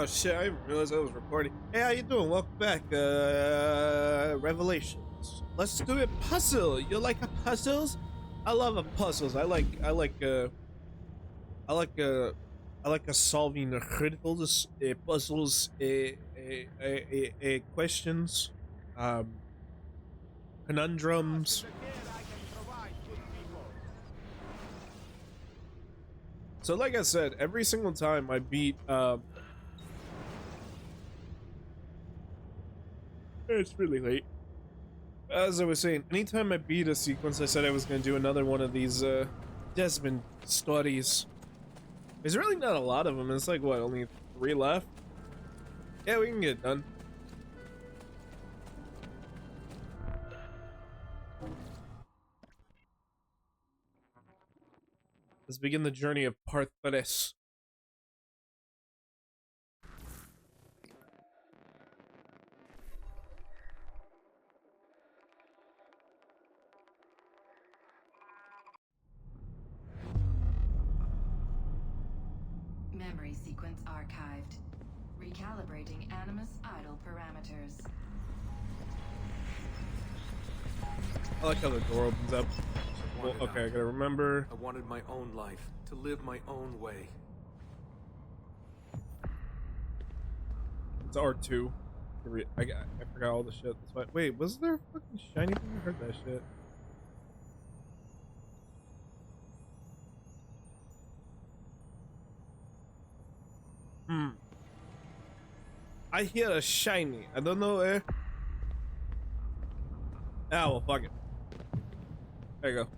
Oh shit, I didn't realize I was recording. Hey, how you doing? Welcome back. Revelations. Let's do a puzzle. You like a puzzles? I love a puzzles. I like I like a solving riddles, puzzles, questions, um, conundrums. So like I said, every single time I beat it's really late. As I was saying, anytime I beat a sequence, I said I was going to do another one of these Desmond stories. There's really not a lot of them. It's like, what, only 3 left? Yeah, we can get it done. Let's begin the journey of Parthares. Memory sequence archived. Recalibrating Animus idle parameters. I like how the door opens up. Well, okay, I gotta remember. I wanted my own life, to live my own way. It's R2. I forgot all the shit. That's why. Wait, was there a fucking shiny thing? I heard that shit. I hear a shiny. I don't know where. Ah, well, fuck it. There you go.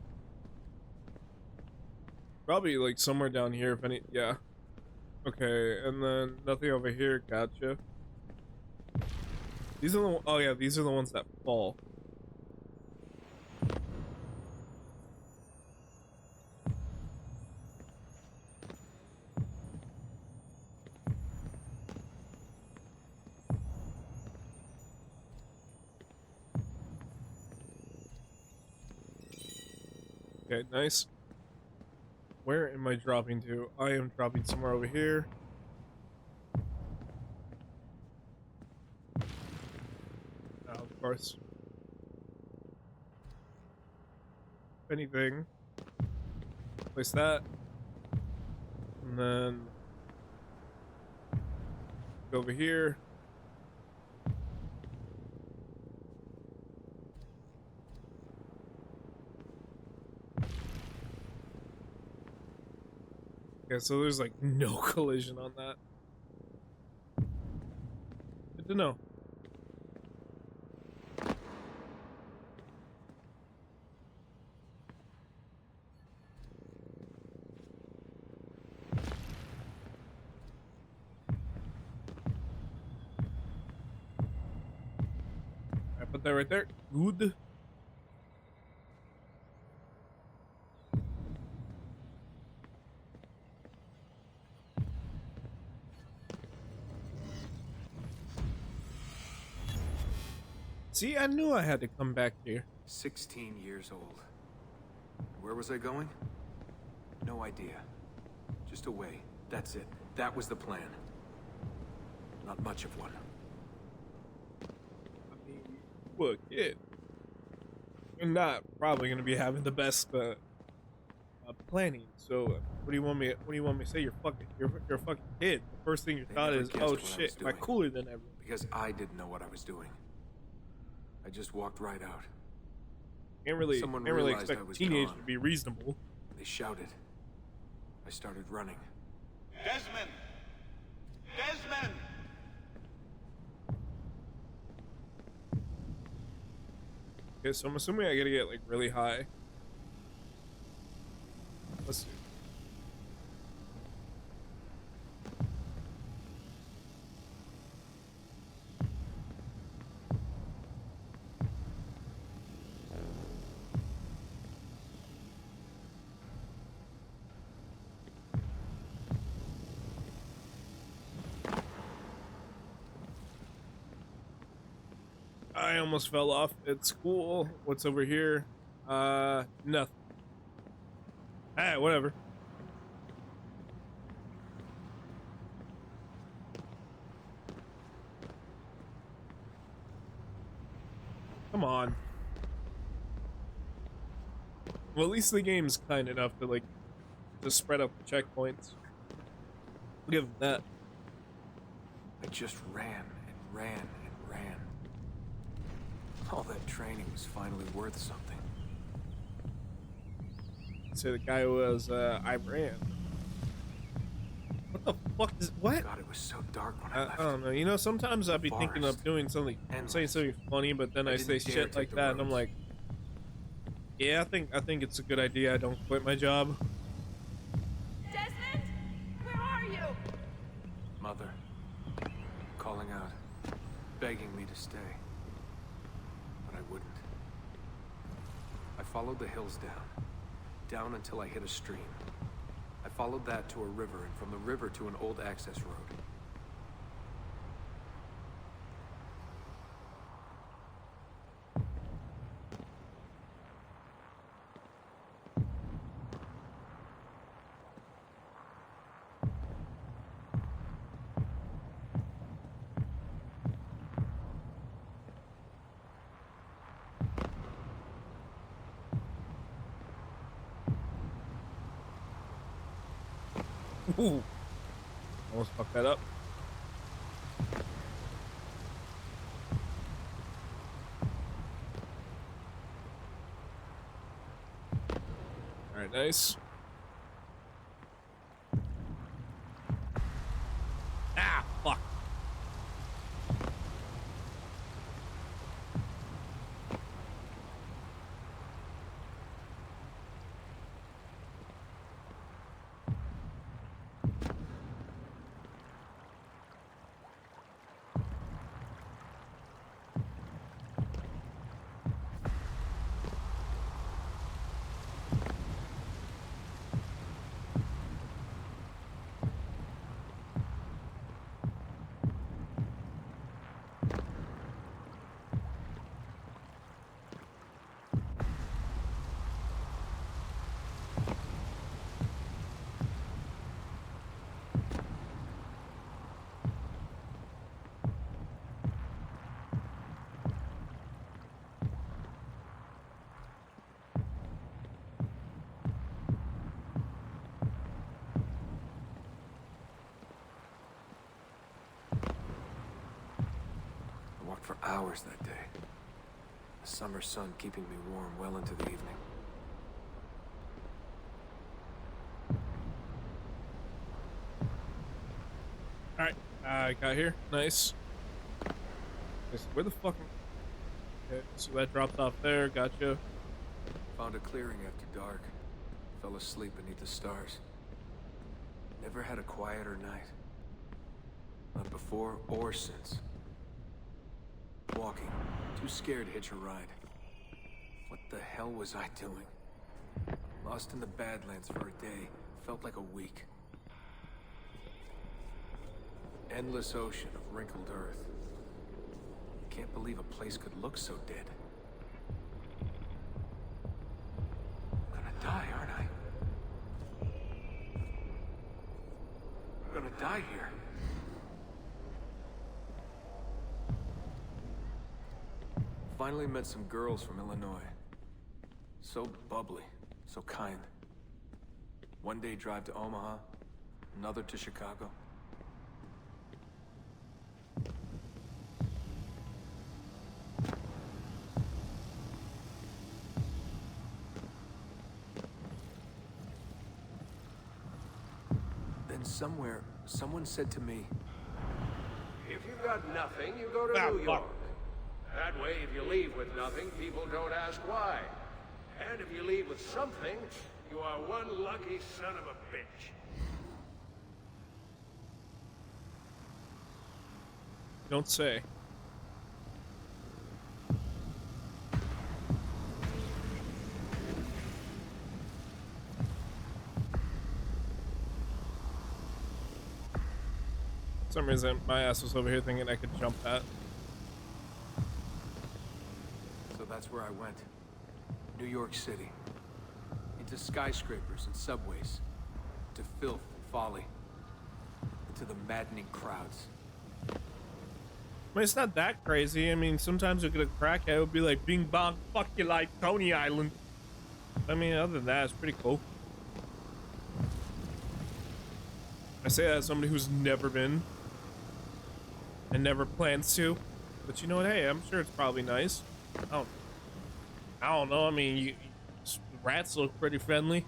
Probably like somewhere down here, if any. Yeah. Okay, and then nothing over here. Gotcha. These are the. Oh yeah, these are the ones that fall. Okay, nice. Where am I dropping to? I am dropping somewhere over here. Oh, of course. If anything, place that. And then go over here. Okay, so there's like no collision on that. Good to know. I put that right there. Good. See, I knew I had to come back here. 16 years old. Where was I going? No idea. Just away. That's it. That was the plan. Not much of one. I mean, look, kid. You're not probably gonna be having the best planning. So, what do you want me? What do you want me to say? You're a fucking kid. The first thing your They thought never is, guessed oh what I shit, was am I doing. cooler than everyone? Because I didn't know what I was doing. I just walked right out. Can't really realized expect I a was teenager gone. to be reasonable. They shouted. I started running. Desmond! Desmond! Okay, so I'm assuming I gotta get like really high. Let's see. I almost fell off at school. What's over here? Nothing. Ah, whatever. Come on. Well, at least the game's kind enough to like to spread out the checkpoints. I'll give them that. I just ran and ran and ran. All that training was finally worth something. Say the guy who was I ran. What the fuck is what? God, it was so dark when I left. I don't know. You know, sometimes I'd be thinking of Forest. doing something, saying something funny, but then I say didn't dare shit like take the that, and I'm roads. like, yeah, I think it's a good idea. I don't quit my job. Desmond, where are you? Mother, calling out, begging me to stay. But I wouldn't. I followed the hills down until I hit a stream. I followed that to a river, and from the river to an old access road. Ooh. Almost fucked that up. Alright, nice. Ah, fuck. I walked for hours that day. The summer sun keeping me warm well into the evening. Alright, I got here. Nice. Where the fuck? Okay, so that drops off there. Gotcha. Found a clearing after dark. Fell asleep beneath the stars. Never had a quieter night. Not before or since. Walking, too scared to hitch a ride. What the hell was I doing? Lost in the Badlands for a day. Felt like a week. Endless ocean of wrinkled earth. Can't believe a place could look so dead. I'm gonna die, aren't I? I'm gonna die here. Finally met some girls from Illinois. So bubbly, so kind. One day drive to Omaha, another to Chicago. Then somewhere, someone said to me, If you've got nothing, you go to Ah, New fuck. York. That way, if you leave with nothing, people don't ask why. And if you leave with something, you are one lucky son of a bitch. Don't say. For some reason, my ass was over here thinking I could jump that. so that's where I went. New York City. Into skyscrapers and subways. To filth and folly. Into the maddening crowds. I mean, it's not that crazy. I mean, sometimes you'll get a crackhead, it would be like, bing bong, fuck you like Coney Island. I mean, other than that, it's pretty cool. I say that as somebody who's never been and never plans to. But you know what? Hey, I'm sure it's probably nice. I don't know. I mean, rats look pretty friendly.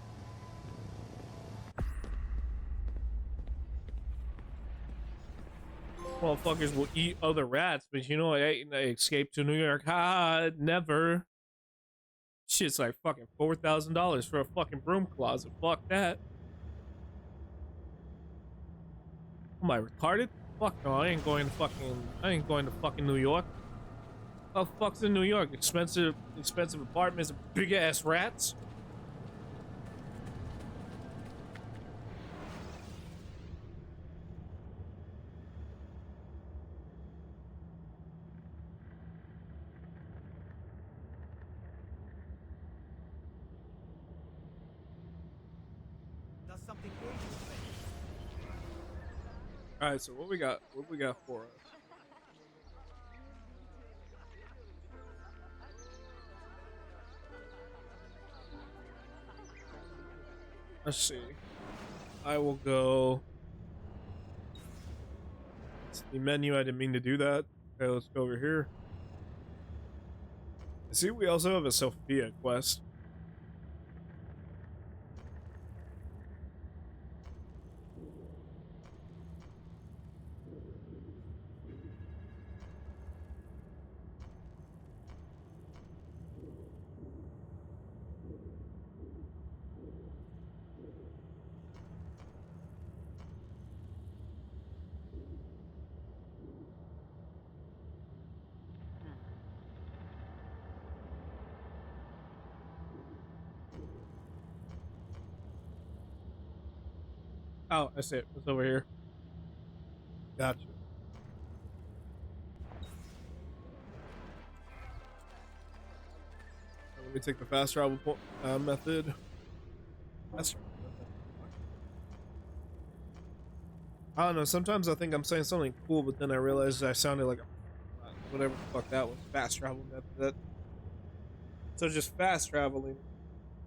Motherfuckers will eat other rats, but you know what? I escaped to New York. Ha, never. Shit's like fucking $4,000 for a fucking broom closet. Fuck that. Am I retarded? Fuck no, I ain't going to fucking New York. Oh, fuck's in New York? Expensive apartments, big ass rats. All right, so what we got? What we got for us? Let's see. I will go. It's the menu. I didn't mean to do that. Okay, let's go over here. I see we also have a Sophia quest. Oh, I see it. It's over here. Gotcha. Let me take the fast travel method. That's. I don't know. Sometimes I think I'm saying something cool, but then I realize I sounded like whatever the fuck that was. Fast travel method. So just fast traveling.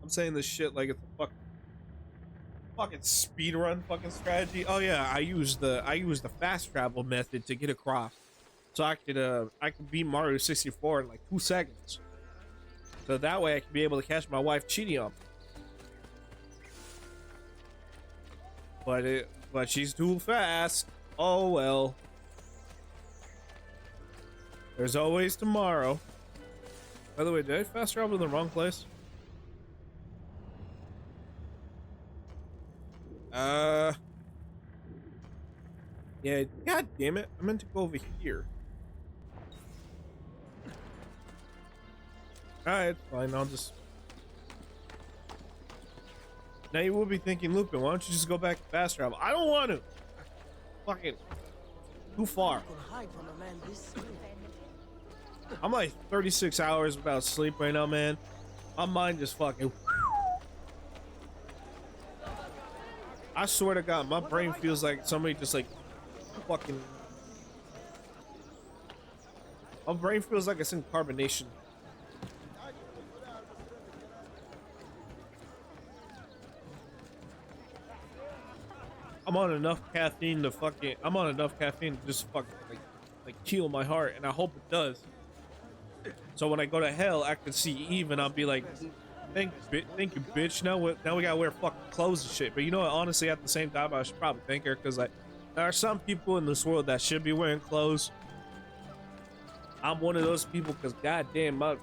I'm saying this shit like it's a fucking speed run fucking strategy. Oh yeah, I use the fast travel method to get across, so I could beat Mario 64 in like 2 seconds. So that way I can be able to catch my wife cheating on me. But she's too fast. Oh well. There's always tomorrow. By the way, did I fast travel in the wrong place? Yeah, god damn it. I meant to go over here. Alright, fine, I'll just... Now you will be thinking, Lupin, why don't you just go back to fast travel? I don't want to! Fucking... Too far. I'm like 36 hours without sleep right now, man. My mind just fucking... I swear to God, my brain feels like somebody just like fucking... My brain feels like it's in carbonation. I'm on enough caffeine to just fucking like kill my heart, and I hope it does. So when I go to hell, I can see Eve, and I'll be like, thank you, bitch. Now we gotta wear fucking clothes and shit. But you know what? Honestly, at the same time, I should probably thank her, because like there are some people in this world that should be wearing clothes. I'm one of those people, because goddamn, I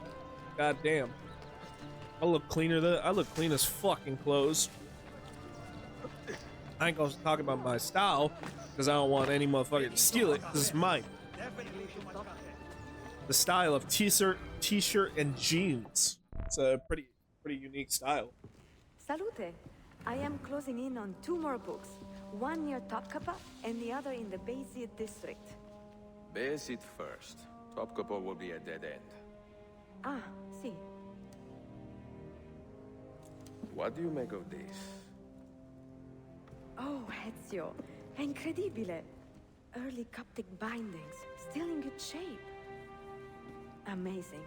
look cleaner. I look clean as fucking clothes. I ain't gonna talk about my style, because I don't want any motherfucker to steal it, because it's mine. The style of t-shirt and jeans. It's a pretty unique style. Salute. I am closing in on 2 more books. One near Topkapi and the other in the Bayzid district. Bayzid first. Topkapi will be a dead end. Ah, see. What do you make of this? Oh, Ezio. È incredibile. early Coptic bindings, still in good shape. Amazing.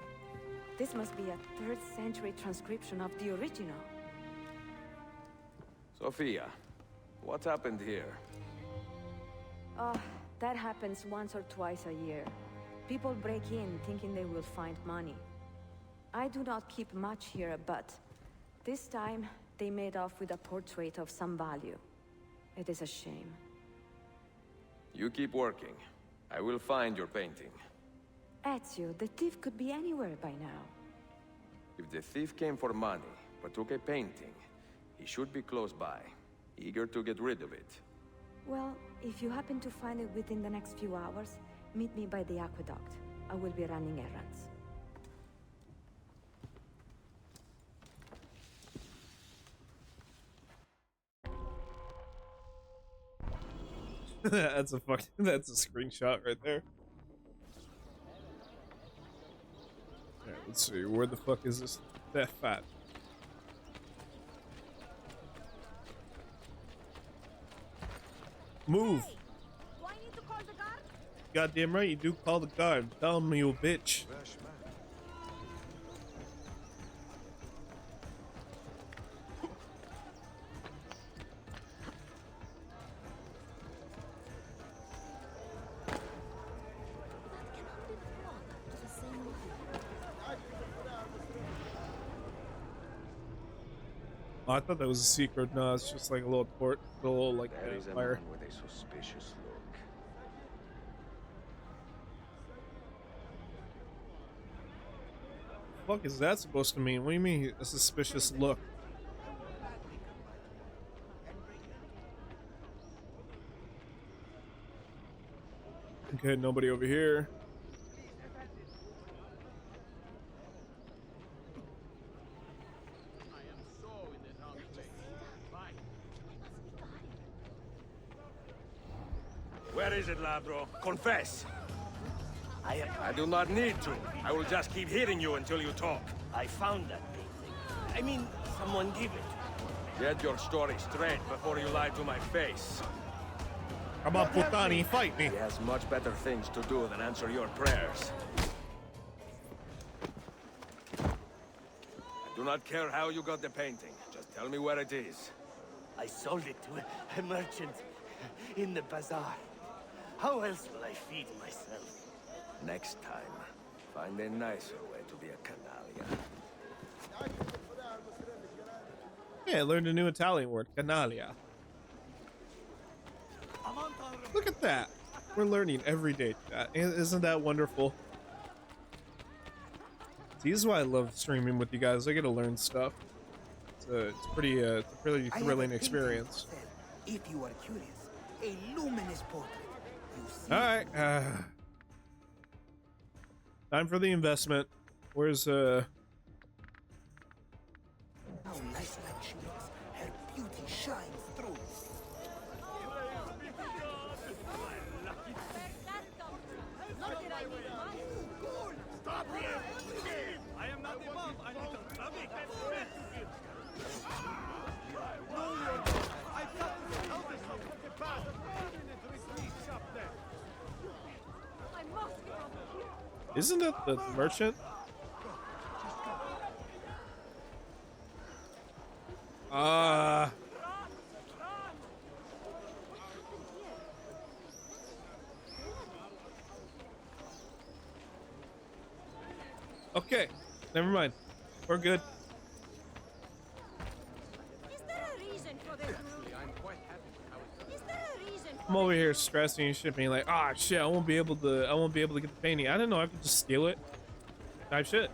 This must be a 3rd century transcription of the original. Sophia, what happened here? Oh, that happens once or twice a year. People break in thinking they will find money. I do not keep much here, but this time they made off with a portrait of some value. It is a shame. You keep working. I will find your painting. Ezio, the thief could be anywhere by now. If the thief came for money, but took a painting, he should be close by, eager to get rid of it. Well, if you happen to find it within the next few hours, meet me by the aqueduct. I will be running errands. That's a screenshot right there. Alright, let's see, where the fuck is this theft fat? Move! Hey, do I need to call the guard? Goddamn right, you do call the guard. Tell him you a bitch. Oh, I thought that was a secret. No, it's just like a little port, a little like There is a fire. man with a suspicious look. Fuck is that supposed to mean? What do you mean a suspicious look? Okay, nobody over here. Where is it, Ladro? Confess! I do not need to. I will just keep hitting you until you talk. I found that painting. I mean, someone gave it. Get your story straight before you lie to my face. How about Putani, fight me? He has much better things to do than answer your prayers. I do not care how you got the painting. Just tell me where it is. I sold it to a merchant in the bazaar. How else will I feed myself? Next time, find a nicer way to be a canaglia. Yeah, I learned a new Italian word, canaglia. Look at that. We're learning every day. Isn't that wonderful? See, this is why I love streaming with you guys. I get to learn stuff. It's a pretty thrilling experience. If you are curious, a luminous portrait. You see. All right. Time for the investment. Where's How nice like she looks. Her beauty shines through. Stop here! I am not above a little clubbing. I've got the eldest of the past. Up there. Isn't it the merchant? Okay, never mind. We're good. Is there a reason for this move? Is there a reason for I'm over here stressing and shit, being like, ah, shit, I won't be able to get the painting. I didn't know I could just steal it. Type shit.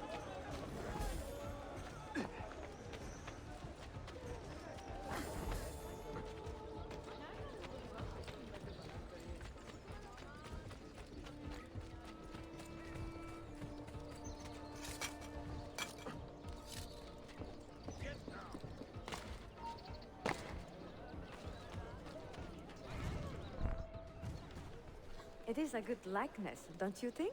It is a good likeness, don't you think?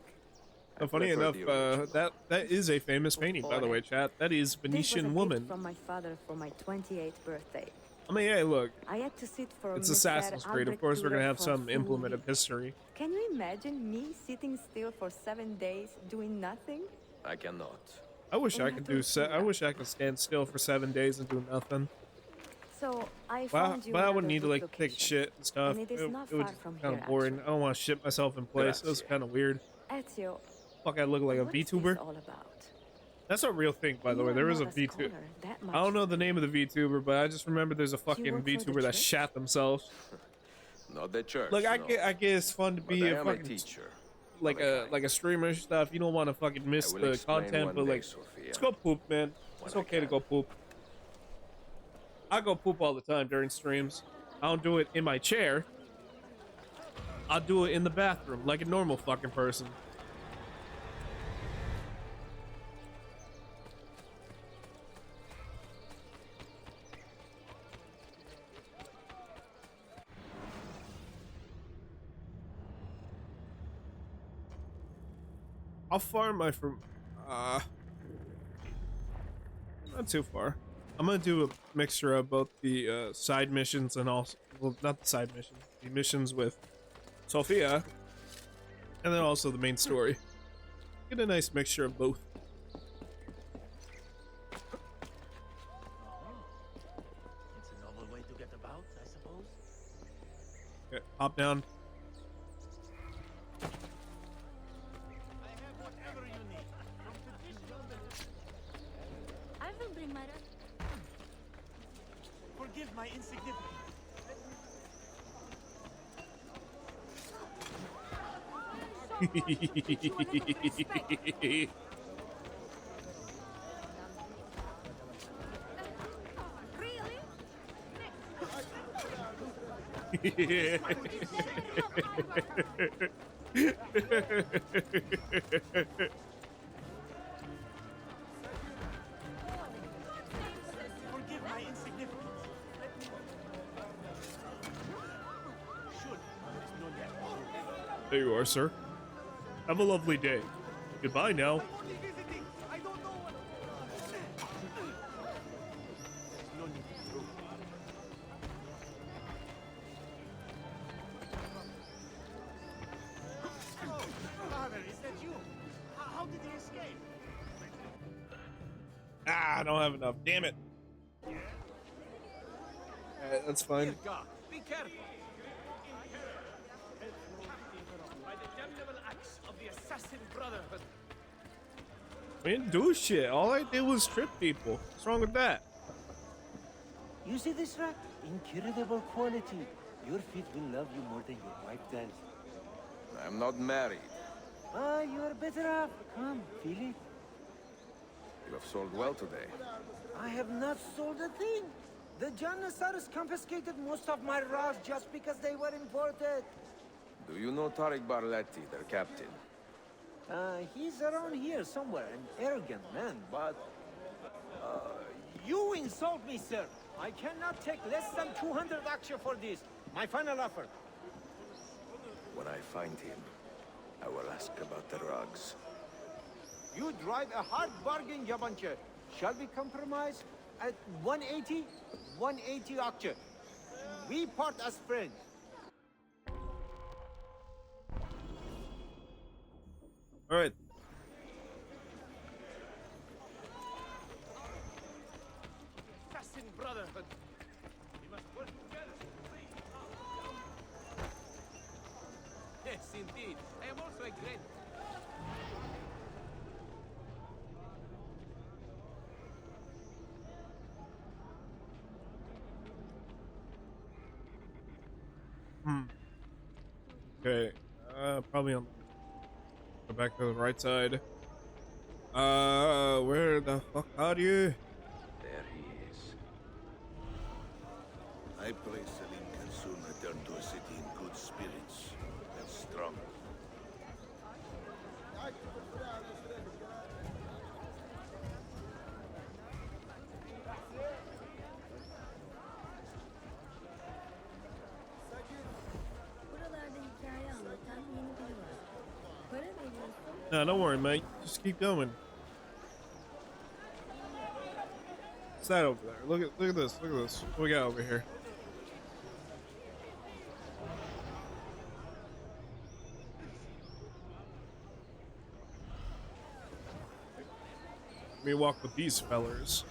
Funny prefer enough, the original. that is a famous painting, by the way, chat. That is This was a Venetian gift Woman. from my father for my 28th birthday. I mean, hey, look, I had to sit for it's Mr. Assassin's Creed. Of Albrecht course, we're gonna Dürer have for a some full implement of week. history. Can you imagine me sitting still for 7 days doing nothing? I cannot. I wish I Una could do. I tortura. wish I could stand still for 7 days and do nothing. So I But, found you but I would another need to good like take location. shit and stuff. And it is not it would far just from kind here, of boring. actually. I don't want to shit myself in place. It was Grazie. kind of weird. Ezio, Fuck, I look like a what is VTuber. this all about? That's a real thing, by the You way. are There is a not VTuber. scholar that much. I don't know the name of the VTuber, but I just remember there's a fucking work for the VTuber that church? shat themselves. Not the church. Look, I no. get it's fun to But be I a am a fucking teacher. like of a a kind. like a streamer and stuff. You don't want to fucking miss I will the explain content, one but day, like, Sophia. let's go poop, man. It's When I okay to can. go poop. I go poop all the time during streams. I don't do it in my chair. I'll do it in the bathroom like a normal fucking person. How far am I from not too far. I'm gonna do a mixture of both the side missions and also, well, not the side missions, the missions with Sophia, and then also the main story. Get a nice mixture of both. It's a novel way to get about, I suppose. Okay, hop down. I will bring my Forgive my insignificance. Really? Forgive my insignificance. Should have known that. There you are, sir. Have a lovely day. Goodbye now. Only visiting. I don't know what. No need to prove. Father, is that you? How did he escape? Ah, I don't have enough. Damn it. That's fine. God, be careful. By the damnable axe of the Assassin Brotherhood. We didn't do shit. All I did was trip people. What's wrong with that? You see this rack? Incredible quality. Your feet will love you more than your wife does. I'm not married. Ah, you are better off. Come, feel it. You have sold well today. I have not sold a thing. The Janissaries confiscated most of my raws just because they were imported. Do you know Tariq Barletti, their captain? He's around here somewhere, an arrogant man, but... you insult me, sir. I cannot take less than 200 aksha for this. My final offer. When I find him, I will ask about the rugs. You drive a hard bargain, Yabanche. Shall we compromise at 180? 180 aksha. We part as friends. All right. Assassin Brotherhood. We must work together. Yes, indeed. I am also a great. Okay. Probably on. Go back to the right side. Where the fuck are you? There he is. I pray Selim can soon return to a city in good spirits and strong. Buralarda hikaye anlatan yeni biri var. Para veriyorsun. No, don't worry, mate. Just keep going. What's that over there? Look at this. Look at this. What we got over here? Let me walk with these fellers.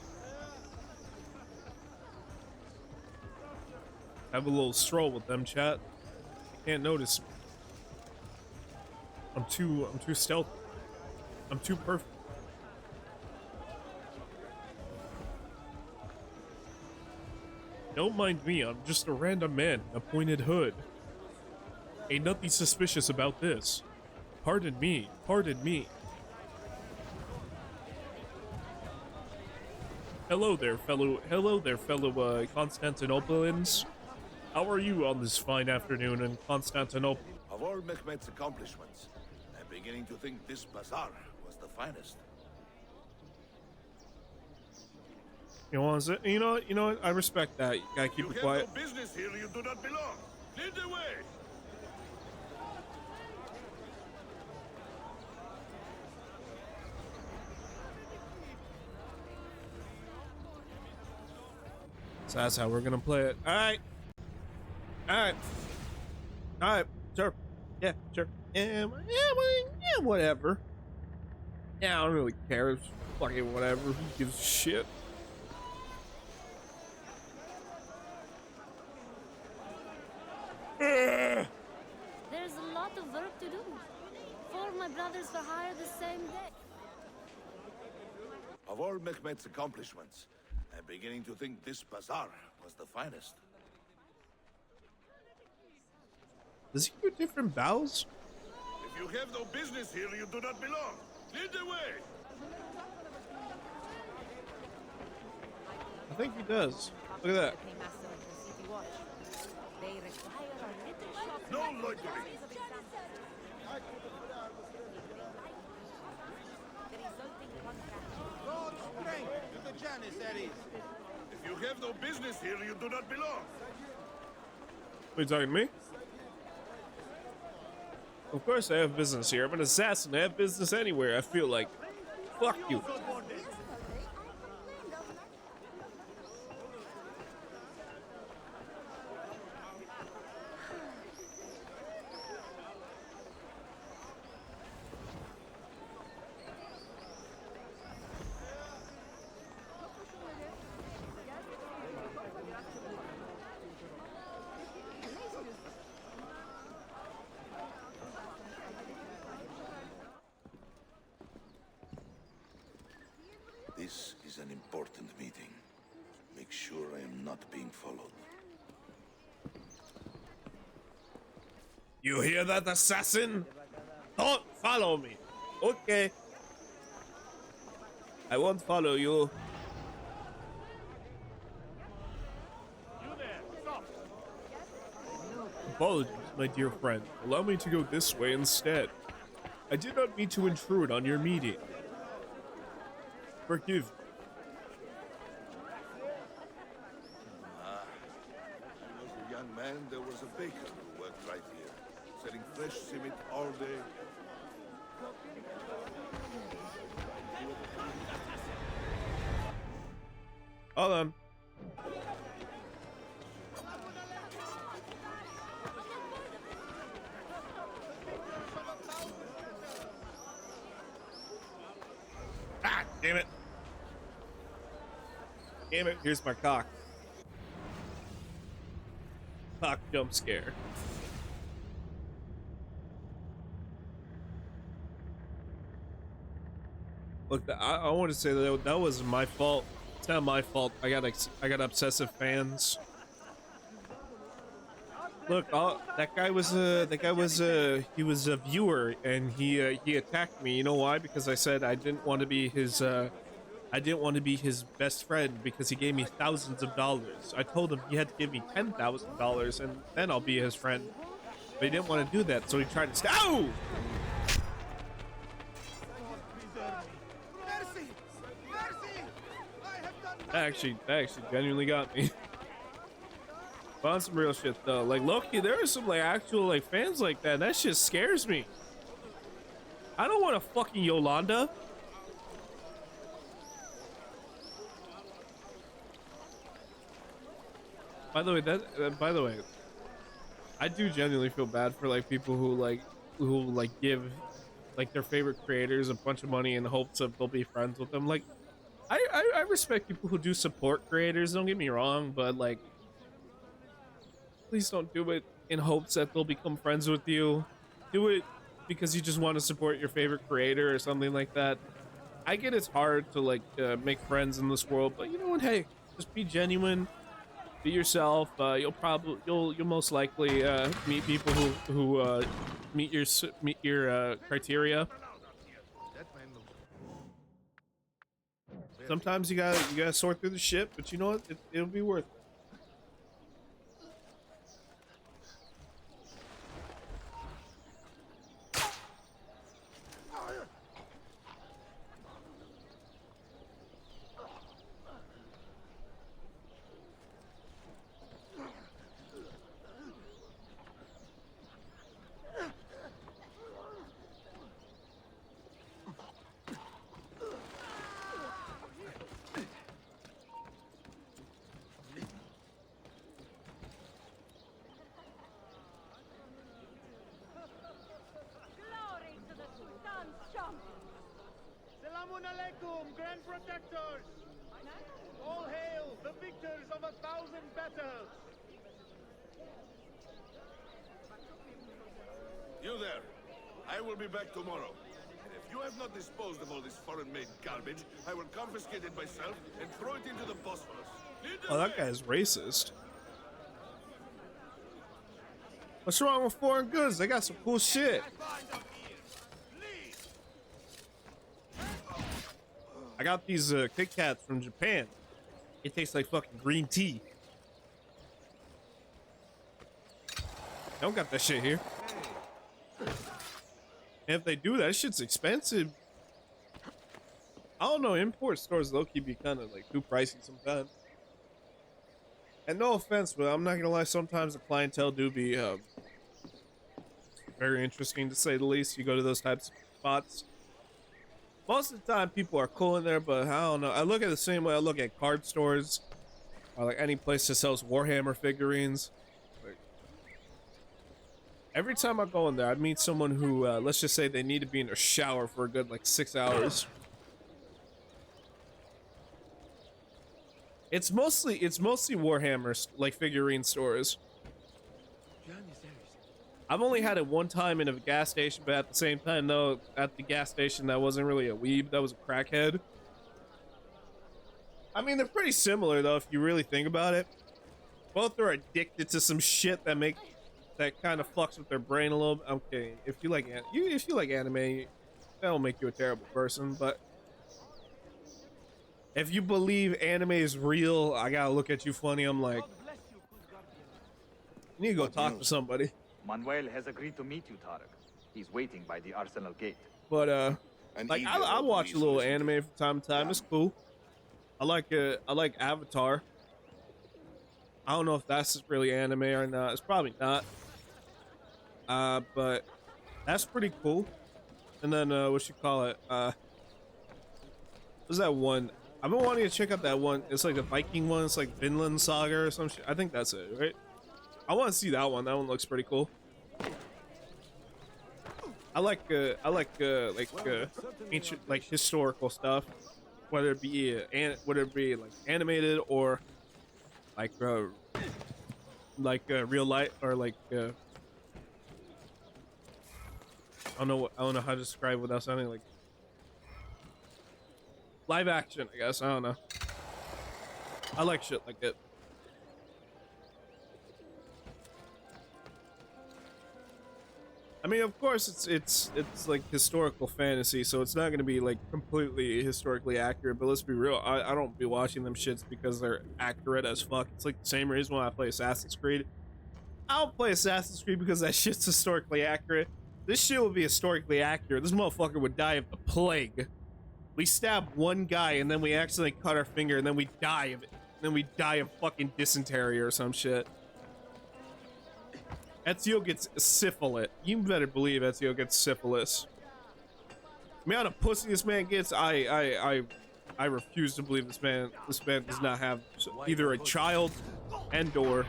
Have a little stroll with them, chat. Can't notice me. I'm too stealthy. I'm too perfect. Don't mind me, I'm just a random man, a pointed hood. Ain't nothing suspicious about this. Pardon me, pardon me. Hello there, fellow Constantinopolians. How are you on this fine afternoon in Constantinople? Of all Mehmet's accomplishments, I'm beginning to think this bazaar was the finest. You know what? I respect that. You gotta keep it quiet. You have no business here. You do not belong. Lead the way. So that's how we're gonna play it. All right. Sure. Yeah, sure. Yeah, whatever. Yeah, I don't really care. It's fucking whatever. Who gives a shit? There's a lot of work to do. 4 of my brothers were hired the same day. Of all Mehmet's accomplishments, I'm beginning to think this bazaar was the finest. Does he do different bows? If you have no business here, you do not belong. Lead the way. I think he does. Look at that. No loitering. Lord strength to the Janissaries. If you have no business here, you do not belong. Are you talking to me? Of course I have business here. I'm an assassin. I have business anywhere. I feel like. Fuck you. This is an important meeting. Make sure I am not being followed. You hear that, assassin? Don't follow me. Okay. I won't follow you. Apologies, my dear friend. Allow me to go this way instead. I did not mean to intrude on your meeting. Forgive me. When I was a young man, there was a baker who worked right here, selling fresh cement all day. Hold on. Ah, damn it. Damn it, here's my cock. Cock jump scare. Look, I want to say that was my fault. It's not my fault. I got obsessive fans. Look, that guy was he was a viewer, and he attacked me. You know why? Because I said I didn't want to be his best friend because he gave me thousands of dollars. I told him he had to give me $10,000 and then I'll be his friend. But he didn't want to do that, so he tried to Ow! That actually genuinely got me. But on some real shit though, like Loki, there are some like actual like fans like that. That shit scares me. I don't want a fucking Yolanda. By the way, by the way, I do genuinely feel bad for like people who give like their favorite creators a bunch of money in hopes of they'll be friends with them. Like, I respect people who do support creators. Don't get me wrong, but like, please don't do it in hopes that they'll become friends with you. Do it because you just want to support your favorite creator or something like that. I get it's hard to like make friends in this world, but you know what? Hey, just be genuine, be yourself. You'll most likely meet people who meet your criteria. Sometimes you gotta sort through the shit, but you know what? It'll be worth it. Salamun alaikum, Grand Protectors! All hail the victors of 1,000 battles! You there. I will be back tomorrow. And if you have not disposed of all this foreign-made garbage, I will confiscate it myself and throw it into the Bosphorus. Oh, that guy's racist. What's wrong with foreign goods? They got some cool shit. I got these Kit Kats from Japan. It tastes like fucking green tea. Don't got that shit here. And if they do, that shit's expensive. I don't know, import stores low-key be kind of like too pricey sometimes. And no offense, but I'm not gonna lie, sometimes the clientele do be very interesting to say the least. You go to those types of spots. Most of the time people are cool in there, but I don't know. I look at it the same way I look at card stores or like any place that sells Warhammer figurines. Like, every time I go in there, I meet someone who, let's just say they need to be in a shower for a good like 6 hours. It's mostly Warhammer like figurine stores. I've only had it one time in a gas station, but at the same time, though, at the gas station, that wasn't really a weeb, that was a crackhead. I mean, they're pretty similar, though, if you really think about it. Both are addicted to some shit that kind of fucks with their brain a little bit. Okay, if you like anime, that'll make you a terrible person, but if you believe anime is real, I gotta look at you funny. I'm like, you need to go talk to somebody. Manuel has agreed to meet you, Tarek. He's waiting by the Arsenal gate. But like I watch a little anime from time to time. It's cool. I like Avatar. I don't know if that's really anime or not. It's probably not. But that's pretty cool. And then what you call it? What's that one? I've been wanting to check out that one. It's like the Viking one. It's like Vinland Saga or some shit. I think that's it, right? I want to see that one. That one looks pretty cool. I like ancient, like historical stuff, whether it be like animated or like real life, or like I don't know how to describe it without sounding like live action, I guess. I don't know. I like shit like it. I mean, of course, it's like historical fantasy, so it's not going to be like completely historically accurate. But let's be real, I don't be watching them shits because they're accurate as fuck. It's like the same reason why I play Assassin's Creed. I don't play Assassin's Creed because that shit's historically accurate. This shit would be historically accurate. This motherfucker would die of the plague. We stab one guy and then we accidentally cut our finger and then we die of it. And then we die of fucking dysentery or some shit. Ezio gets syphilis. You better believe Ezio gets syphilis. I mean, how the pussy this man gets, I I refuse to believe this man does not have either a child and or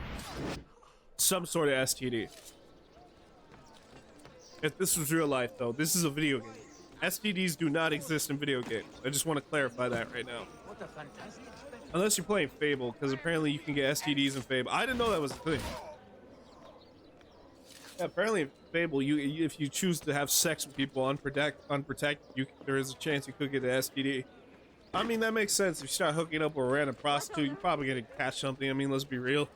some sort of STD. If this was real life, though, this is a video game. STDs do not exist in video games. I just want to clarify that right now. Unless you're playing Fable, because apparently you can get STDs in Fable. I didn't know that was a thing. Yeah, apparently in Fable, if you choose to have sex with people unprotected, there is a chance you could get an STD. I mean, that makes sense. If you start hooking up with a random prostitute, you're probably gonna catch something. I mean, let's be real.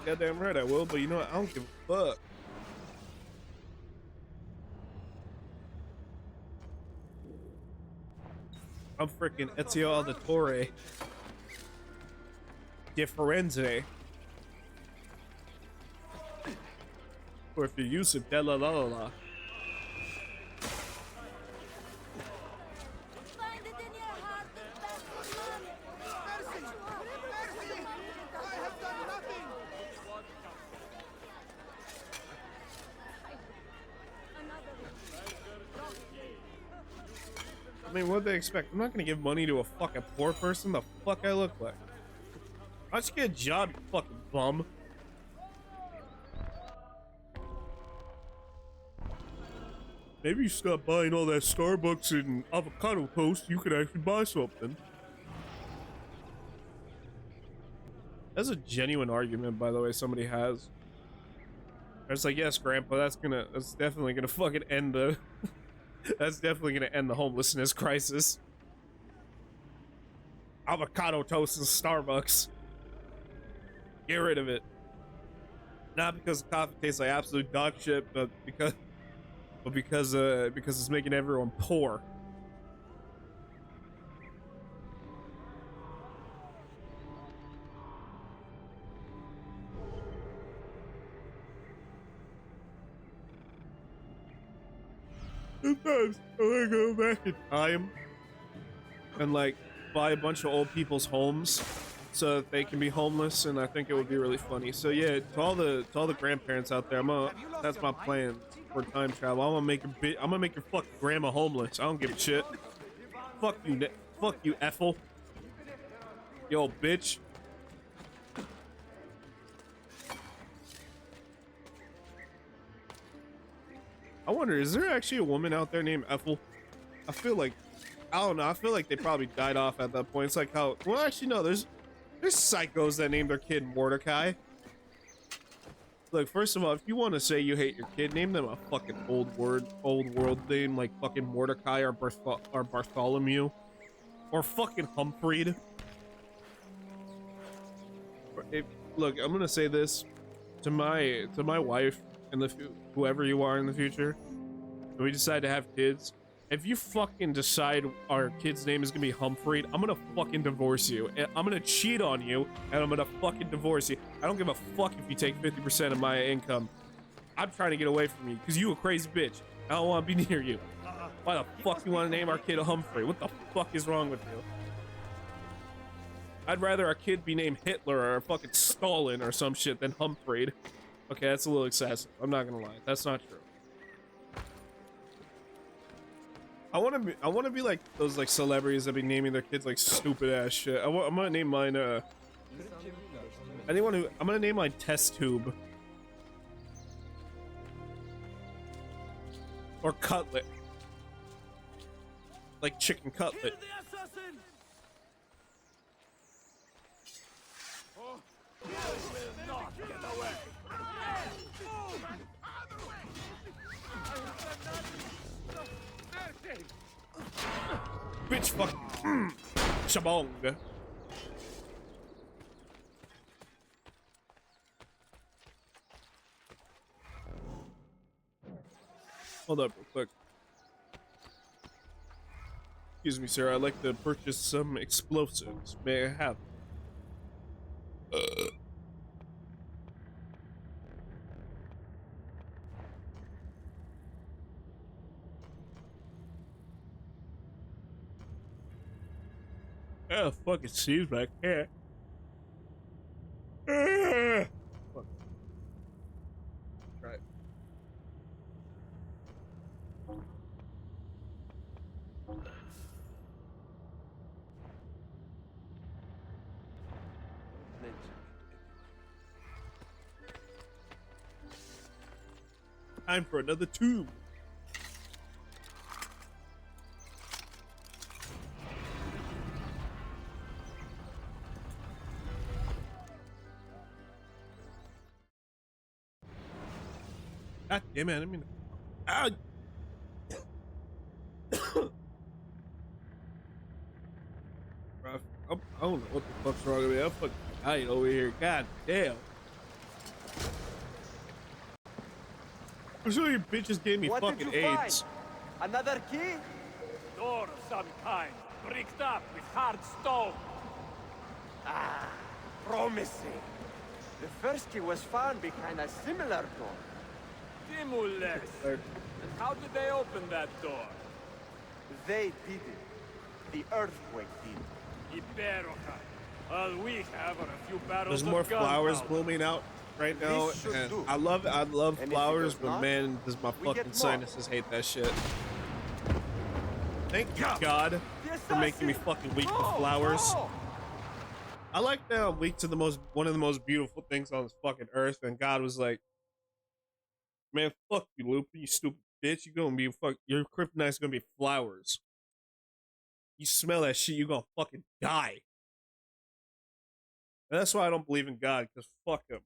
Goddamn right I will, but you know what? I don't give a fuck. I'm freaking Ezio Auditore. Differenze. Or if you use it, della la la la. I mean, what do they expect? I'm not gonna give money to a fucking poor person. The fuck I look like? I just get a job, you fucking bum. Maybe you stop buying all that Starbucks and avocado toast. You could actually buy something. That's a genuine argument, by the way. Somebody has. It's like, yes, Grandpa. That's definitely gonna fucking end the. That's definitely gonna end the homelessness crisis. Avocado toast and Starbucks. Get rid of it. Not because the coffee tastes like absolute dog shit, but because it's making everyone poor. Sometimes I want to go back in time and like buy a bunch of old people's homes so that they can be homeless, and I think it would be really funny. So yeah, to all the grandparents out there, that's my plan for time travel. I'm gonna make your fucking grandma homeless. I don't give a shit. Fuck you, Ethel. Yo, bitch. I wonder, is there actually a woman out there named Ethel? I feel like, I don't know, I feel like they probably died off at that point. It's like how, well, actually no, there's psychos that name their kid Mordecai. Look, first of all, if you want to say you hate your kid, name them a fucking old world name like fucking Mordecai or Bartholomew or fucking Humphrey. Look, I'm gonna say this to my wife and whoever you are in the future, when we decide to have kids, if you fucking decide our kid's name is gonna be Humphrey, I'm gonna fucking divorce you. And I'm gonna cheat on you, and I'm gonna fucking divorce you. I don't give a fuck if you take 50% of my income. I'm trying to get away from you, because you a crazy bitch. I don't want to be near you. Why the fuck you want to name our kid a Humphrey? What the fuck is wrong with you? I'd rather our kid be named Hitler or fucking Stalin or some shit than Humphrey. Okay, that's a little excessive. I'm not gonna lie. That's not true. I want to be like those like celebrities that be naming their kids like stupid ass shit. I'm gonna name mine I'm gonna name mine Test Tube or Cutlet, like chicken cutlet. Bitch, fuck. Shabong. Hold up real quick. Excuse me, sir. I'd like to purchase some explosives. May I have? Oh, fucking seems like cat. Fuck. Try it. Time for another tube. God damn it, I mean, ah. Bro, I don't know what the fuck's wrong with me. I'm fucking tight over here. God damn. I'm sure you bitches gave me What fucking did you AIDS. find? Another key? Door of some kind, bricked up with hard stone. Ah, promising. The first key was found behind a similar door. Timules. And how did they open that door? They did it. The earthquake did. Iberoja. All we have are a few barrels There's more of flowers gunpowder. blooming out right now, This should and do. I love And if it flowers, does but not, man, does my we get fucking more. sinuses hate that shit. Thank you, God, for making me fucking weak to flowers. I like that I'm weak to one of the most beautiful things on this fucking earth, and God was like, "Man, fuck you, Lupin, you stupid bitch. You gonna be your kryptonite's gonna be flowers. You smell that shit, you gonna fucking die." And that's why I don't believe in God, because fuck him.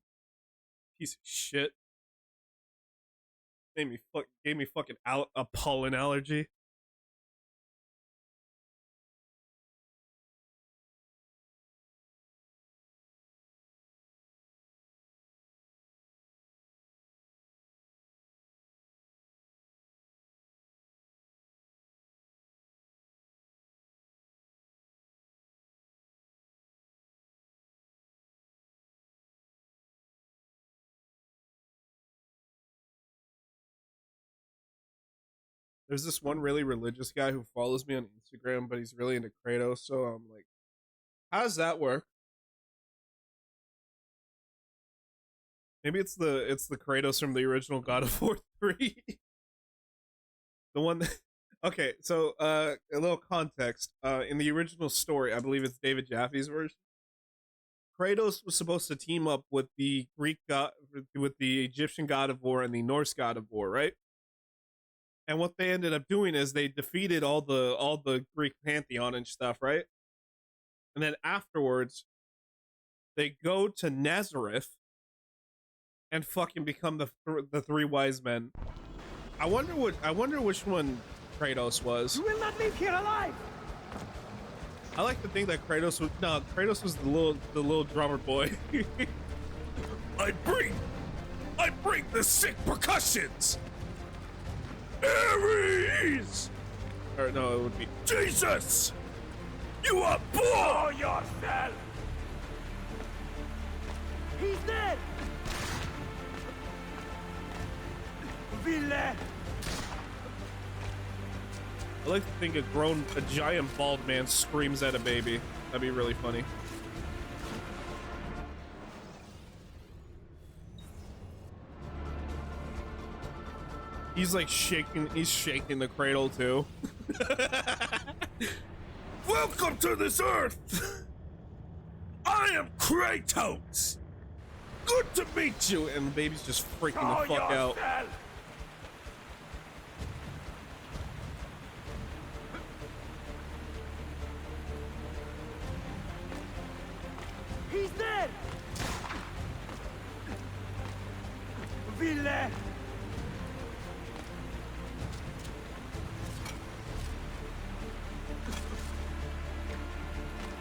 Piece of shit. Gave me fucking a pollen allergy. There's this one really religious guy who follows me on Instagram, but he's really into Kratos, so I'm like, how does that work? Maybe it's the Kratos from the original God of War 3. The one that okay, so a little context. In the original story, I believe it's David Jaffe's version. Kratos was supposed to team up with the Greek god, with the Egyptian god of war and the Norse god of war, right? And what they ended up doing is they defeated all the Greek pantheon and stuff, right? And then afterwards, they go to Nazareth and fucking become the three wise men. I wonder which one Kratos was. You will not leave here alive! I like to think that Kratos was the little drummer boy. I bring the sick percussions. Ares! Or no, it would be Jesus! You are born! Show yourself! He's dead! Villain! I like to think a giant bald man screams at a baby. That'd be really funny. He's like shaking the cradle too. Welcome to this earth! I am Kratos! Good to meet you! And the baby's just freaking the fuck out. He's dead! Villain!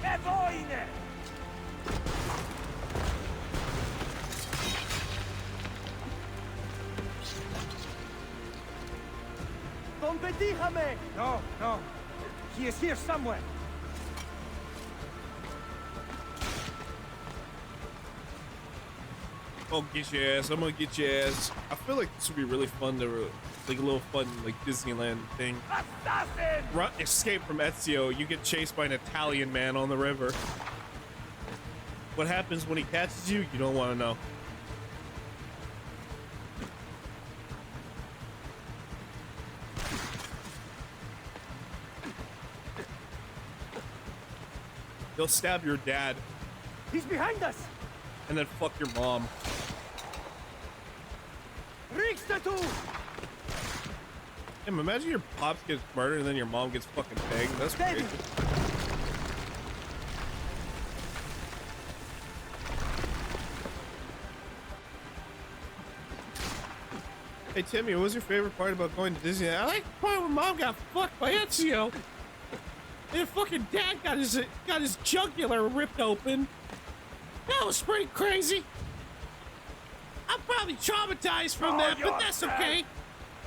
Evoine! Don Bedíjame! No, no. He is here somewhere. I'll get your ass. I'm gonna get your ass. I feel like this would be really fun to, like a little fun, like Disneyland thing. Assassin! Run, escape from Ezio. You get chased by an Italian man on the river. What happens when he catches you? You don't want to know. He'll stab your dad. He's behind us! And then fuck your mom. Rickstatu! Damn, imagine your pops gets murdered and then your mom gets fucking pegged. That's crazy. Hey Timmy, what was your favorite part about going to Disney? I like the part when mom got fucked by Ezio. And fucking dad got his jugular ripped open. That was pretty crazy. I'm probably traumatized from that, but that's okay.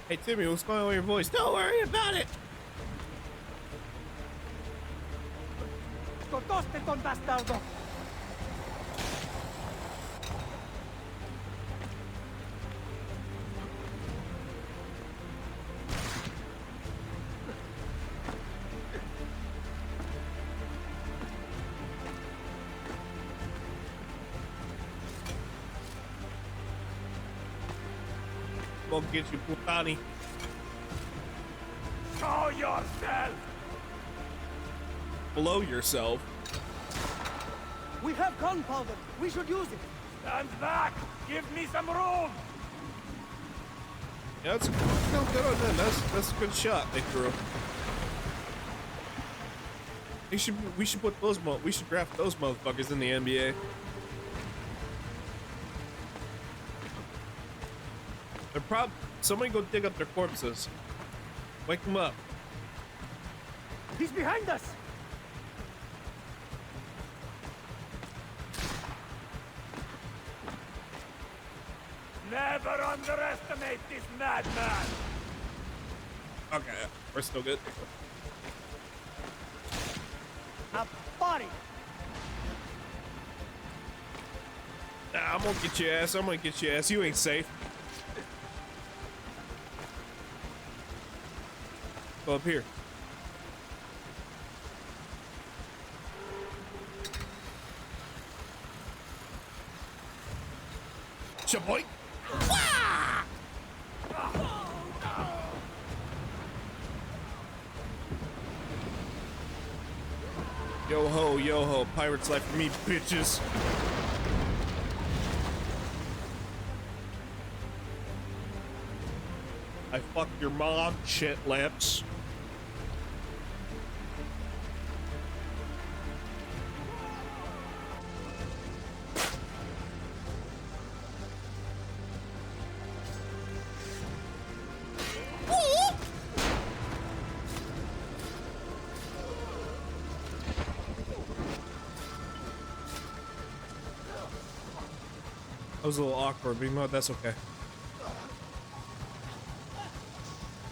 Hey Timmy, what's going on with your voice? Don't worry about it. Totoste ton bastardo! I'll get you, Putani. Show yourself! Blow yourself. We have gunpowder. We should use it. Stand back! Give me some room! Yeah, that's no good on them. That's a good shot they threw. We should put those we should draft those motherfuckers in the NBA. They're somebody go dig up their corpses. Wake them up. He's behind us! Never underestimate this madman! Okay, we're still good. A body! Nah, I'm gonna get your ass. I'm gonna get your ass. You ain't safe. Go up here. Shaboy. Yo ho, pirate's life for me, bitches. I fucked your mom, shit lips. That was a little awkward, but you know what? That's okay.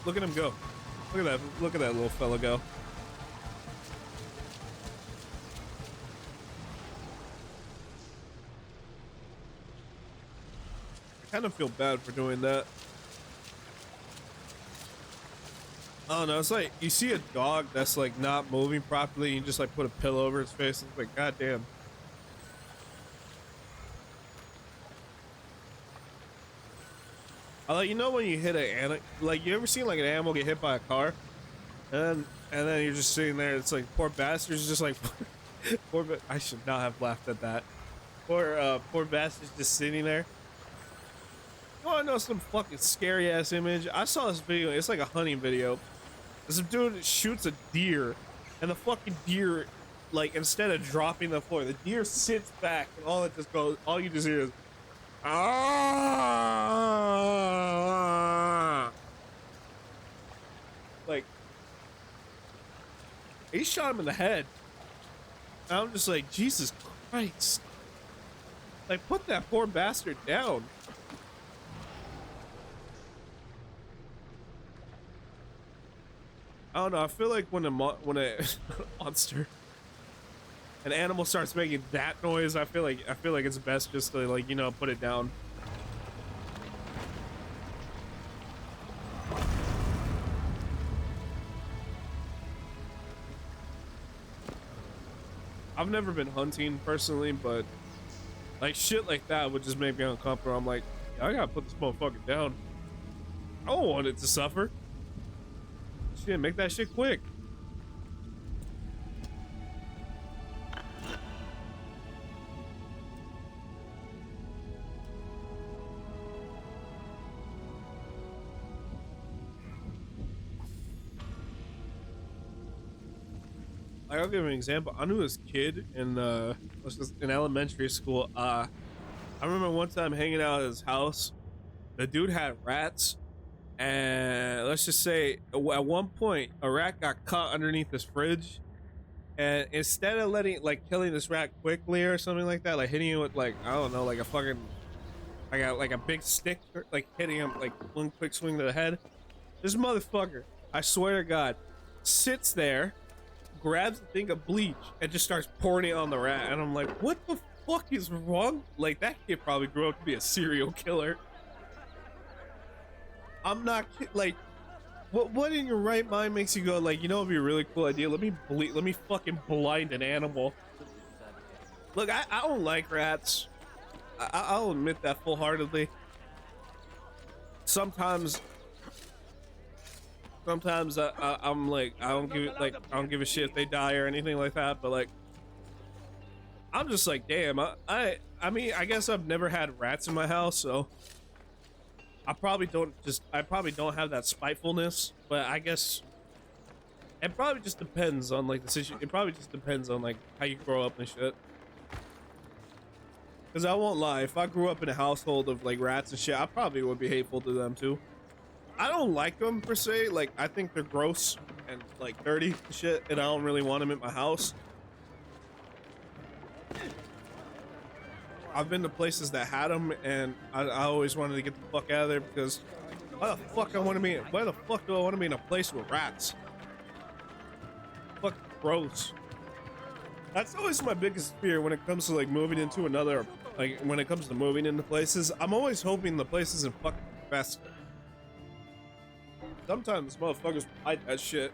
Look at him go. Look at that little fella go. I kind of feel bad for doing that. I don't know, it's like you see a dog that's like not moving properly and you just like put a pillow over its face. It's like, goddamn. Like, you know when you hit like you ever seen like an animal get hit by a car, and then you're just sitting there. It's like poor bastards, just like I should not have laughed at that. Poor bastards just sitting there. Oh, I know some fucking scary ass image. I saw this video. It's like a hunting video. This dude shoots a deer, and the fucking deer, like instead of dropping the floor, the deer sits back, and all it just goes. All you just hear is. Ah! Like, he shot him in the head. And I'm just like, Jesus Christ. Like, put that poor bastard down. I don't know, I feel like when a monster, an animal starts making that noise, I feel like it's best just to, like, you know, put it down. I've never been hunting personally, but like shit like that would just make me uncomfortable. I'm like, I gotta put this motherfucker down. I don't want it to suffer. Shit, make that shit quick. I'll give an example. I knew this kid in in elementary school. I remember one time hanging out at his house. The dude had rats, and let's just say at one point a rat got caught underneath his fridge, and instead of killing this rat quickly or something like that, like hitting it with like, I don't know, like a fucking like a big stick, or like hitting him like one quick swing to the head, this motherfucker, I swear to God, sits there, grabs a thing of bleach and just starts pouring it on the rat, and I'm like, what the fuck is wrong? Like, that kid probably grew up to be a serial killer. I'm not like, what in your right mind makes you go like, you know, it'd be a really cool idea, let me fucking blind an animal. Look, I don't like rats. I'll admit that full-heartedly. Sometimes I'm like, I don't give a shit if they die or anything like that, but like, I'm just like, damn, I mean, I guess I've never had rats in my house, so I probably don't have that spitefulness, but I guess it probably just depends on like the situation. It probably just depends on like how you grow up and shit. Because I won't lie, if I grew up in a household of like rats and shit, I probably would be hateful to them too. I don't like them per se, like I think they're gross and like dirty and shit, and I don't really want them in my house. I've been to places that had them, and I always wanted to get the fuck out of there because why the fuck do I want to be in a place with rats? Fuck, gross. That's always my biggest fear when it comes to like moving into another, like when it comes to moving into places. I'm always hoping the place isn't fucking infested. Sometimes motherfuckers hide that shit.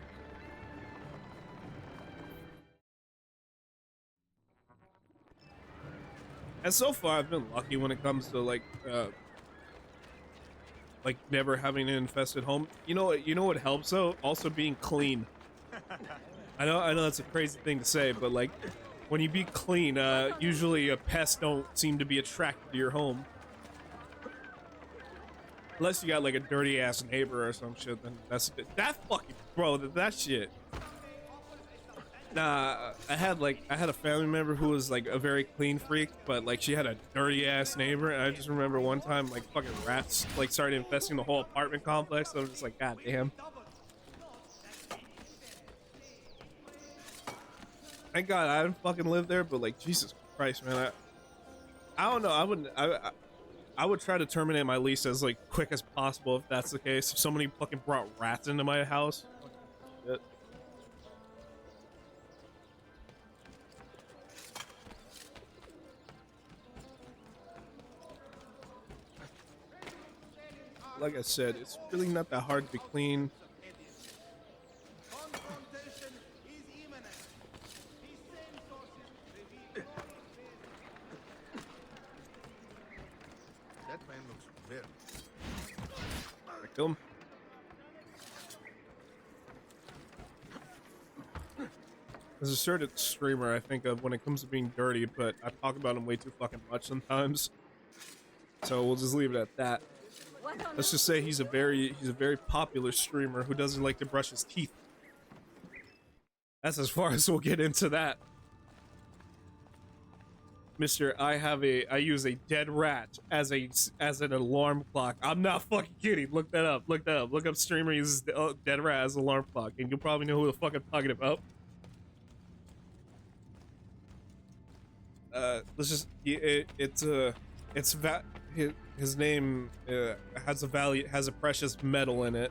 And so far, I've been lucky when it comes to like never having an infested home. You know what helps though? Also being clean. I know that's a crazy thing to say, but like when you be clean, usually pests don't seem to be attracted to your home. Unless you got like a dirty ass neighbor or some shit, then that fucking bro, that shit. Nah, I had a family member who was like a very clean freak, but like she had a dirty ass neighbor, and I just remember one time like fucking rats like started infesting the whole apartment complex. So I was just like, god damn. Thank God I didn't fucking live there, but like Jesus Christ, man, I don't know. I would try to terminate my lease as like quick as possible if that's the case. If somebody fucking brought rats into my house. Shit. Like I said, it's really not that hard to be clean. That man looks very... I kill him. There's a certain streamer I think of when it comes to being dirty, but I talk about him way too fucking much sometimes. So we'll just leave it at that. Let's just say he's a very popular streamer who doesn't like to brush his teeth. That's as far as we'll get into that. Mister, I use a dead rat as an alarm clock. I'm not fucking kidding. Look that up. Look that up. Look up streamer uses dead rat as an alarm clock, and you'll probably know who the fuck I'm talking about. Let's just his name has a precious metal in it.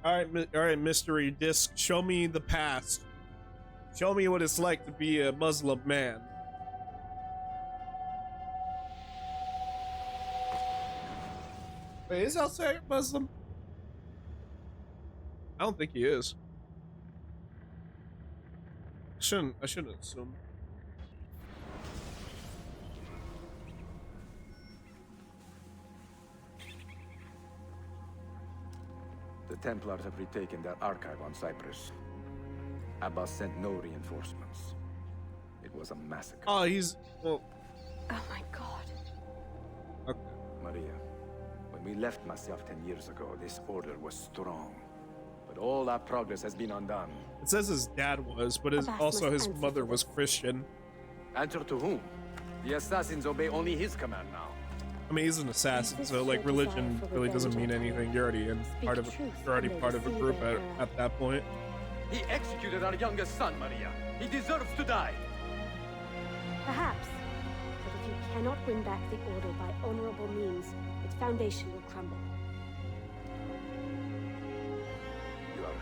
All right, mystery disc, show me the past. Show me what it's like to be a Muslim man. Wait, is Altair Muslim? I don't think he is. I shouldn't assume. The Templars have retaken their archive on Cyprus. Abbas sent no reinforcements. It was a massacre. Oh, he's well. Oh my god. Okay. Maria, when we left Masyaf 10 years ago, this order was strong. But all our progress has been undone. It says his dad was, but Abbas also must his answer mother for was this. Christian. Answer to whom? The assassins obey only his command now. I mean, he's an assassin, so like religion really doesn't mean anything. You're already in part of you're already part of a group at that point. He executed our youngest son, Maria. He deserves to die. Perhaps. But if you cannot win back the Order by honorable means, its foundation will crumble. You are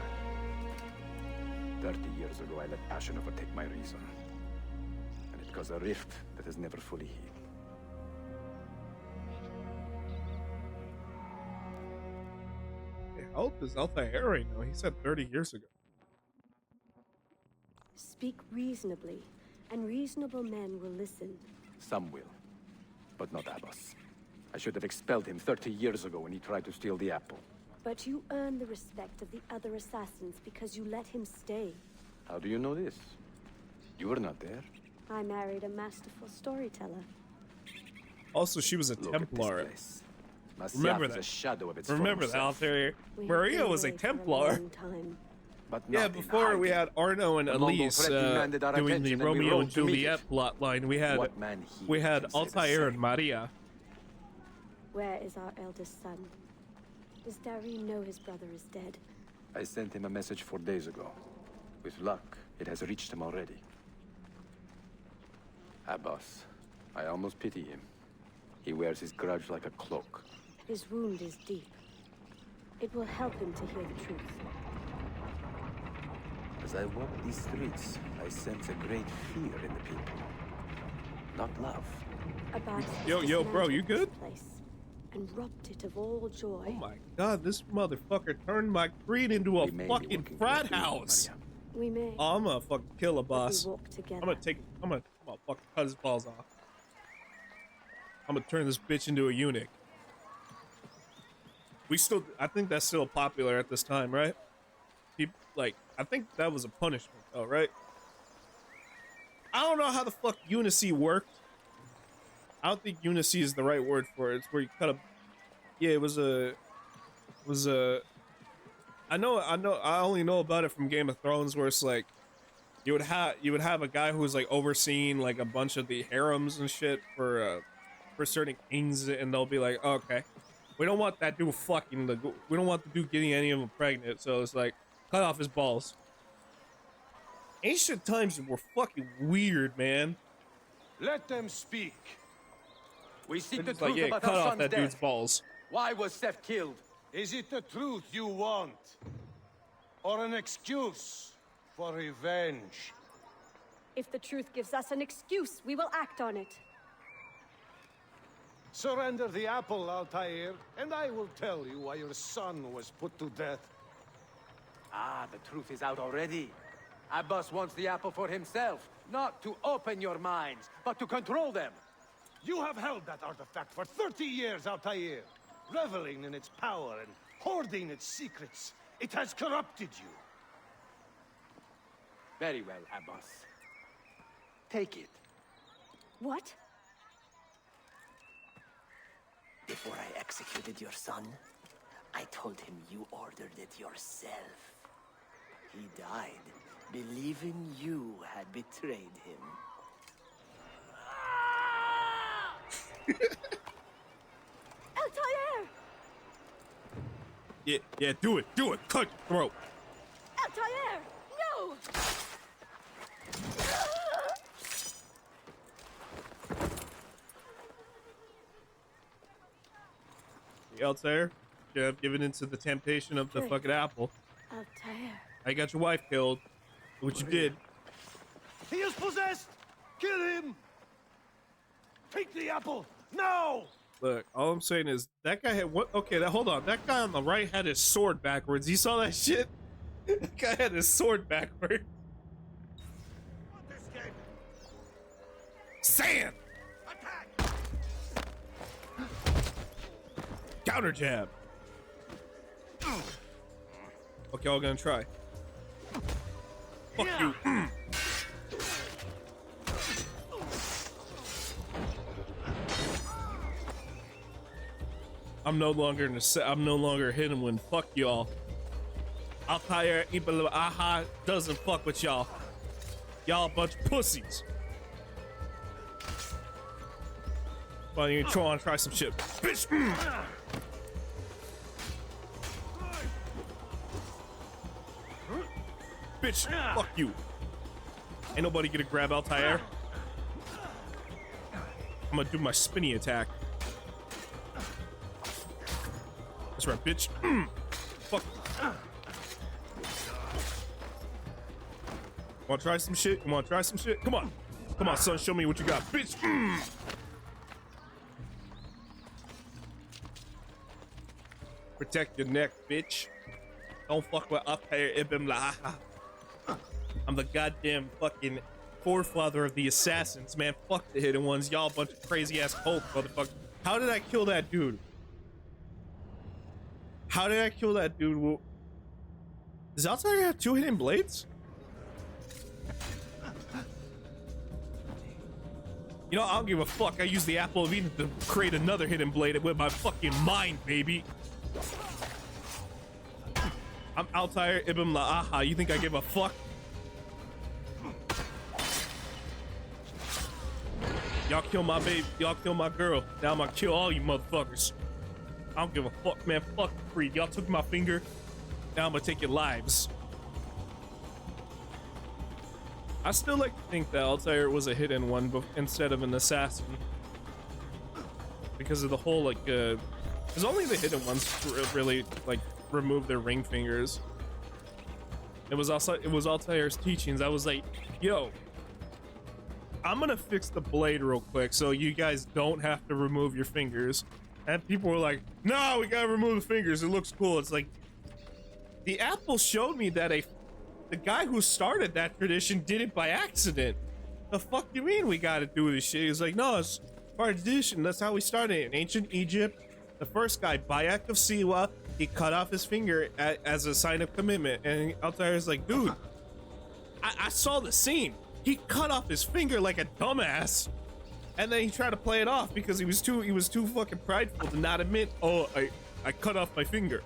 right. 30 years ago, I let passion overtake my reason. And it caused a rift that has never fully healed. How old is Altair right now? He said 30 years ago. Speak reasonably, and reasonable men will listen. Some will, but not Abbas. I should have expelled him 30 years ago when he tried to steal the apple. But you earn the respect of the other assassins because you let him stay. How do you know this? You were not there. I married a masterful storyteller. Also, she was a Look at this Templar. place. Masyaf Remember is that. a shadow of its Remember former that, self. Altair. We have Maria been was a away for Templar. long time. But Yeah, not in before we hiding. had Arno and The Mongol Elise threat demanded our doing the attention, and we Romeo rode and to meet Juliet it. plot line. We had What man here we had can say the Altair and same? Maria. Where is our eldest son? Does Dareen know his brother is dead? I sent him a message 4 days ago. With luck, it has reached him already. Abbas, I almost pity him. He wears his grudge like a cloak. His wound is deep. It will help him to hear the truth. As I walk these streets, I sense a great fear in the people. Not love. Abbas Yo, bro, you dismantled good? this place and robbed it of all joy. Oh my god, this motherfucker turned my creed into a We may be fucking working for a frat deal, house. Maria. We may. Oh, I'm gonna fucking kill a but boss. we walk together. I'm gonna fucking cut his balls off. I'm gonna turn this bitch into a eunuch. I think that's still popular at this time, right? People, like, I think that was a punishment, though, right? I don't know how the fuck Unicy worked. I don't think Unicy is the right word for it. It's where you cut a... Yeah, it was a... I only know about it from Game of Thrones, where it's like, you would have a guy who was like overseeing like a bunch of the harems and shit for certain kings, and they'll be like, oh, okay, we don't want that dude we don't want the dude getting any of them pregnant, so it's like, cut off his balls. Ancient times were fucking weird, man. Let them speak. We seek the It's like, truth yeah, about cut our off son's that dude's death. balls. Why was Seth killed? Is it the truth you want? Or an excuse for revenge? If the truth gives us an excuse, we will act on it. Surrender the apple, Altair, and I will tell you why your son was put to death. Ah, the truth is out already. Abbas wants the apple for himself, not to open your minds, but to control them. You have held that artifact for 30 years, Altair, reveling in its power and hoarding its secrets. It has corrupted you. Very well, Abbas. Take it. What? Before I executed your son, I told him you ordered it yourself. He died, believing you had betrayed him. Altair! Yeah, do it, cut your throat. Altair! No! Altair, you have given into the temptation of the Good. fucking apple. Altair. I got your wife killed. What you did. He is possessed! Kill him! Take the apple, now! Look, all I'm saying is that guy had what? Okay, hold on. That guy on the right had his sword backwards. You saw that shit? That guy had his sword backwards. saying. Counter jab. Okay, all gonna try. Fuck you. I'm no longer hitting when fuck y'all. Altair Ibn Aha doesn't fuck with y'all. Y'all a bunch of pussies. Why don't you try some shit, bitch? Bitch, fuck you. Ain't nobody gonna grab Altair. I'm gonna do my spinny attack. That's right, bitch. Fuck. Wanna try some shit? You wanna try some shit? Come on. Come on, son, show me what you got, bitch. Protect your neck, bitch. Don't fuck with Altair Ibn Laha. I'm the goddamn fucking forefather of the assassins, man. Fuck the hidden ones. Y'all a bunch of crazy ass cult motherfuckers. How did I kill that dude? How did I kill that dude? Does Altair have 2 hidden blades? You know, I don't give a fuck. I use the Apple of Eden to create another hidden blade with my fucking mind, baby. I'm Altair Ibn La'aha. You think I give a fuck? Y'all kill my baby. Y'all kill my girl. Now I'm gonna kill all you motherfuckers. I don't give a fuck, man. Fuck Creed. Y'all took my finger. Now I'm gonna take your lives. I still like to think that Altair was a hidden one instead of an assassin. Because of the whole, like, because only the hidden ones really, like, remove their ring fingers. It was Altair's teachings. I was like, yo, I'm gonna fix the blade real quick so you guys don't have to remove your fingers. And people were like, no, we gotta remove the fingers. It looks cool. It's like, the Apple showed me that the guy who started that tradition did it by accident. The fuck do you mean we gotta do this shit? He's like, no, it's part of tradition. That's how we started in ancient Egypt. The first guy, Bayek of Siwa, he cut off his finger as a sign of commitment. And Altair's like, dude, I saw the scene. He cut off his finger like a dumbass. And then he tried to play it off because he was too fucking prideful to not admit, oh, I cut off my finger.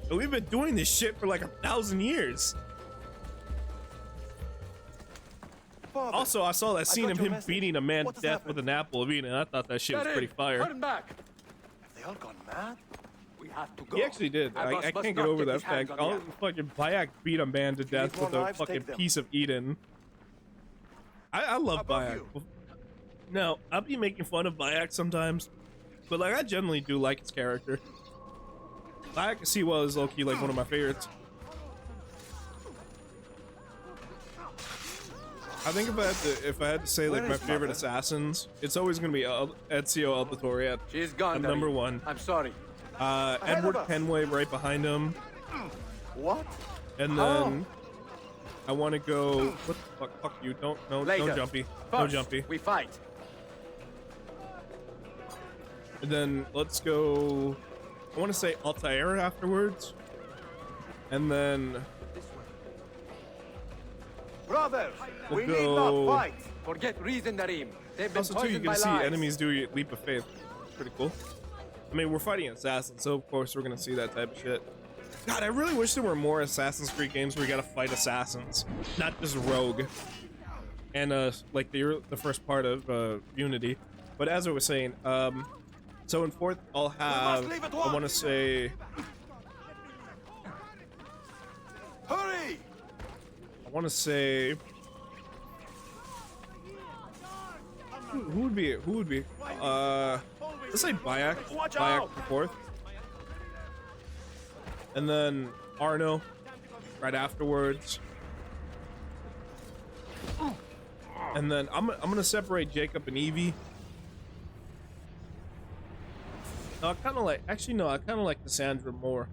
And we've been doing this shit for like 1,000 years. Father, also, I saw that scene of him beating a man to death with an apple of Eden, and I thought that shit was pretty fire. Turn back. Have they all gone mad? We have to go. He actually did. I can't get over that fact. I'll fucking Bayek beat a man to death with a fucking piece of Eden. I love Bayek. No, I'll be making fun of Bayek sometimes, but like I generally do like his character. Bayek Siwa is low-key like one of my favorites. I think if I had to say like my favorite assassins, it's always gonna be Ezio Auditore. She's gone. Number one. I'm sorry. Edward Kenway right behind him. What? And then I want to go. What the fuck? Fuck you! No jumpy. No jumpy. We fight. And then let's go. I want to say Altair afterwards. And then. Brothers, we need not fight. Forget reason, Narim. They've been Also, too, you poisoned can by see lies. enemies do leap of faith. Pretty cool. I mean, we're fighting assassins, so of course we're gonna see that type of shit. God, I really wish there were more Assassin's Creed games where you gotta fight assassins, not just rogue. And like the first part of Unity. But as I was saying, so in 4th I'll have, I want to say, hurry! I want to say, who would be? Let's say Bayek. Bayek for 4th. And then Arno right afterwards. And then I'm gonna separate Jacob and Evie. No, I kind of like Cassandra more.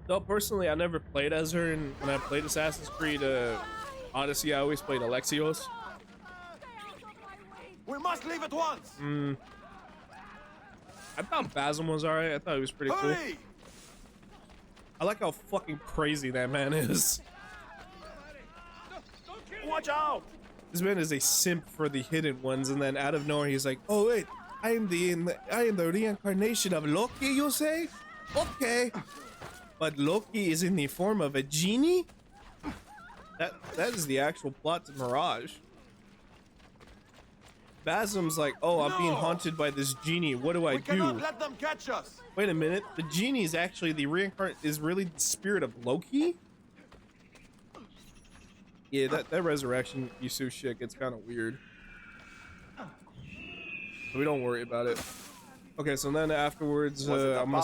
Though personally, I never played as her when I played Assassin's Creed Odyssey, I always played Alexios. We must leave at once. I thought Basim was alright. I thought he was pretty cool. I like how fucking crazy that man is. Watch out! This man is a simp for the hidden ones, and then out of nowhere he's like, "Oh wait, I am the reincarnation of Loki, you say? Okay, but Loki is in the form of a genie." That is the actual plot to Mirage. Basim's like, "Oh, I'm being haunted by this genie. What do I do?" Cannot let them catch us. Wait a minute. The genie is actually the reincarnate. Is really the spirit of Loki? Yeah, that resurrection Isu shit gets kind of weird. So we don't worry about it. Okay, so then afterwards, I'm gonna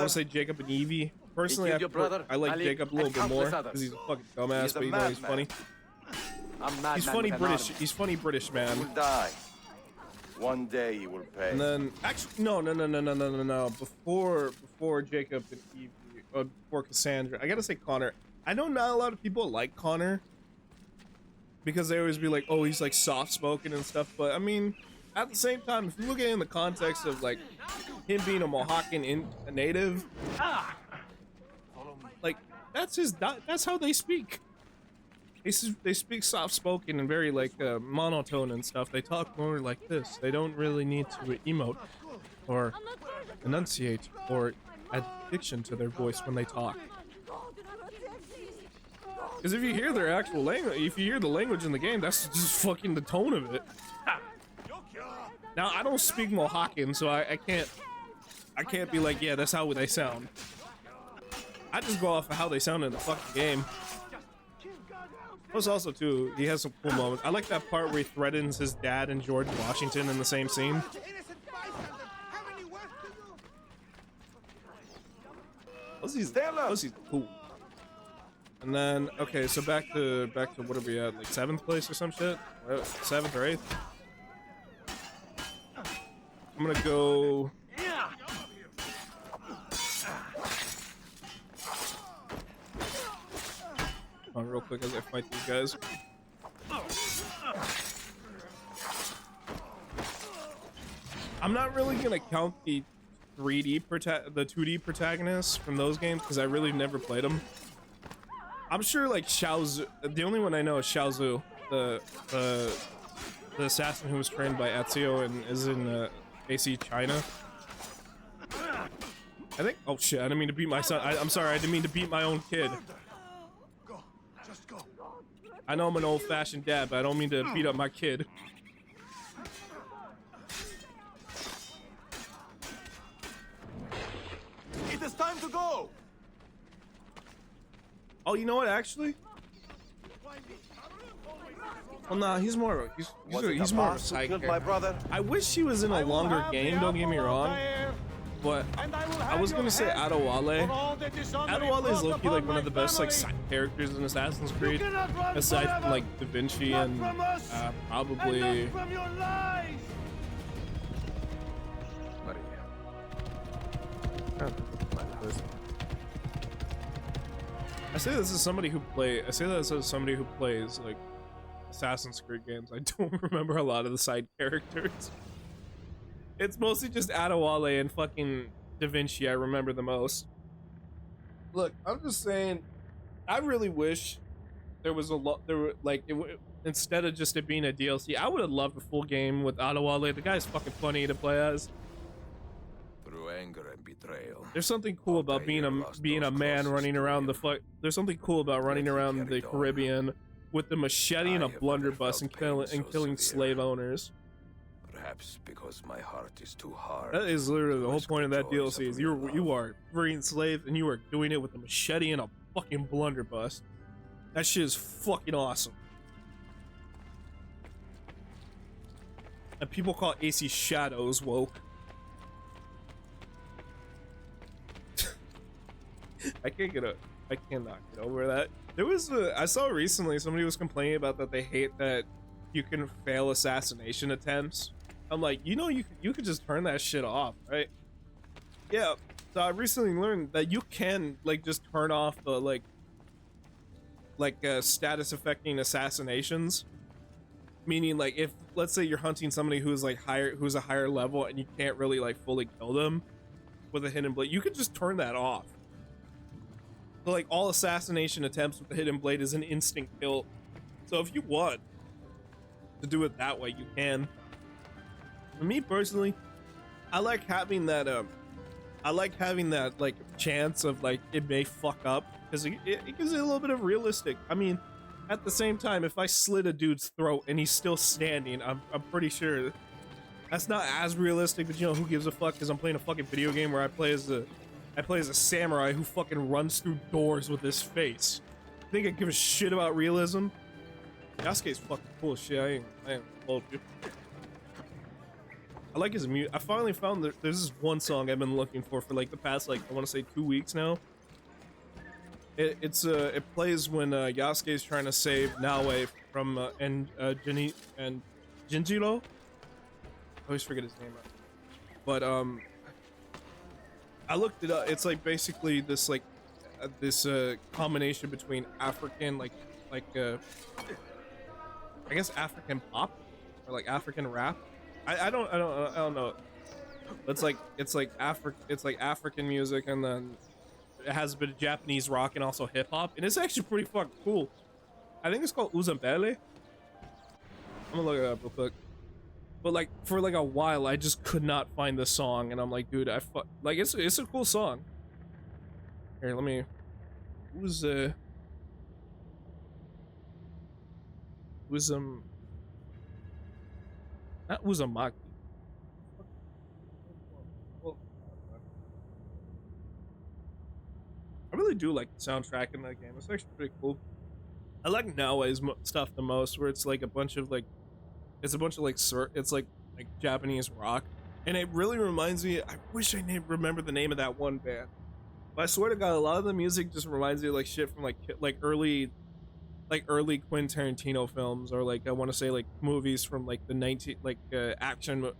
say Jacob and Evie. Personally, I like Jacob a little bit more because he's a fucking dumbass, but you know he's funny. He's funny British. He's funny British man. He will die. One day he will pay. And then actually, no. Before Jacob and Evie, before Cassandra, I gotta say Connor. I know not a lot of people like Connor because they always be like, "Oh, he's like soft-spoken and stuff." But I mean, at the same time, if you look at it in the context of like him being a Mohawken native, like that's how they speak. They speak soft-spoken and very like monotone and stuff. They talk more like this. They don't really need to emote or enunciate or add diction to their voice when they talk. Because if you hear their actual language, if you hear the language in the game, that's just fucking the tone of it. Now I don't speak Mohawken, so I can't be like, yeah, that's how they sound. I just go off of how they sound in the fucking game. Plus also too, he has some cool moments. I like that part where he threatens his dad and George Washington in the same scene. Ozzy's cool. And then okay, so back to what are we at? Like 7th place or some shit? 7th or 8th? I'm gonna go. On real quick as I fight these guys. I'm not really gonna count the 2D protagonists from those games because I really never played them. I'm sure like Xiaozu, the only one I know is Xiaozu, the assassin who was trained by Ezio and is in AC China. I think. Oh shit! I didn't mean to beat my son. I'm sorry. I didn't mean to beat my own kid. I know I'm an old-fashioned dad, but I don't mean to beat up my kid. It is time to go. Oh, you know what? Actually, well, nah, he's more. He's more of a side character. I wish he was in a longer game. Don't get me wrong. But I was gonna say Adewale. Adewale is low-key like one of the best like side characters in Assassin's Creed, aside from like Da Vinci and probably. I say this as somebody who plays like Assassin's Creed games. I don't remember a lot of the side characters. It's mostly just Adewale and fucking Da Vinci I remember the most. Look, I'm just saying, I really wish there was a lot. There were like instead of just it being a DLC, I would have loved a full game with Adewale. The guy's fucking funny to play as. Through anger and betrayal. There's something cool about being a man running around the There's something cool about running around the Caribbean with the machete and a blunderbuss and killing slave owners. Perhaps because my heart is too hard. That is literally the whole point of that DLC. Is you are freeing slaves and you are doing it with a machete and a fucking blunderbuss. That shit is fucking awesome. And people call AC Shadows woke. I cannot get over that. There was I saw recently somebody was complaining about that they hate that you can fail assassination attempts. I'm like, you know, you could just turn that shit off, right? Yeah. So I recently learned that you can like just turn off the like status affecting assassinations. Meaning, like, if let's say you're hunting somebody who's like who's a higher level, and you can't really like fully kill them with a hidden blade, you could just turn that off. So, like, all assassination attempts with the hidden blade is an instant kill. So if you want to do it that way, you can. For me personally, I like having that like chance of like it may fuck up, because it gives it a little bit of realistic. I mean, at the same time, if I slit a dude's throat and he's still standing, I'm pretty sure that's not as realistic, but you know, who gives a fuck, because I'm playing a fucking video game where I play as a samurai who fucking runs through doors with his face. I think I give a shit about realism. Yasuke's fucking cool as shit. I ain't told you. I like his music. I finally found that there's this one song I've been looking for like the past, like, I want to say 2 weeks now. It plays when Yasuke is trying to save Naoe from Jinjiro. I always forget his name. But I looked it up. It's like basically this like combination between African I guess African pop or like African rap. I don't know. It's like African music, and then it has a bit of Japanese rock and also hip hop, and it's actually pretty fucking cool. I think it's called Uzambele. I'm gonna look it up real quick. But like for like a while, I just could not find the song, and I'm like, dude, like it's a cool song. Here, let me. Not Uzumaki. I really do like the soundtrack in that game. It's actually pretty cool. I like Naoe's stuff the most, where it's like a bunch of like, it's like Japanese rock, and it really reminds me. I wish I remember the name of that one band, but I swear to God, a lot of the music just reminds me of like shit from like early Quentin Tarantino films, or like I want to say like movies from like the action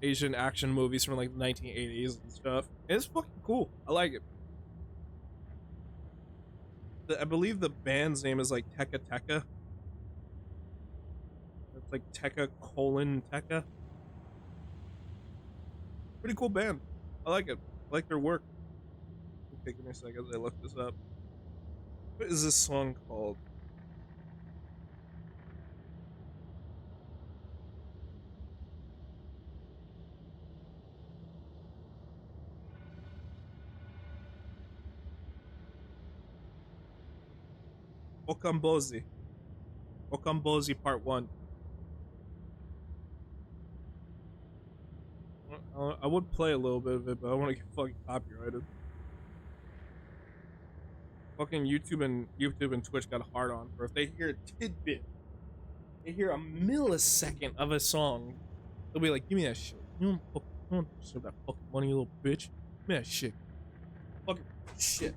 Asian action movies from like the 1980s and stuff. And it's fucking cool. I like it. I believe the band's name is like Tekka Tekka. It's like Tekka : Tekka. Pretty cool band. I like it. I like their work. Okay, give me a second as I look this up. What is this song called? Okambozi. Okambozi Part 1. I would play a little bit of it, but I want to get fucking copyrighted. Fucking YouTube and Twitch got a hard on for if they hear a tidbit, they hear a millisecond of a song, they'll be like, give me that shit. You don't deserve that fucking money, you little bitch. Give me that shit. Fucking shit.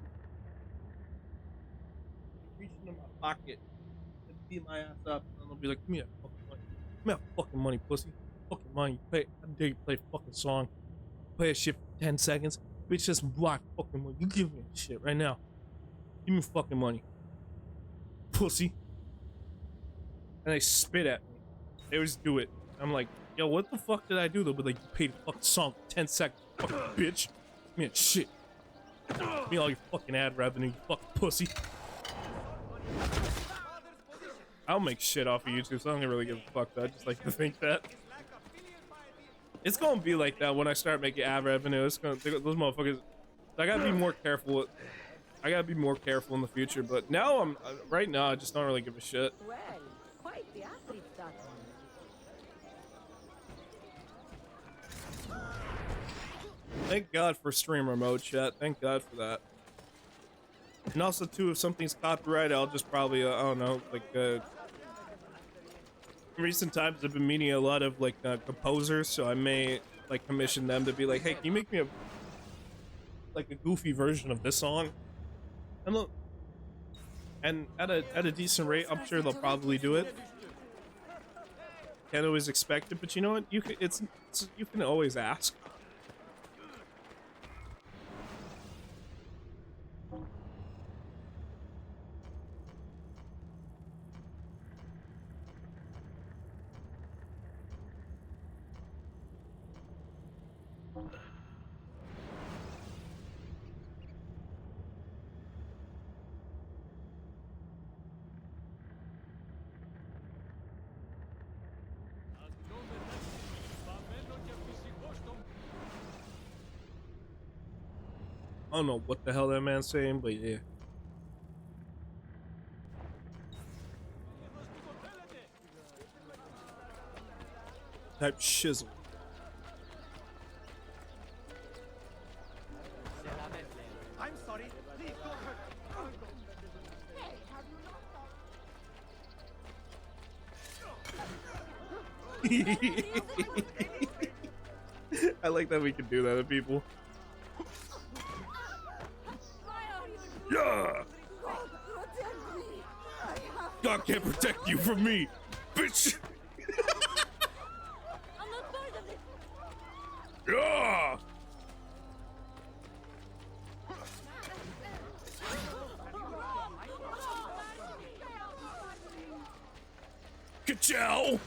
Reach into my pocket and beat my ass up, and they'll be like, give me that fucking money. Give me that fucking money, pussy. Fucking money. Play. I dare you play a fucking song. Play a shit for 10 seconds. Bitch, just block fucking money. You give me that shit right now. Give me fucking money. Pussy. And they spit at me. They always do it. I'm like, yo, what the fuck did I do? They'll be like, you paid a fucking song for 10 seconds. Fucking bitch. Man, shit. Give me all your fucking ad revenue, you fucking pussy. I'll make shit off of YouTube, so I don't really give a fuck. I just like to think that. It's gonna be like that when I start making ad revenue. It's gonna, those motherfuckers, I gotta be more careful. I gotta be more careful in the future, but now right now I just don't really give a shit. Well, quite the athlete that one. Thank God for streamer mode, chat. Thank God for that. And also too, if something's copyrighted, I'll just probably I don't know, like in recent times I've been meeting a lot of like composers, so I may like commission them to be like, hey, can you make me a goofy version of this song? And look, and at a decent rate, I'm sure they'll probably do it. Can't always expect it, but you know what? You can you can always ask. I don't know what the hell that man's saying, but yeah. Type shizzle. I'm sorry. Please don't hurt. I like that we can do that to people. Yeah! God can't protect you from me, bitch! I'm not part of it. Yeah! Ka-chow!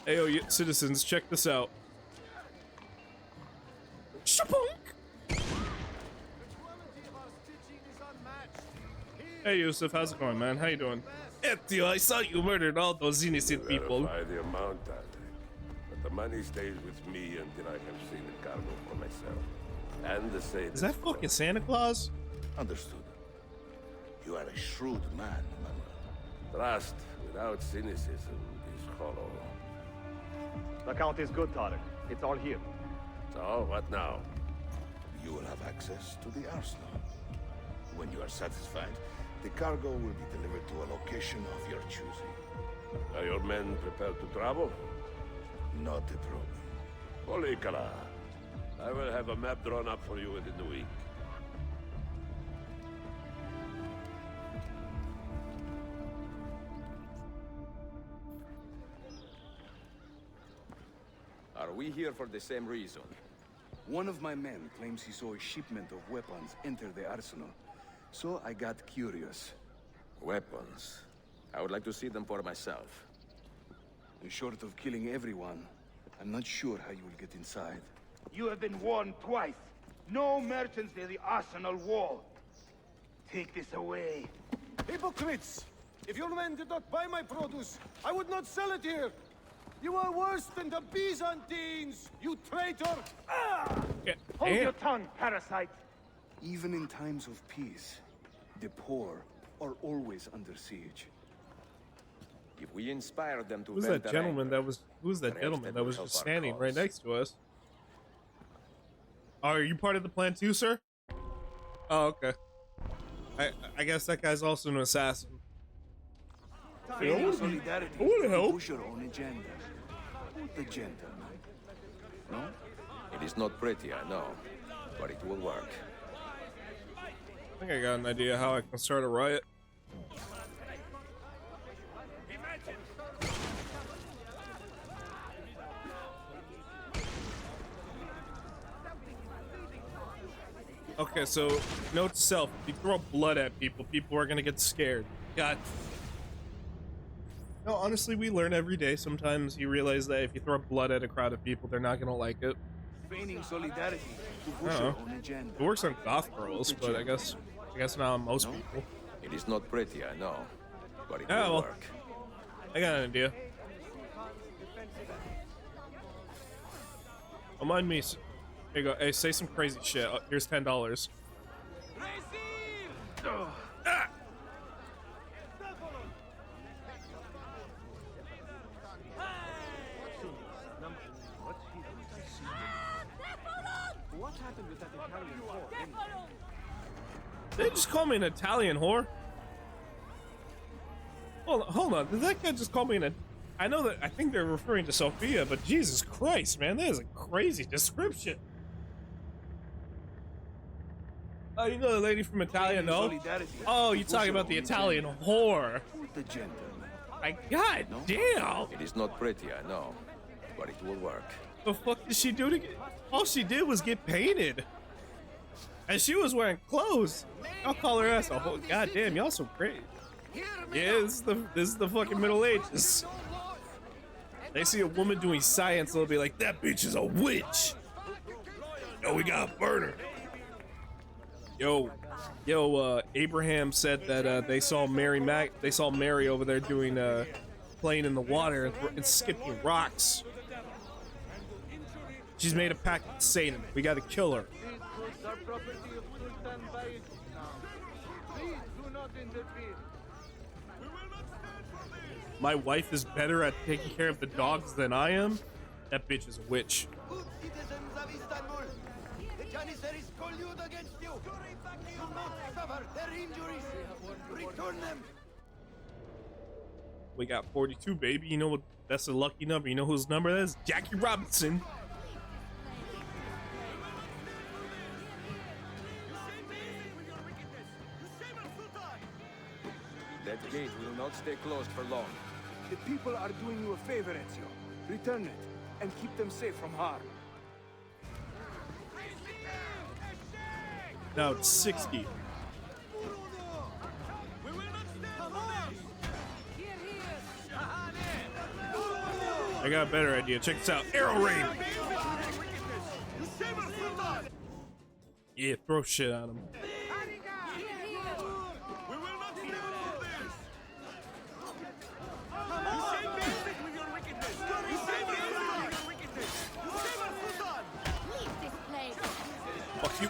Hey, yo, citizens, check this out. Shapunk! Hey, Yusuf, how's it going, man? How you doing? Ezio, I saw you murdered all those innocent people. Verify the amount, Alec. But the money stays with me until I have seen the cargo for myself. And the same. Is that fucking Santa Claus? Understood. You are a shrewd man, Manuel. Trust without cynicism is hollow. The count is good, Tarek. It's all here. So, what now? You will have access to the arsenal. When you are satisfied, the cargo will be delivered to a location of your choosing. Are your men prepared to travel? Not a problem. Polikara, I will have a map drawn up for you within the week. Are we here for the same reason? One of my men claims he saw a shipment of weapons enter the arsenal. So I got curious. Weapons? I would like to see them for myself. And short of killing everyone, I'm not sure how you will get inside. You have been warned twice. No merchants near the arsenal wall. Take this away. Hypocrites! If your men did not buy my produce, I would not sell it here! You are worse than the Byzantines, you traitor! Ah! Hold your tongue, parasite! Even in times of peace, the poor are always under siege. If we inspire them to Who's vent that their gentleman anger, that was? Who's that perhaps gentleman that will was help just our standing right cause. next to us? Oh, are you part of the plan too, sir? Oh, okay. I guess that guy's also an assassin. Feigning solidarity I wanna to help. push your own agenda. The gentleman. No? It is not pretty, I know, but it will work. I think I got an idea how I can start a riot. Okay, so note to self: if you throw blood at people, people are gonna get scared. God. No, honestly, we learn every day. Sometimes you realize that if you throw blood at a crowd of people, they're not gonna like it. Feigning solidarity to push I your don't own know. agenda. It works on goth girls, but I guess not on most people. It is not pretty, I know, but it Yeah, will well, work. I got an idea. Don't mind me. Here you go. Hey, say some crazy shit. Here's $10. Ah! What happened with that Italian whore? They just call me an Italian whore. Hold on. Did that guy just call me an? I know that. I think they're referring to Sophia, but Jesus Christ, man, that is a crazy description. Oh, you know the lady from Italia, no? Oh, you're talking about the Italian whore. The gentleman. God damn. It is not pretty, I know, but it will work. The fuck did she do to get? All she did was get painted. And she was wearing clothes. I'll call her ass a whole. God damn, y'all so great. Yeah, this is the fucking Middle Ages. They see a woman doing science, they'll be like, that bitch is a witch. Yo, we gotta burn her. Yo, Abraham said that they saw Mary over there doing playing in the water and skipping rocks. She's made a pact with Satan. We gotta kill her. These goods are property of Sultan Bayezid now. Please do not interfere. My wife is better at taking care of the dogs than I am. That bitch is a witch. Good citizens of Istanbul, the Janissaries collude against you. Do not suffer their injuries. Return them. We got 42, baby. You know what? That's a lucky number. You know whose number that is? Jackie Robinson. That gate will not stay closed for long. The people are doing you a favor, Ezio. Return it, and keep them safe from harm. Now it's 60. I got a better idea. Check this out. Arrow rain. Yeah, throw shit at him. Fuck you.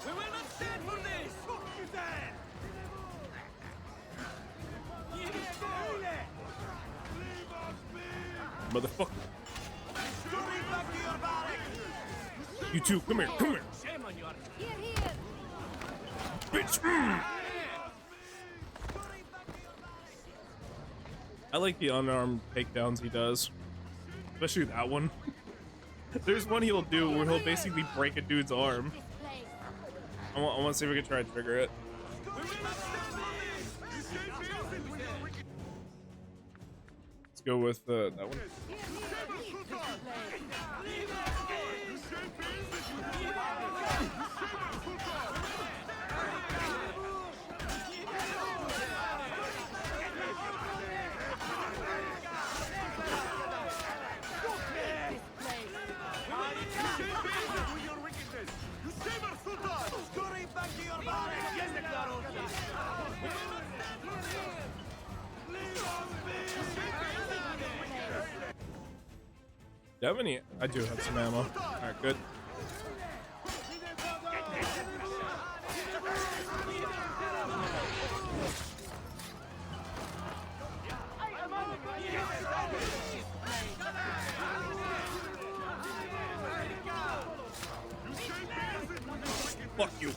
We will not stand for this! Motherfucker. You two, come here, come here. Bitch. I like the unarmed takedowns he does. Especially that one. There's one he'll do where he'll basically break a dude's arm. I want to see if we can try to trigger it. Let's go with that one. Do you have any? I do have some ammo. Alright, good. Fuck you.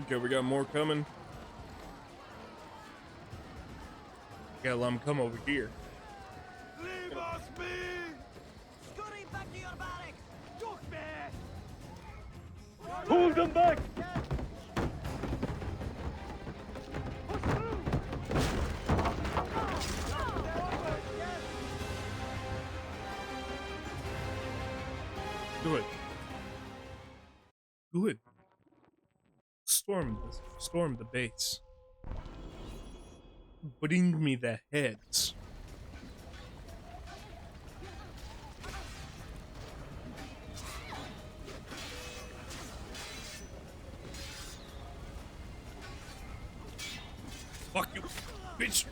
Okay, we got more coming. Gotta let them come over here. Leave us be! Scurry back to your barracks! Took me! Hold them back! Good. Good. Storm the base. Bring me the heads. Fuck you, bitch.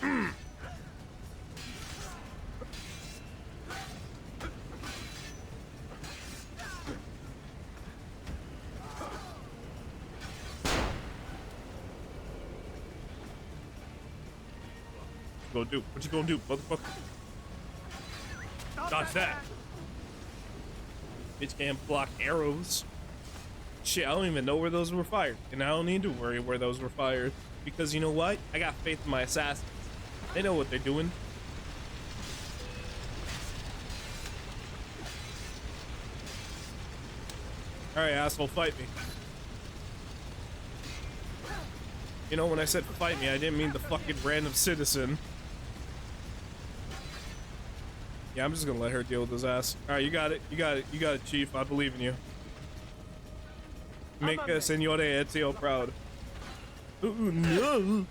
Gonna do? What you gonna do, motherfucker? Dodge that. Bitch can't block arrows. Shit, I don't even know where those were fired. And I don't need to worry where those were fired. Because you know what? I got faith in my assassins. They know what they're doing. Alright, asshole, fight me. You know, when I said fight me, I didn't mean the fucking random citizen. Yeah, I'm just gonna let her deal with his ass. Alright, you got it. You got it. You got it, Chief. I believe in you. Make Signore Ezio proud. Ooh, no!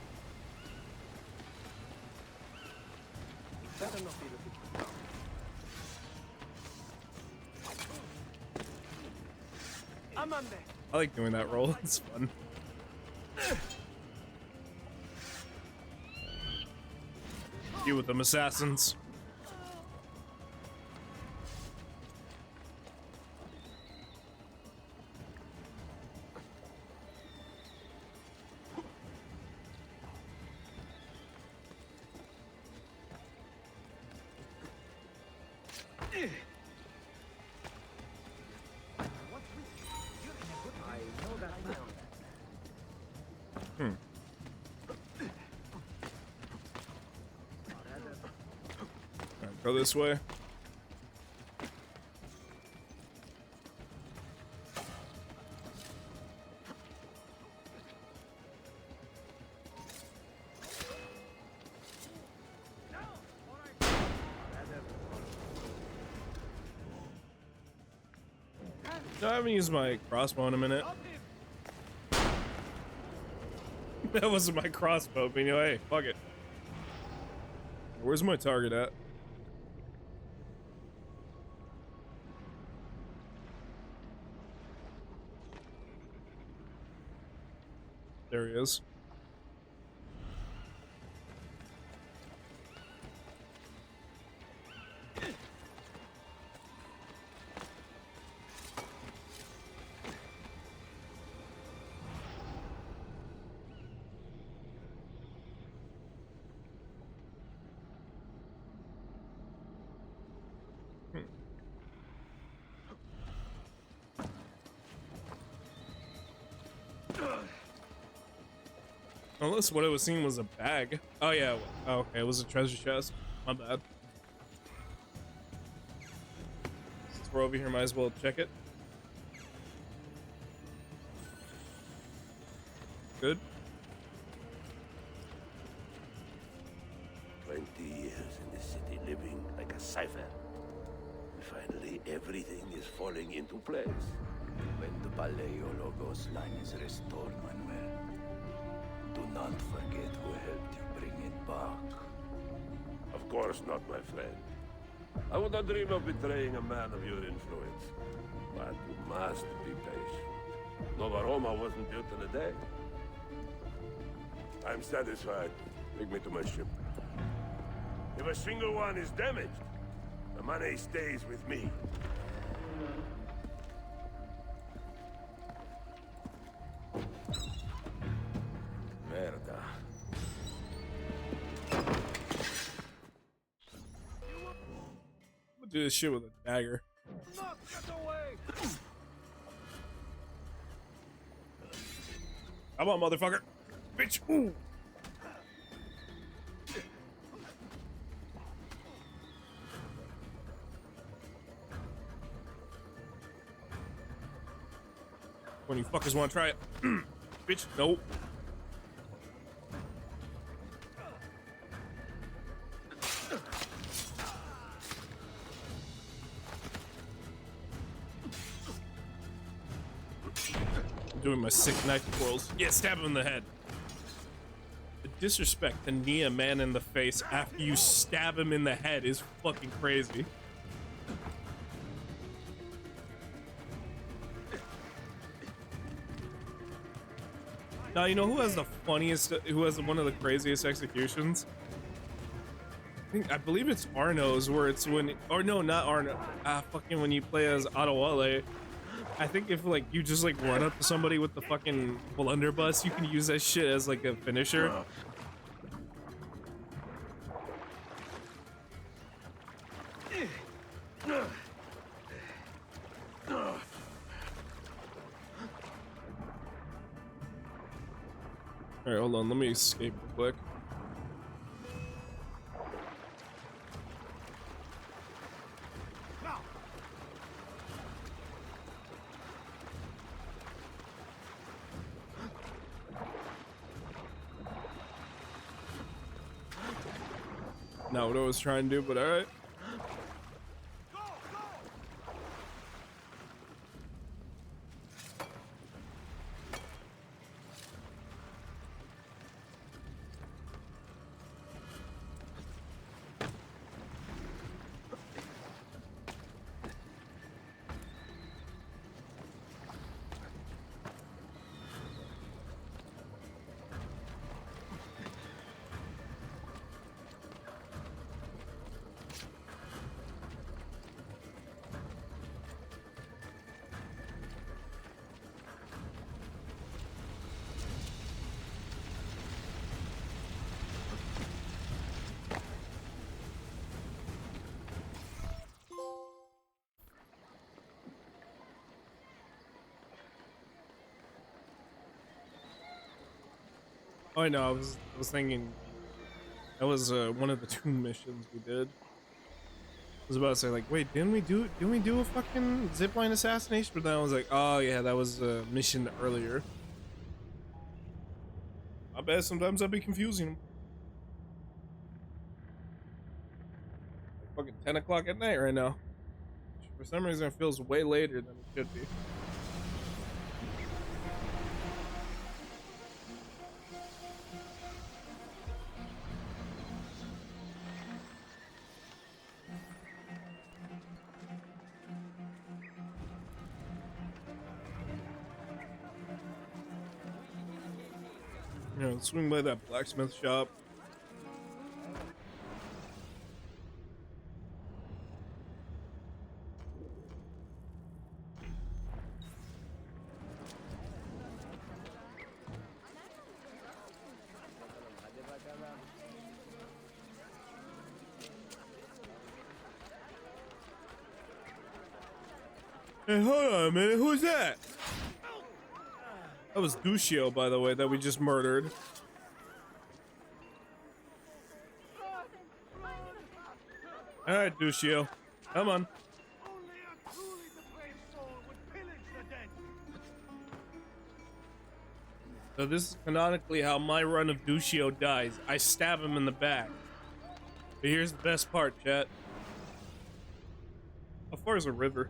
I like doing that roll. It's fun. Deal with them assassins. Go this way. No, I haven't used my crossbow in a minute. That wasn't my crossbow, but anyway, fuck it. Where's my target at? There he is. Unless what I was seeing was a bag. Oh yeah. Oh, okay, it was a treasure chest. My bad. Since we're over here, might as well check it. Good. 20 years in the city, living like a cipher. Finally, everything is falling into place. When the Paleologos line is restored, Manuel, do not forget who helped you bring it back. Of course not, my friend. I would not dream of betraying a man of your influence. But you must be patient. Nova Roma wasn't built in a day. I'm satisfied. Take me to my ship. If a single one is damaged, the money stays with me. Merda. I'm gonna do this shit with a dagger. Come on, motherfucker. Bitch. Ooh. When you fuckers want to try it. Bitch, nope. I'm doing my sick knife twirls. Yeah, stab him in the head. The disrespect to knee a man in the face after you stab him in the head is fucking crazy. Now, you know who has the funniest, who has one of the craziest executions? I believe it's Arno's, where it's when, or no, not Arno. Fucking when you play as Adewale. I think if like you just like run up to somebody with the fucking blunderbuss, you can use that shit as like a finisher. Alright, hold on, let me escape real quick. Not what I was trying to do, but alright. Oh, I know. I was thinking that was one of the 2 missions we did. I was about to say, like, wait, didn't we do a fucking zipline assassination? But then I was like, oh yeah, that was a mission earlier. I bet sometimes I'd be confusing them. Like fucking 10 o'clock at night right now. For some reason, it feels way later than it should be. You know, swing by that blacksmith shop. Hey, hold on a minute, who's that? That was Dushio, by the way, that we just murdered. Alright, Dushio. Come on. So this is canonically how my run of Dushio dies. I stab him in the back. But here's the best part, chat. How far is a river?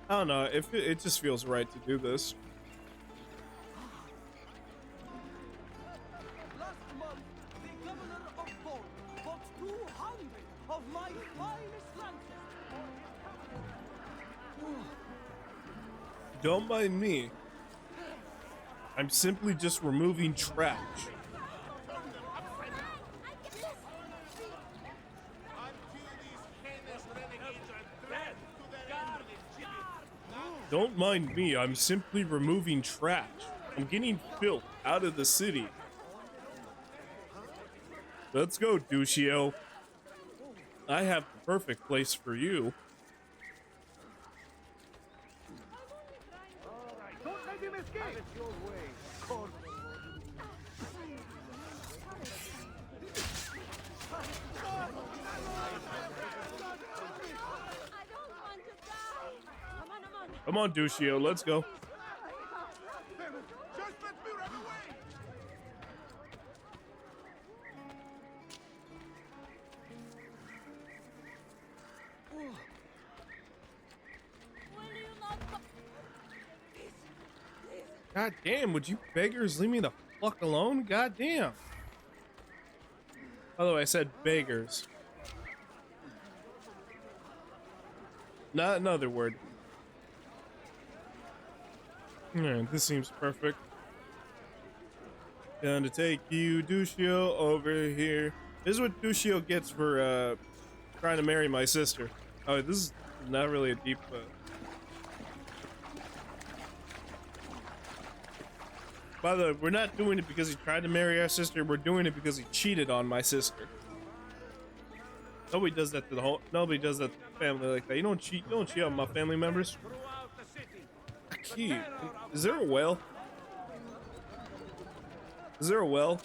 I don't know, it just feels right to do this. Last month, the governor of Bol bought 200 of my finest lances. Don't mind me. I'm simply just removing trash. Don't mind me, I'm simply removing trash. I'm getting filth out of the city. Let's go, Dushio. I have the perfect place for you. Don't let him escape! Have it your way, Corvo. Come on, Dushio, let's go. Just let me run away! God damn, would you beggars leave me the fuck alone? God damn. By the way, I said beggars. Not another word. Alright, this seems perfect. Down to take you, Dushio, over here. This is what Dushio gets for trying to marry my sister. Oh, this is not really a deep By the way, we're not doing it because he tried to marry our sister, we're doing it because he cheated on my sister. Nobody does that to the whole nobody does that to the family like that. You don't cheat on my family members. Key. Is there a well? Is there a well?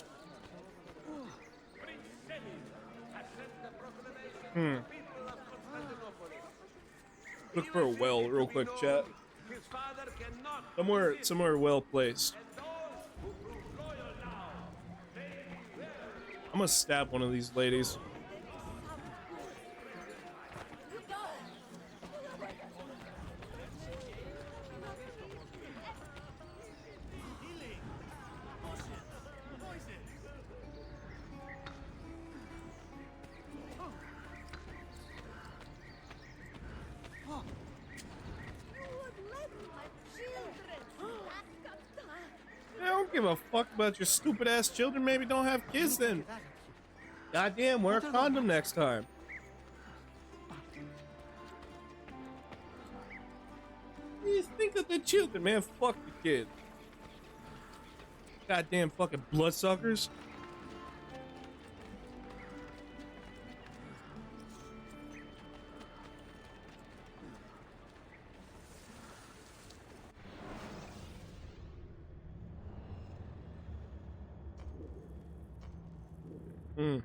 Look for a well real quick, chat. Somewhere well placed. I'm gonna stab one of these ladies. I don't give a fuck about your stupid ass children. Maybe don't have kids then. Goddamn, wear a condom next time. You think of the children, man. Fuck the kid. Goddamn fucking bloodsuckers. Hmm.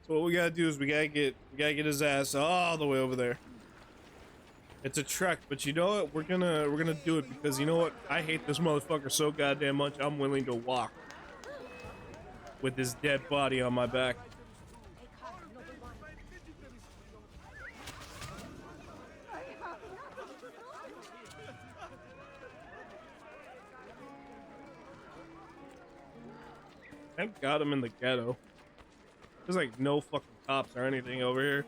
So what we gotta do is we gotta get his ass all the way over there. It's a trek, but you know what? We're gonna do it because you know what? I hate this motherfucker so goddamn much. I'm willing to walk with this dead body on my back. Thank God I'm in the ghetto. There's like no fucking cops or anything over here.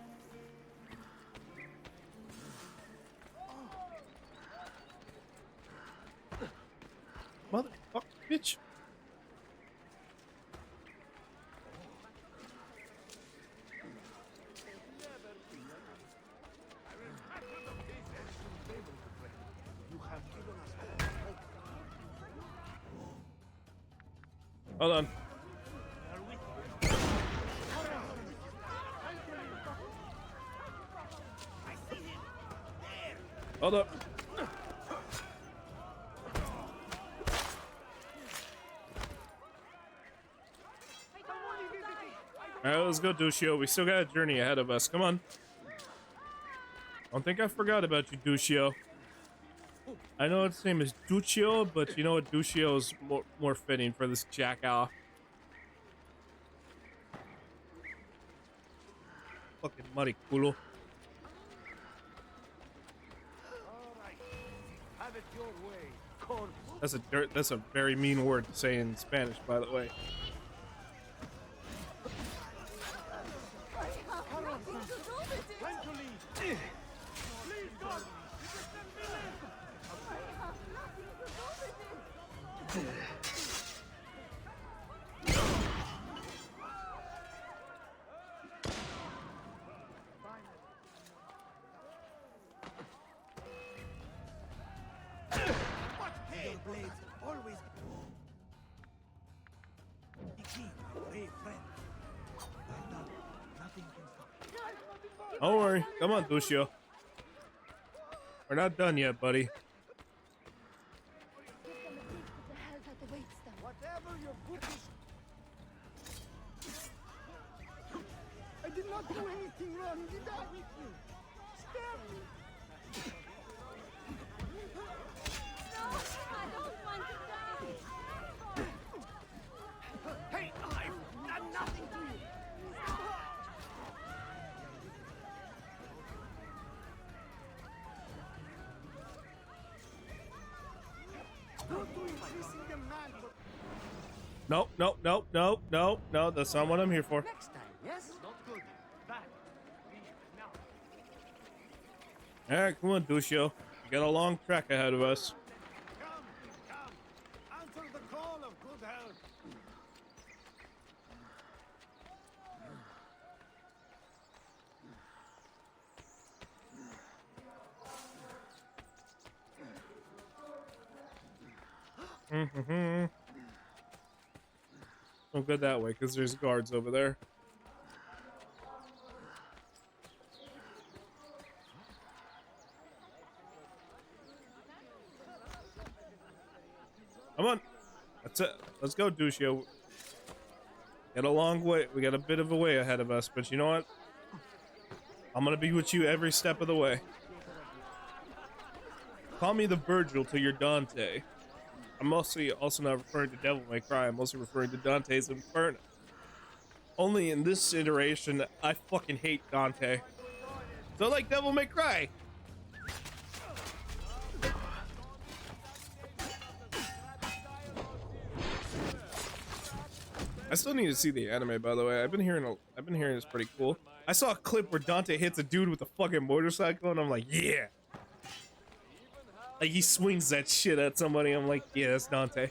Motherfucker, bitch. Hold on. Hold up. Alright, let's go, Duccio. We still got a journey ahead of us. Come on. I don't think I forgot about you, Duccio. I know its name is Duccio, but you know what? Duccio is more fitting for this jackoff. Fucking muddy culo. That's a very mean word to say in Spanish, by the way. Don't worry. Come on, Duccio. We're not done yet, buddy. Whatever your foot is... I did not do anything wrong, did I? Spare me! No, I don't want to die. Hey, I've done nothing to you! Nope, nope, nope, nope, nope, no, that's not what I'm here for. Next time, yes? Not good. Bad. Alright, come on, Duccio. We got a long trek ahead of us. Come. Answer the call of good health. Don't go that way, because there's guards over there. Come on. That's it. Let's go, Duccio. Got a long way. We got a bit of a way ahead of us, but you know what? I'm gonna be with you every step of the way. Call me the Virgil till you're Dante. I'm mostly also not referring to Devil May Cry. I'm mostly referring to Dante's Inferno. Only in this iteration, I fucking hate Dante. So like Devil May Cry. I still need to see the anime, by the way. I've been hearing it's pretty cool. I saw a clip where Dante hits a dude with a fucking motorcycle, and I'm like, yeah. Like, he swings that shit at somebody. I'm like, yeah, that's Dante.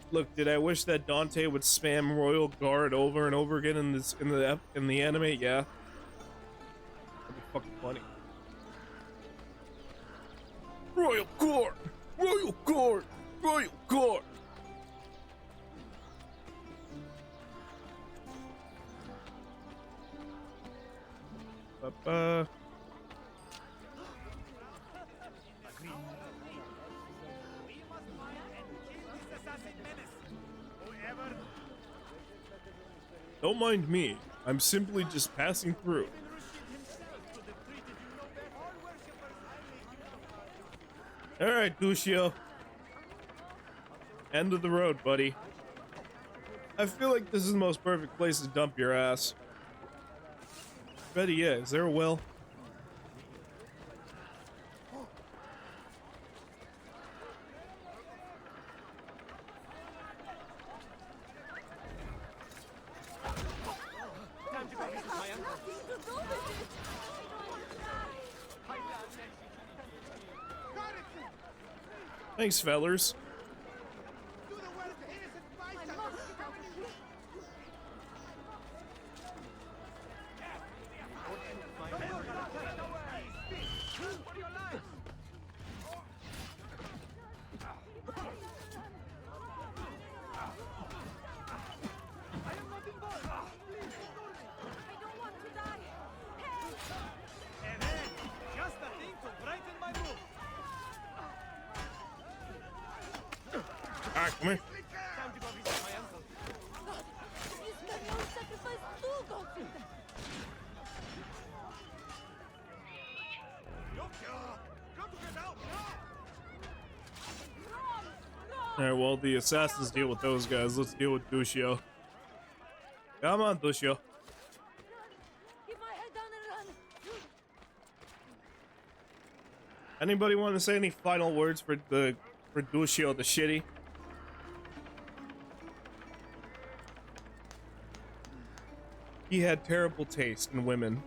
Look, did I wish that Dante would spam Royal Guard over and over again in the anime? Yeah. That'd be fucking funny. Royal Guard! Royal Guard! Royal Guard! Ba-ba-ba. Don't mind me. I'm simply just passing through. Alright, Lucio. End of the road, buddy. I feel like this is the most perfect place to dump your ass. Betty, yeah, is there a well? Thanks, fellers. Alright, come here. Alright, well, the assassins deal with those guys. Let's deal with Duccio. Come on, Duccio. Anybody want to say any final words for Duccio the Shitty? He had terrible taste in women.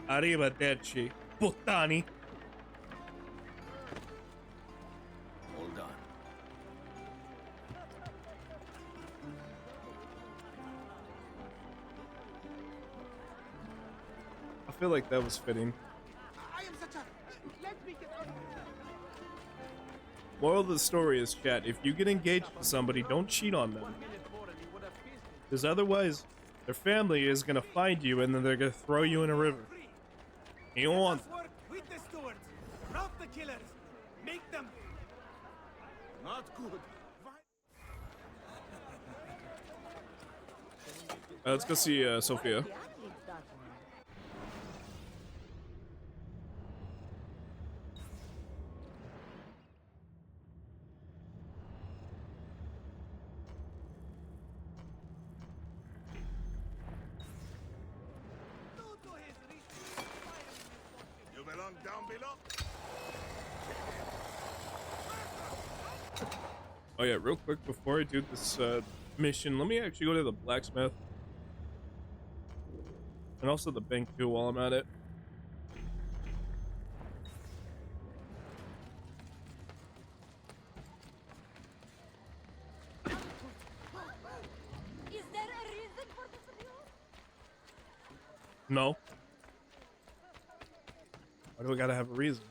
Arrivederci, puttani. Hold on. I feel like that was fitting. I am such a... Let me get out of here. Moral of the story is, chat, if you get engaged with somebody, don't cheat on them. Because otherwise, their family is going to find you and then they're going to throw you in a river. You don't want that. Work with the stewards. Rout the killers. Make them... Not good. Let's go see Sophia. You belong down below? Oh yeah, real quick before I do this mission, let me actually go to the blacksmith. And also the bank too while I'm at it. Is there a reason for this abuse? No. Why do I gotta have a reason?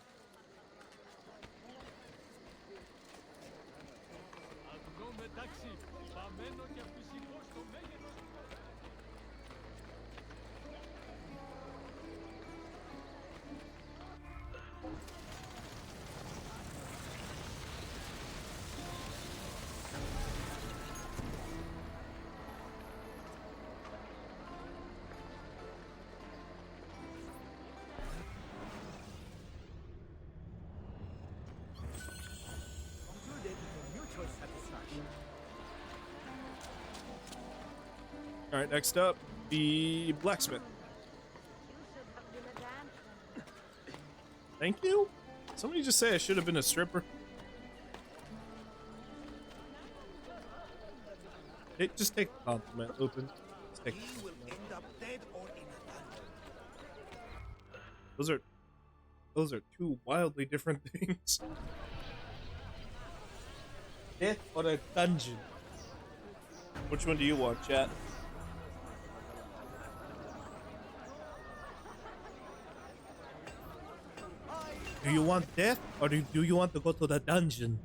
Alright, next up, the blacksmith. Thank you? Somebody just say I should have been a stripper. Just take the compliment, Lupin. Just take the compliment. Those are two wildly different things. Death or a dungeon? Which one do you want, chat? Do you want death or do you want to go to the dungeon?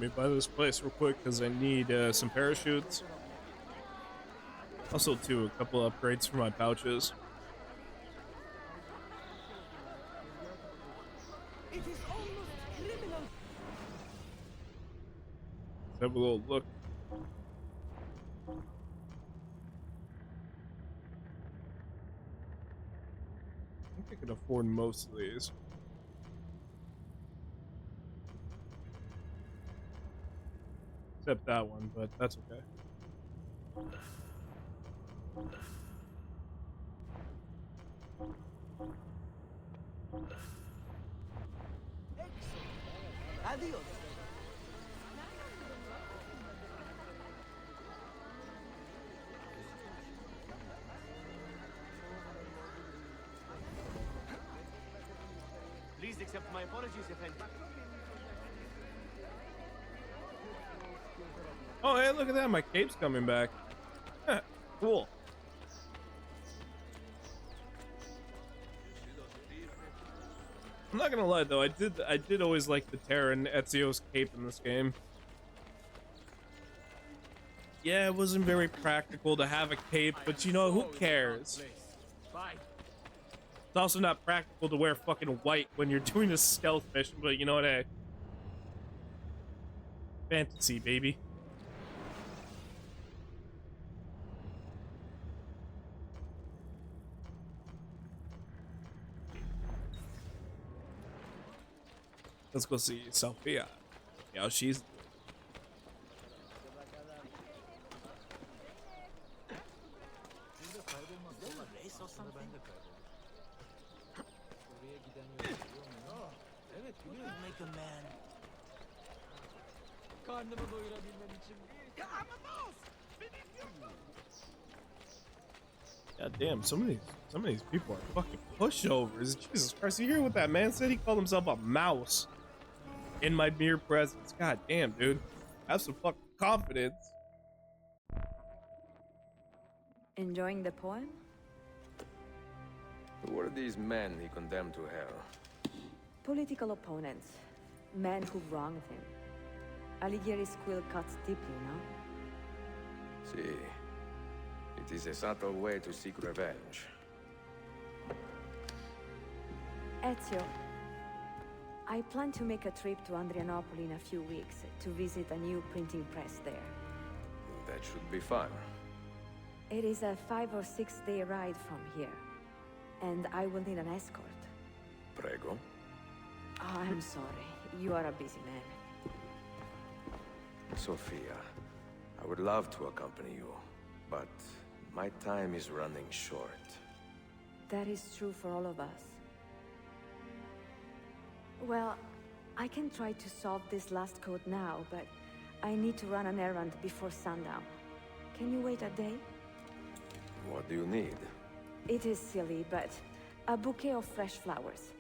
me by this place real quick because I need some parachutes. Also, too, a couple upgrades for my pouches. It is almost criminal. Let's have a little look. I think I can afford most of these. Except that one, but that's okay. Adios. Please accept my apologies, Effendi. Oh, hey, look at that. My cape's coming back. Cool. I'm not gonna lie though, I did always like the Terran Ezio's cape in this game. Yeah, it wasn't very practical to have a cape, but you know, who cares? It's also not practical to wear fucking white when you're doing a stealth mission, but you know what, hey. Fantasy, baby. Let's go see Sophia. Yeah, she's. Make a man. God damn, some of these people are fucking pushovers. Jesus Christ, you hear what that man said? He called himself a mouse in my mere presence. God damn, dude. Have some fucking confidence. Enjoying the poem? Who were these men he condemned to hell? Political opponents. Men who wronged him. Alighieri's quill cuts deeply, no? See, it is a subtle way to seek revenge. Ezio, I plan to make a trip to Andrianople in a few weeks to visit a new printing press there. That should be fun. It is a 5 or 6 day ride from here, and I will need an escort. Prego. Oh, I'm sorry. You are a busy man. Sophia, I would love to accompany you, but my time is running short. That is true for all of us. Well, I can try to solve this last code now, but I need to run an errand before sundown. Can you wait a day? What do you need? It is silly, but a bouquet of fresh flowers.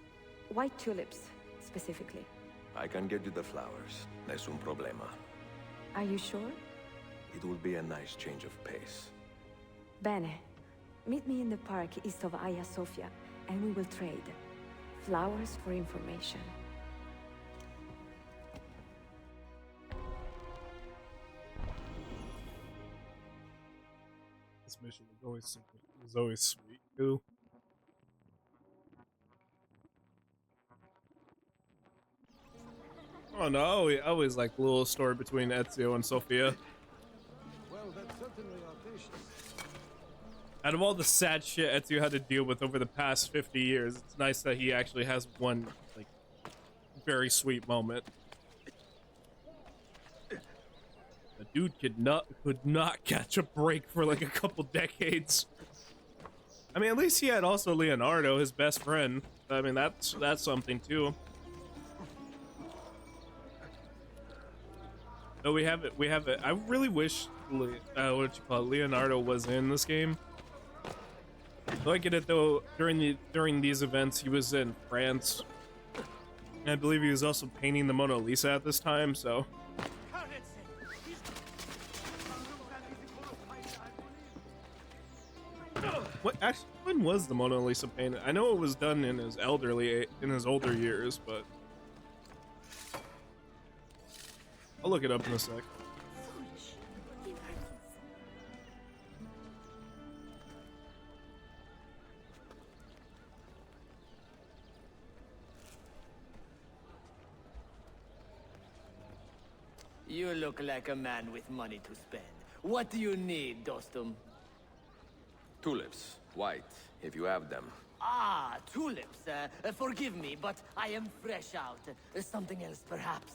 White tulips, specifically. I can get you the flowers. Nessun problema. Are you sure? It will be a nice change of pace. Bene. Meet me in the park east of Hagia Sophia, and we will trade. Flowers for information. This mission was always sweet too. Oh no, I always like the little story between Ezio and Sophia. Well, that's certainly audacious. Out of all the sad shit Ezio had to deal with over the past 50 years, it's nice that he actually has one, like, very sweet moment. The dude could not catch a break for like a couple decades. I mean, at least he had also Leonardo, his best friend. I mean, that's something too. No, we have it. I really wish Leonardo was in this game. So I get it though. During these events, he was in France. And I believe he was also painting the Mona Lisa at this time. So. What actually? When was the Mona Lisa painted? I know it was done in his older years, but. I'll look it up in a sec. You look like a man with money to spend. What do you need, Dostum? Tulips. White, if you have them. Ah, tulips. Forgive me, but I am fresh out. Something else, perhaps?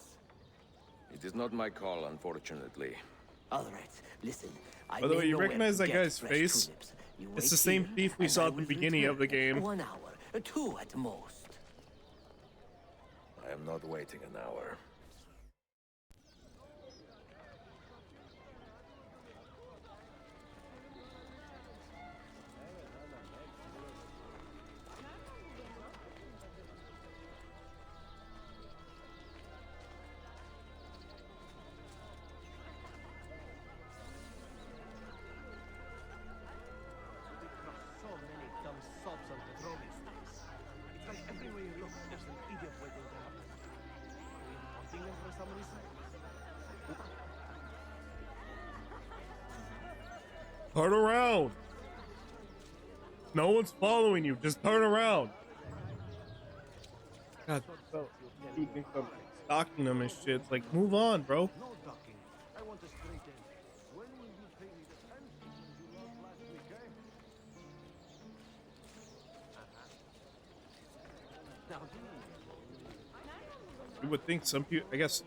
It is not my call, unfortunately. All right, listen. By the way, you recognize that guy's face? It's the same thief we saw at the beginning of the game. 1 hour, 2 at most. I am not waiting an hour. So many dumb sops on patrol these days. It's like everywhere you look, there's an idiot waiting to happen. Are we hunting them for some reason? Turn around. No one's following you. Just turn around. God, dude thinks I'm stalking them and shit. It's like, move on, bro. No ducking. I want a straight answer. When will you pay me the pension you lost last week, eh? Now, You would think some people, I guess,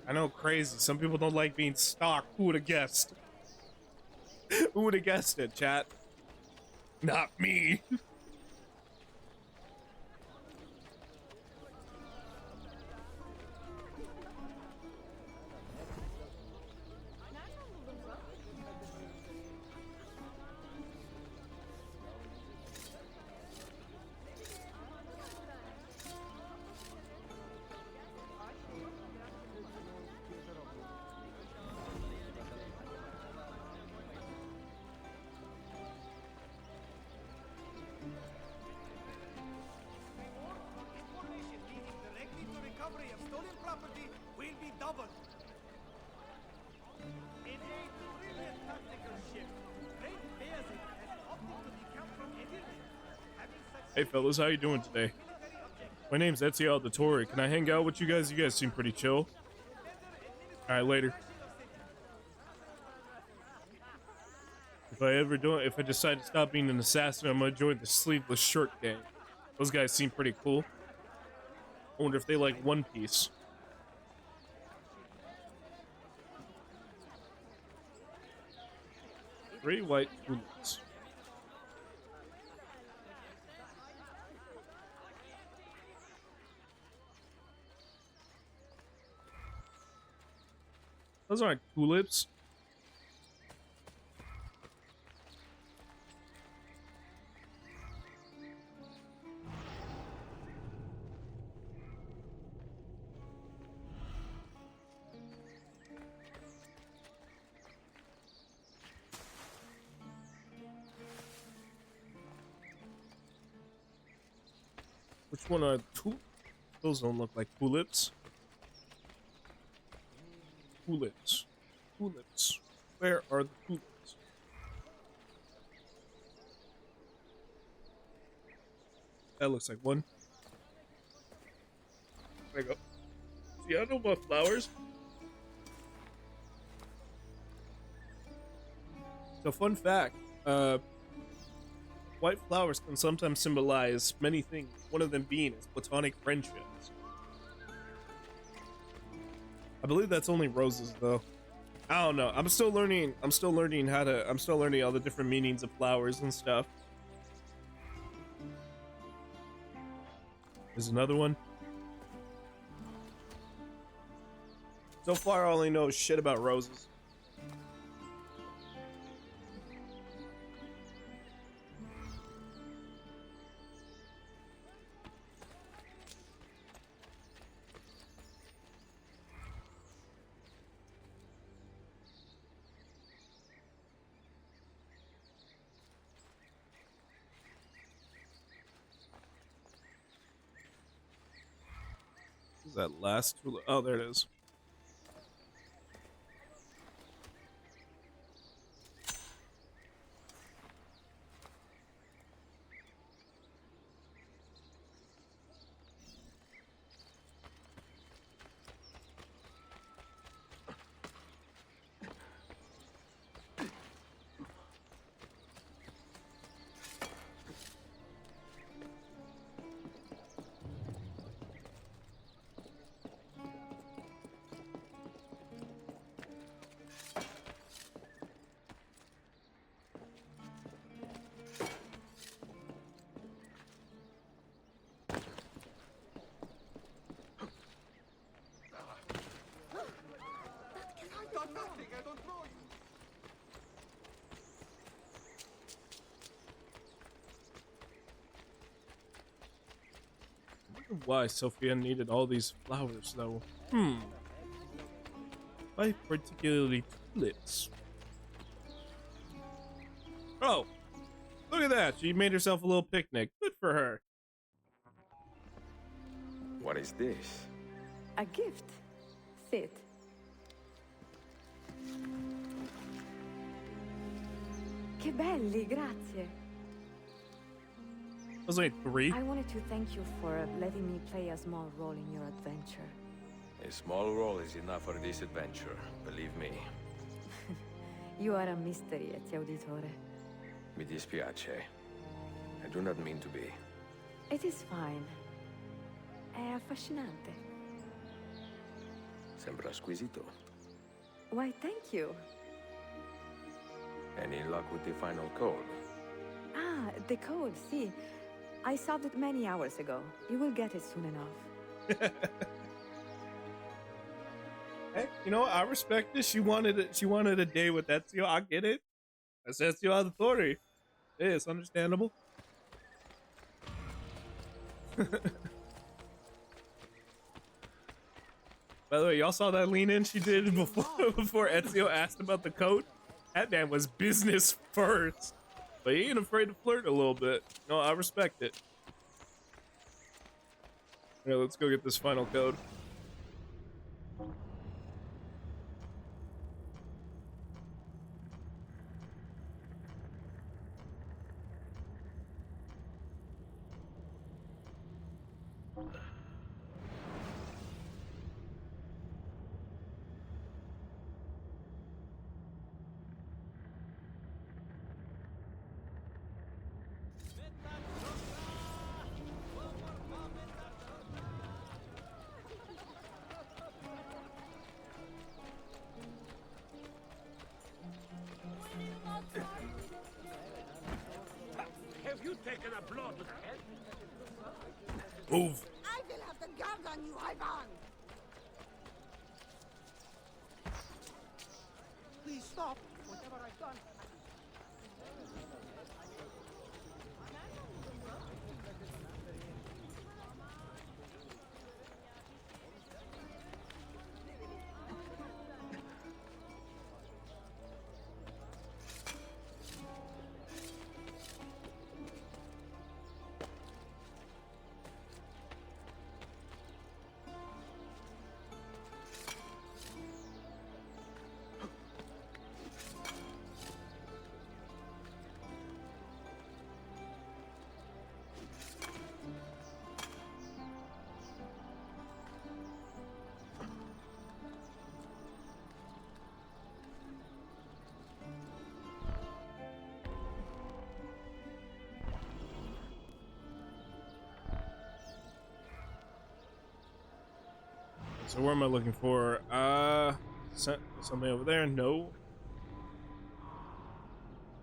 I know, crazy. Some people don't like being stalked. Who would have guessed? Who would have guessed it, chat? Not me. information leading directly to recovery of stolen property will be doubled. In a brilliant tactical shift, Great Bearsy has opted to decamp from Edirne. Hey fellas, how you doing today? My name's Ezio Auditore. Can I hang out with you guys? You guys seem pretty chill. Alright, later. If I decide to stop being an assassin, I'm gonna join the Sleeveless Shirt Gang. Those guys seem pretty cool. I wonder if they like One Piece. Three white tulips. Those aren't tulips. Which one are tulips? Those don't look like tulips. Tulips. Tulips. Where are the tulips? That looks like one. There you go. See, I know about flowers. So, fun fact. White flowers can sometimes symbolize many things. One of them being is platonic friendships. I believe that's only roses, though. I don't know. I'm still learning all the different meanings of flowers and stuff. There's another one. So far, I only know shit about roses. That last tulip. Oh, there it is. I don't know you. I wonder why Sophia needed all these flowers, though. Why particularly tulips? Oh, look at that. She made herself a little picnic. Good for her. What is this? A gift. Sit. Che belli, grazie. Was like 3? I wanted to thank you for letting me play a small role in your adventure. A small role is enough for this adventure, believe me. You are a mystery, Ezio Auditore. Mi dispiace. I do not mean to be. It is fine. È affascinante. Sembra squisito. Why, thank you. Any luck with the final code? Ah, the code, see. I solved it many hours ago. You will get it soon enough. Hey, you know what? I respect this. She wanted it. She wanted a day with Ezio. I get it. That's Ezio Auditore. It is understandable. By the way, y'all saw that lean in she did before Ezio asked about the code? That man was business first. But he ain't afraid to flirt a little bit. No, I respect it. Alright, let's go get this final code. Have you taken a blow to the head? Move. I will have the guard on you, Ivan! Please stop. Whatever I've done. So where am I looking for? Something over there? No.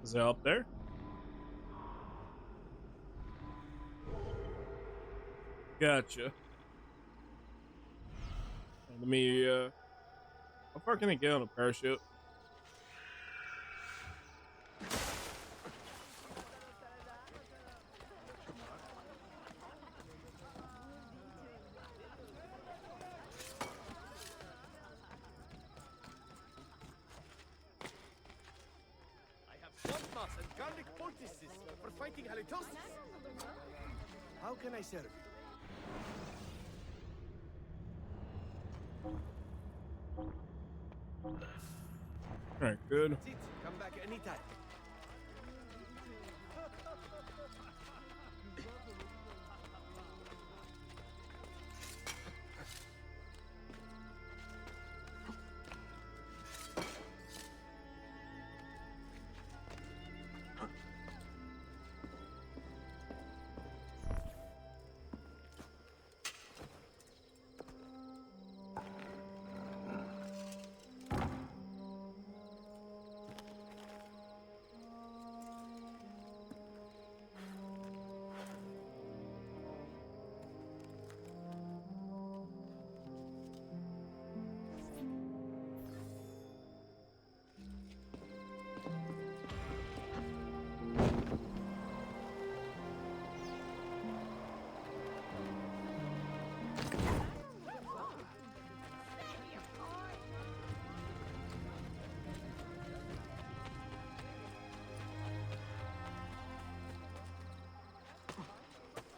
Is it up there? Gotcha. Let me, how far can I get on a parachute? And garlic poultices for fighting halitosis. How can I serve you? Alright, good. Sit. Come back anytime.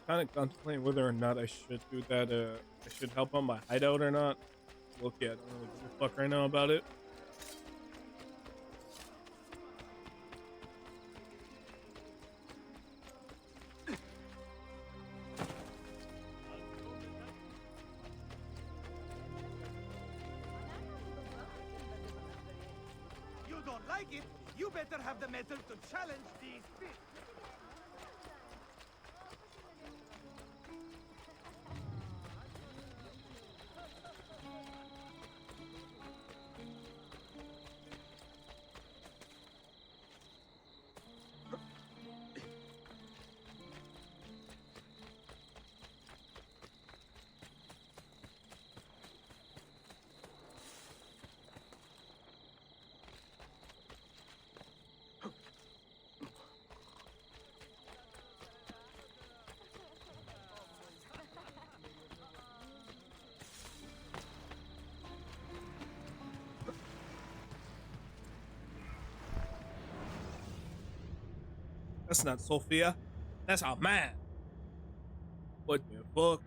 kind of contemplating whether or not I should do that. I should help on my hideout or not. Look, yeah, I don't really give a fuck right now about it. You don't like it? You better have the metal to challenge these fish. That's not Sophia. That's our man. What the fuck?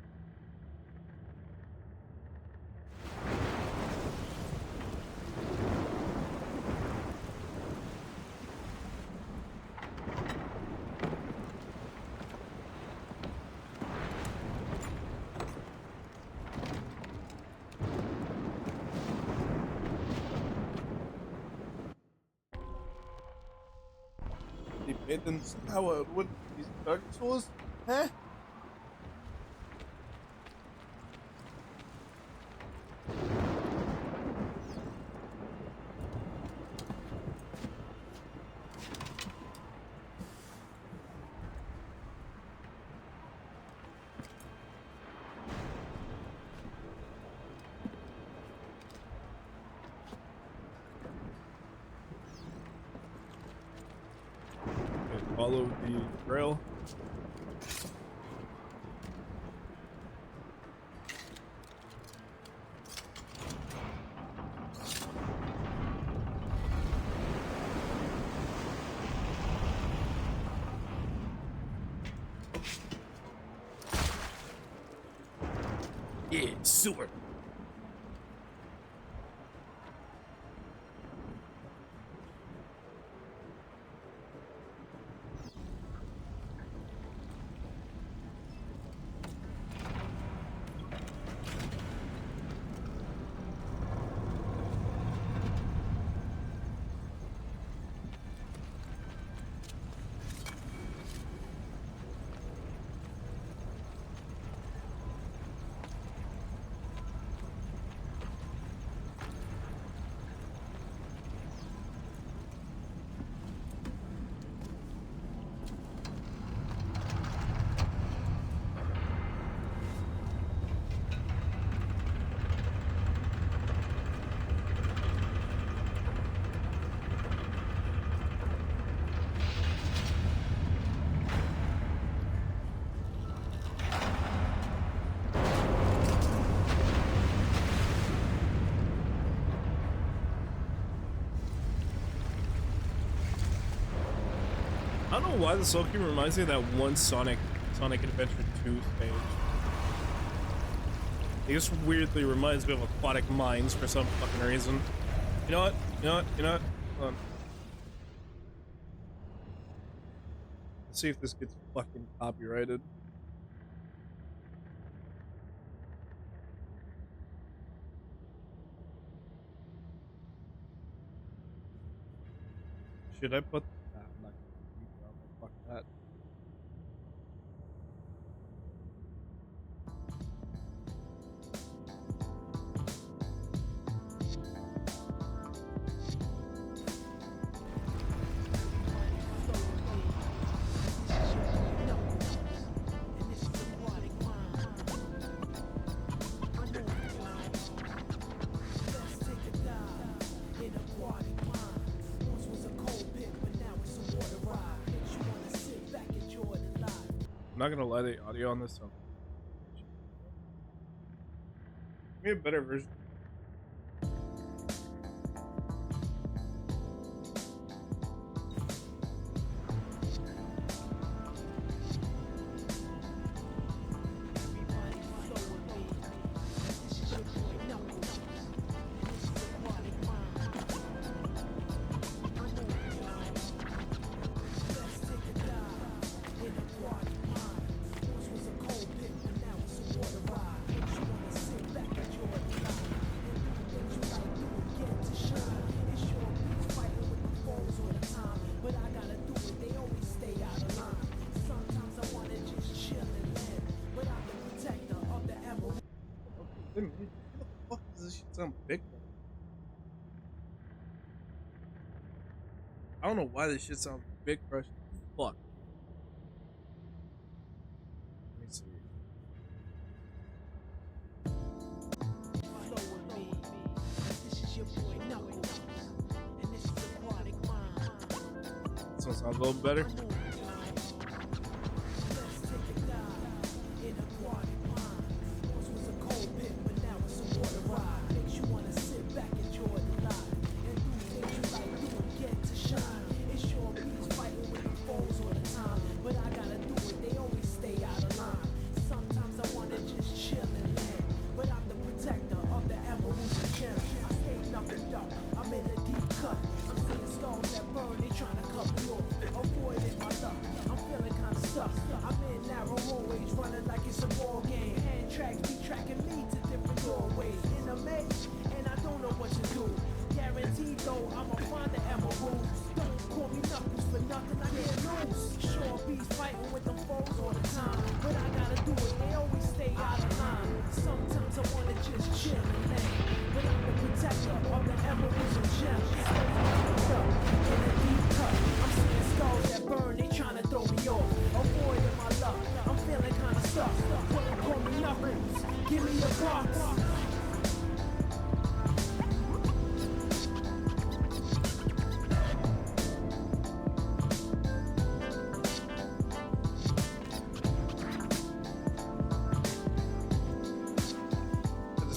The Maiden's Tower. What? These Dark Souls? Huh? Follow the trail. Yeah, super. I don't know why the Soul Cube reminds me of that one Sonic Adventure 2 stage. It just weirdly reminds me of Aquatic Mines for some fucking reason. You know what? You know what? You know what? Hold on. Let's see if this gets fucking copyrighted. Should I put... Nah, I'm not gonna fuck that. I'm not gonna lie, the audio on this sounds... Give me a better version. I don't know why this shit sounds big crush. Fuck. Let me see. This one sounds a little better.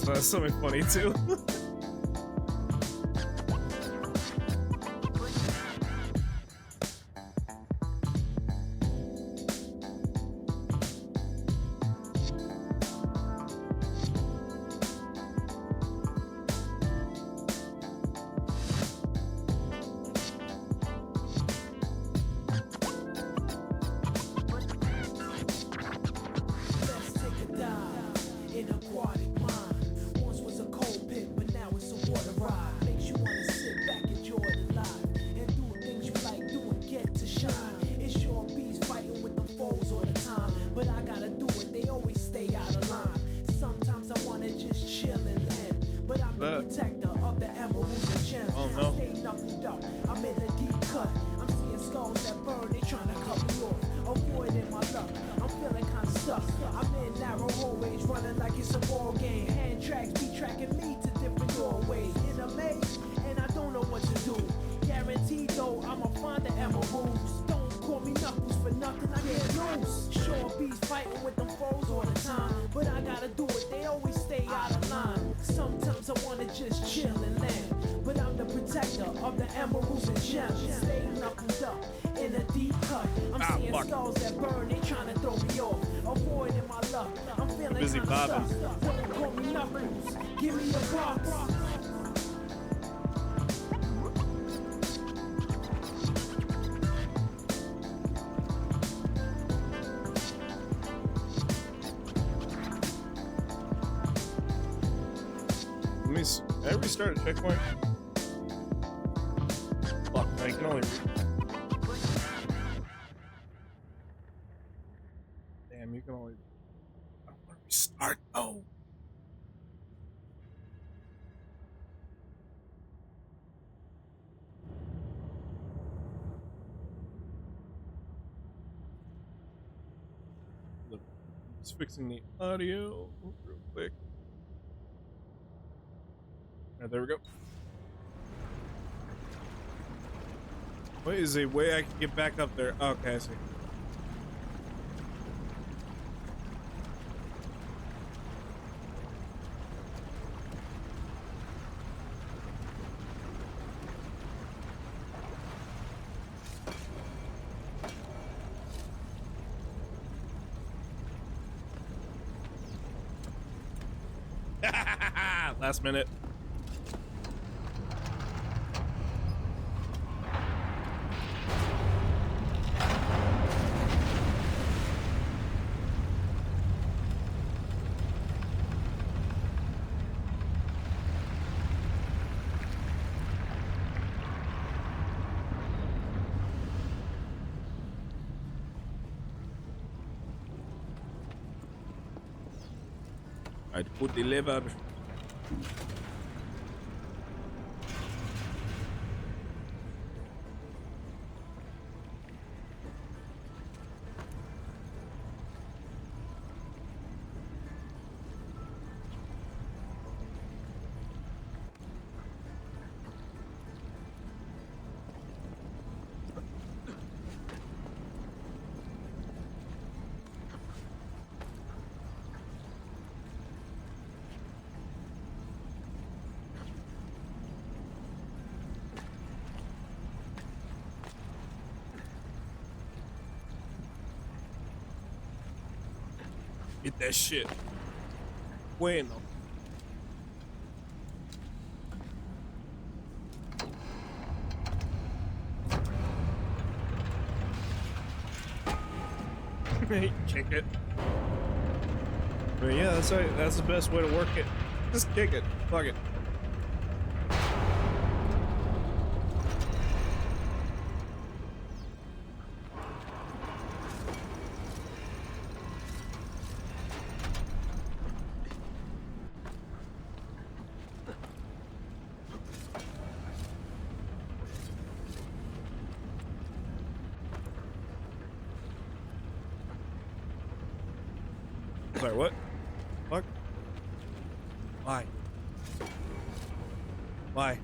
That's something funny too. Busy bobbing. Give me a box. Did I restart a checkpoint? Fuck, I can only. Damn, you can only. I don't want to restart. Oh. Look, just fixing the audio real quick. There we go. What is a way I can get back up there? Oh, okay, I see. Last minute. I'd put the lever. Get that shit. Bueno. Kick it. But yeah, that's the best way to work it. Just kick it. Fuck it. Sorry, what? Fuck? Why? Why?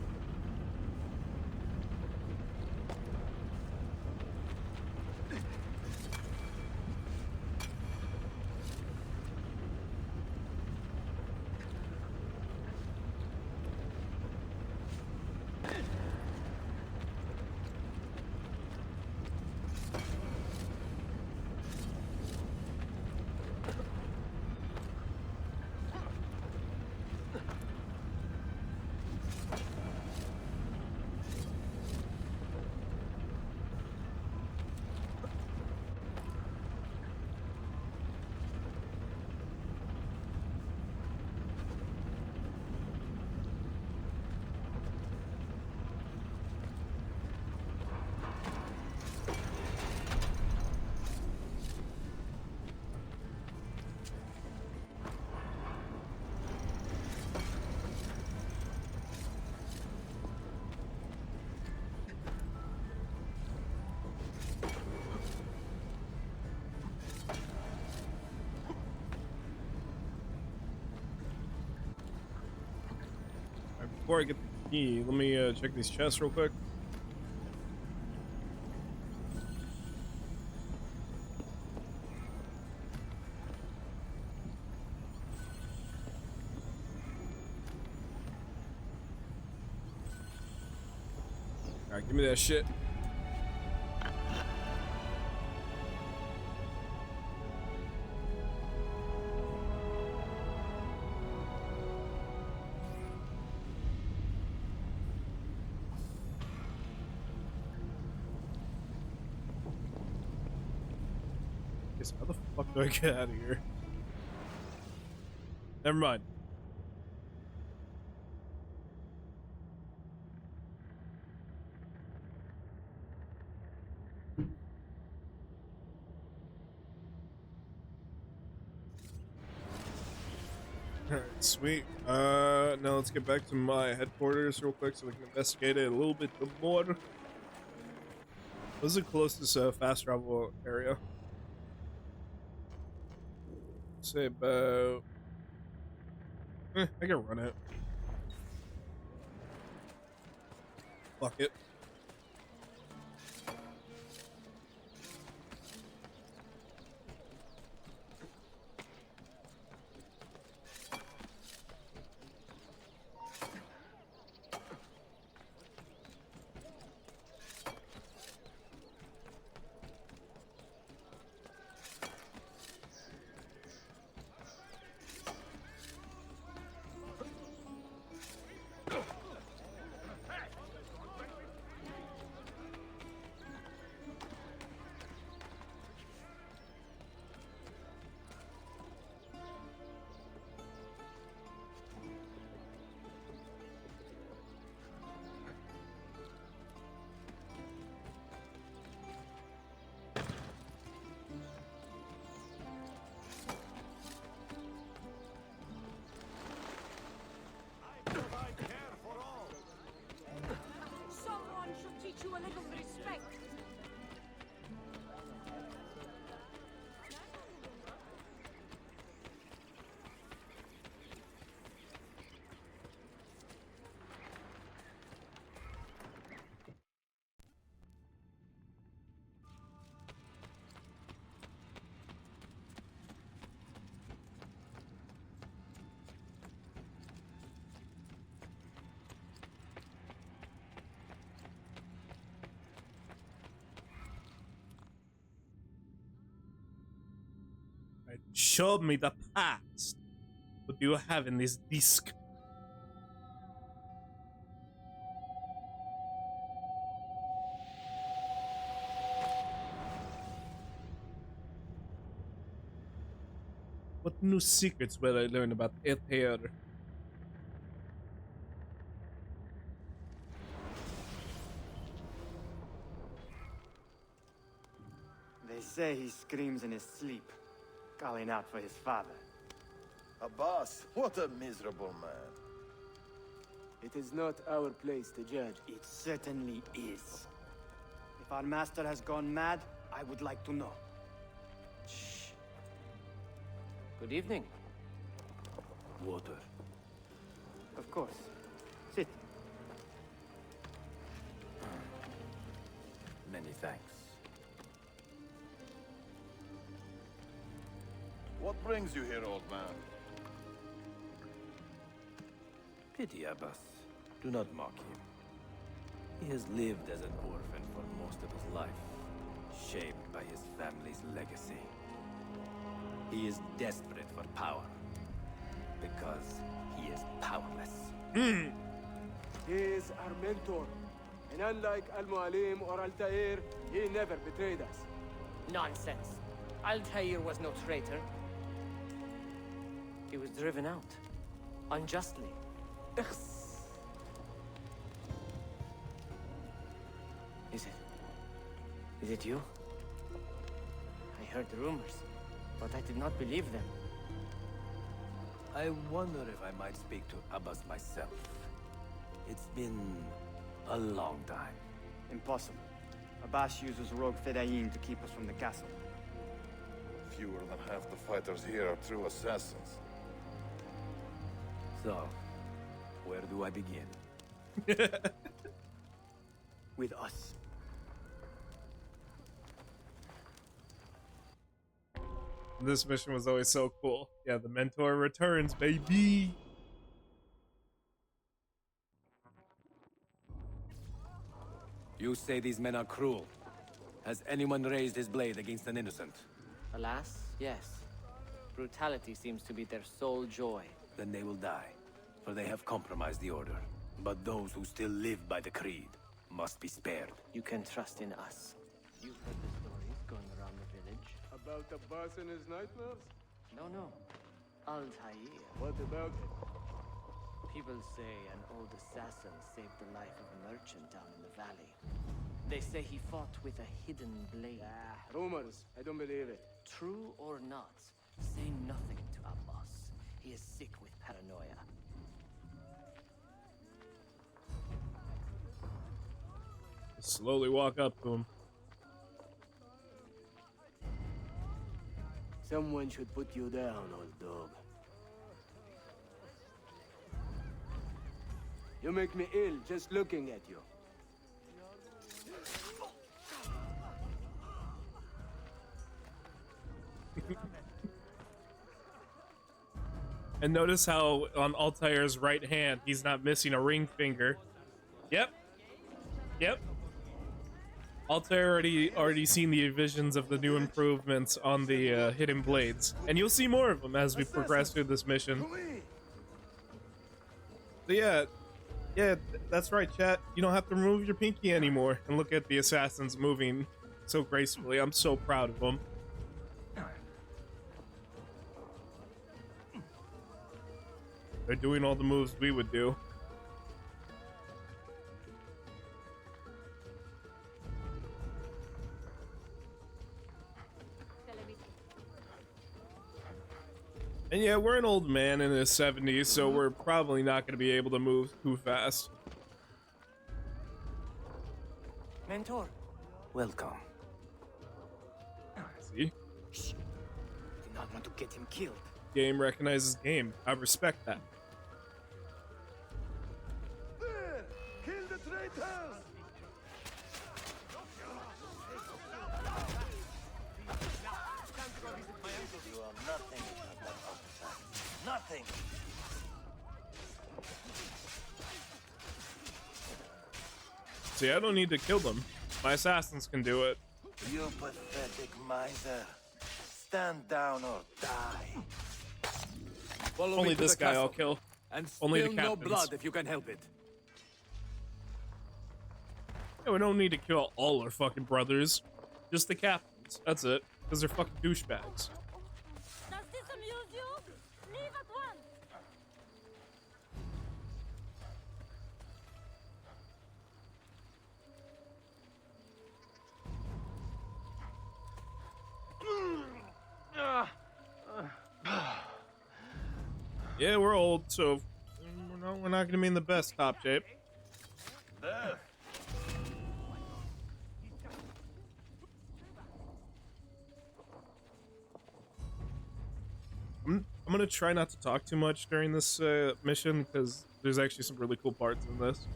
Before I get the key, let me check these chests real quick. Alright, give me that shit. How the fuck do I get out of here? Never mind. Alright, sweet. Now let's get back to my headquarters real quick so we can investigate it a little bit more. What's the closest fast travel area? Say about I can run it. Fuck it. Someone should teach you a little respect. Show me the past. What do you have in this disc? What new secrets will I learn about Aether? They say he screams in his sleep, calling out for his father. Abbas, what a miserable man. It is not our place to judge. It certainly is. If our master has gone mad, I would like to know. Shh. Good evening. Water. Of course. Sit. Many thanks. What brings you here, old man? Pity Abbas. Do not mock him. He has lived as an orphan for most of his life, shaped by his family's legacy. He is desperate for power, because he is powerless. He is our mentor. And unlike Al-Mualim or Altair, he never betrayed us. Nonsense. Altair was no traitor. He was driven out. Unjustly. Is it you? I heard the rumors, but I did not believe them. I wonder if I might speak to Abbas myself. It's been a long time. Impossible. Abbas uses rogue Fedayeen to keep us from the castle. Fewer than half the fighters here are true assassins. So, where do I begin? With us. This mission was always so cool. Yeah, the mentor returns, baby. You say these men are cruel. Has anyone raised his blade against an innocent? Alas, yes. Brutality seems to be their sole joy. Then they will die, for they have compromised the Order. But those who still live by the Creed must be spared. You can trust in us. You've heard the stories going around the village. About Abbas and his nightmares? No. Altair. What about it? People say an old assassin saved the life of a merchant down in the valley. They say he fought with a hidden blade. Rumors. I don't believe it. True or not, say nothing to Abbas. He is sick with paranoia. Slowly walk up to him. Someone should put you down, old dog. You make me ill just looking at you. And notice how on Altair's right hand, he's not missing a ring finger. Yep. Altair already seen the visions of the new improvements on the hidden blades, and you'll see more of them as we progress through this mission. So yeah, that's right, chat. You don't have to remove your pinky anymore. And look at the assassins moving so gracefully. I'm so proud of them. They're doing all the moves we would do. And yeah, we're an old man in his 70s, so we're probably not going to be able to move too fast. Mentor. Welcome. See? Shh. I do not want to get him killed. Game recognizes game. I respect that. There! Kill the traitors! You are nothing without that officer. Nothing! See, I don't need to kill them. My assassins can do it. You pathetic miser. stand down or die. Follow me Only to this the guy castle, I'll kill. and Only the spill no captains. blood if you can help it. Yeah, we don't need to kill all our fucking brothers. Just the captains. That's it. Because they're fucking douchebags. Does this amuse you? Leave at once! Yeah, we're old, so we're not gonna be in the best top shape. I'm gonna try not to talk too much during this mission because there's actually some really cool parts in this.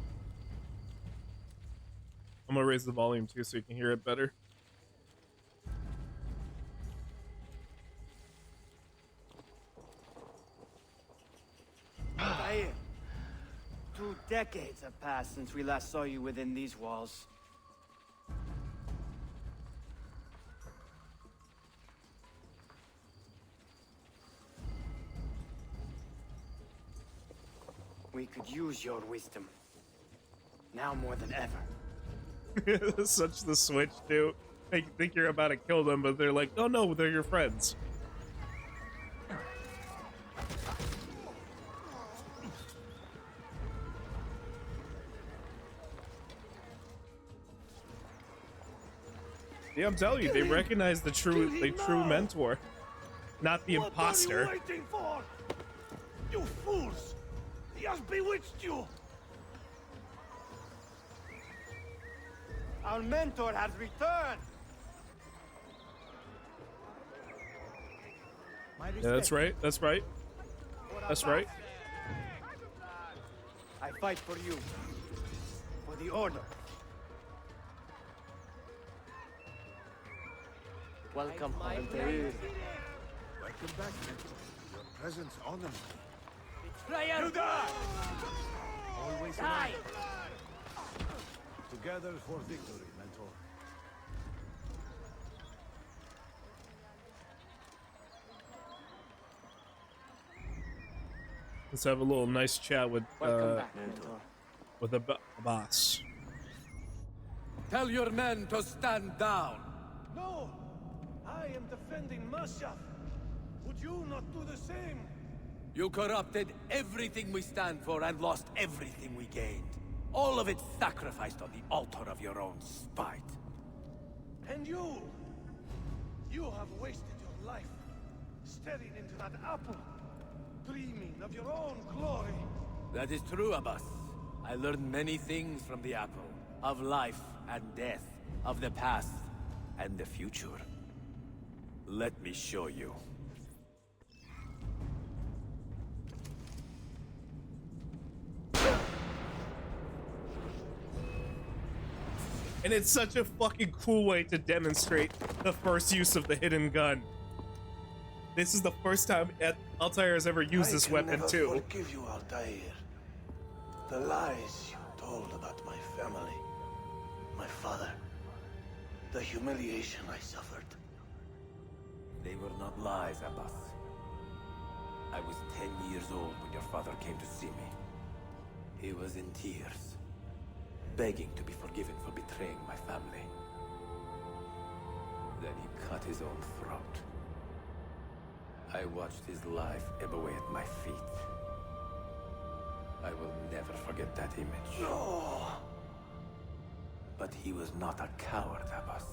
I'm gonna raise the volume too so you can hear it better. Tahir, 2 decades have passed since we last saw you within these walls. We could use your wisdom. Now more than ever. Such the switch too. They think you're about to kill them, but they're like, oh no, they're your friends. Yeah, I'm telling you, they recognize the true mentor, not the imposter. What are you waiting for? You fools! He has bewitched you! Our mentor has returned! Yeah, that's right. That's right. That's right. I fight for you. For the Order. Welcome, Altair. Welcome back, Mentor. Your presence honors me. Betrayer! You die! Always Die! together for victory, Mentor. Let's have a little nice chat with Welcome back, Mentor. with a boss. Tell your men to stand down. No! I am defending Mashaf. Would you not do the same? You corrupted everything we stand for and lost everything we gained. All of it sacrificed on the altar of your own spite. And you! You have wasted your life staring into that apple, dreaming of your own glory. That is true, Abbas. I learned many things from the apple. Of life and death. Of the past and the future. Let me show you. And it's such a fucking cool way to demonstrate the first use of the hidden gun. This is the first time Altair has ever used this weapon too. I forgive you, Altair. The lies you told about my family, my father, the humiliation I suffered. They were not lies, Abbas. I was 10 years old when your father came to see me. He was in tears, begging to be forgiven for betraying my family. Then he cut his own throat. I watched his life ebb away at my feet. I will never forget that image. No! But he was not a coward, Abbas.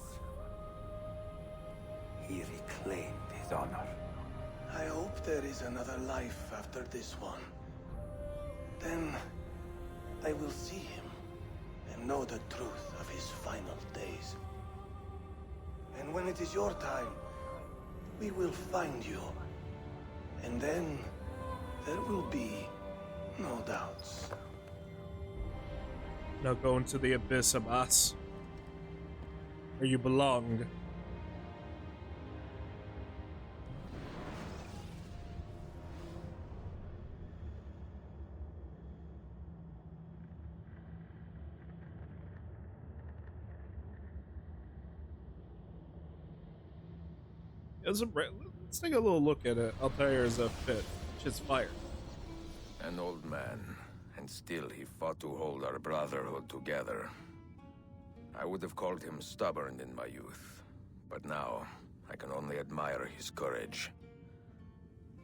He reclaimed his honor. I hope there is another life after this one. Then I will see him and know the truth of his final days. And when it is your time, we will find you. And then there will be no doubts. Now go into the abyss, Abbas, where you belong. Let's take a little look at it. Altair's pit. Shit's fire. An old man, and still he fought to hold our brotherhood together. I would have called him stubborn in my youth, but now I can only admire his courage.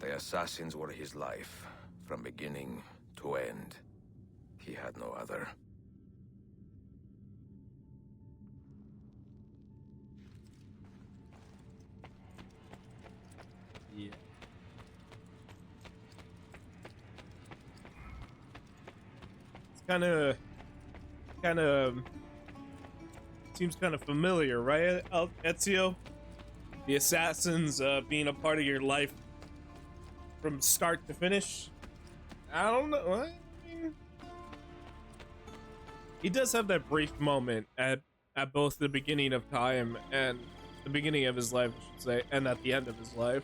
The assassins were his life, from beginning to end. He had no other. Yeah. It's kind of seems kind of familiar, right, Ezio? The assassins being a part of your life from start to finish. I don't know. I mean, he does have that brief moment at both the beginning of time and the beginning of his life, I should say, and at the end of his life.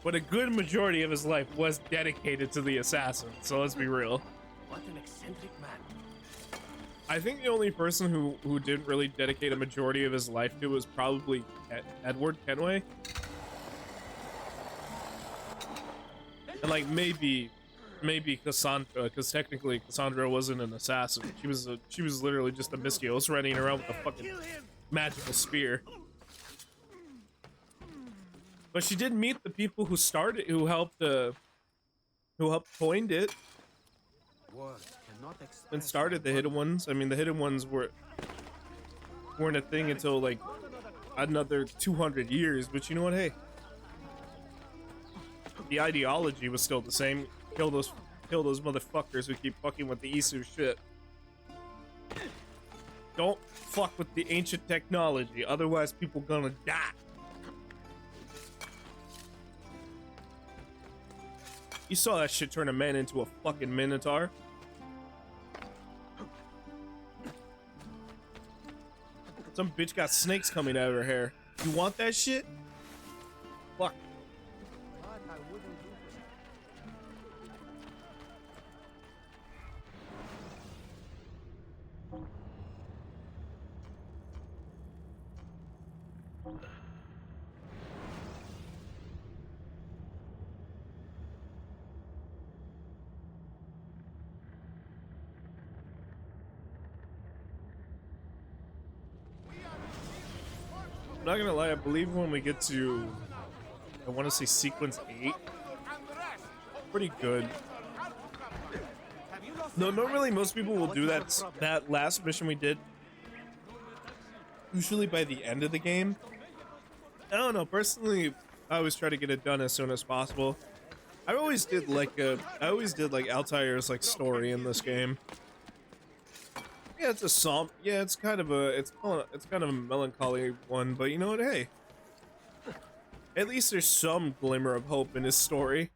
But a good majority of his life was dedicated to the assassin, so let's be real. What an eccentric man. I think the only person who didn't really dedicate a majority of his life to was probably Edward Kenway. And like maybe Cassandra, because technically Cassandra wasn't an assassin. She was literally just a Mystios running around with a fucking magical spear. But she did meet the people who helped coined it and started the Hidden Ones. I mean, the Hidden Ones weren't a thing until like another 200 years. But you know what? Hey, the ideology was still the same. Kill those motherfuckers who keep fucking with the Isu shit. Don't fuck with the ancient technology, otherwise people gonna die. You saw that shit turn a man into a fucking minotaur. Some bitch got snakes coming out of her hair. You want that shit? Fuck. I'm not gonna lie, I believe when we get to, I want to say sequence 8, pretty good. No, normally most people will do that last mission we did usually by the end of the game. I don't know, personally, I always try to get it done as soon as possible. I always did like Altair's like story in this game. Yeah, it's a psalm. Yeah, it's kind of a melancholy one, but you know what? Hey, at least there's some glimmer of hope in his story.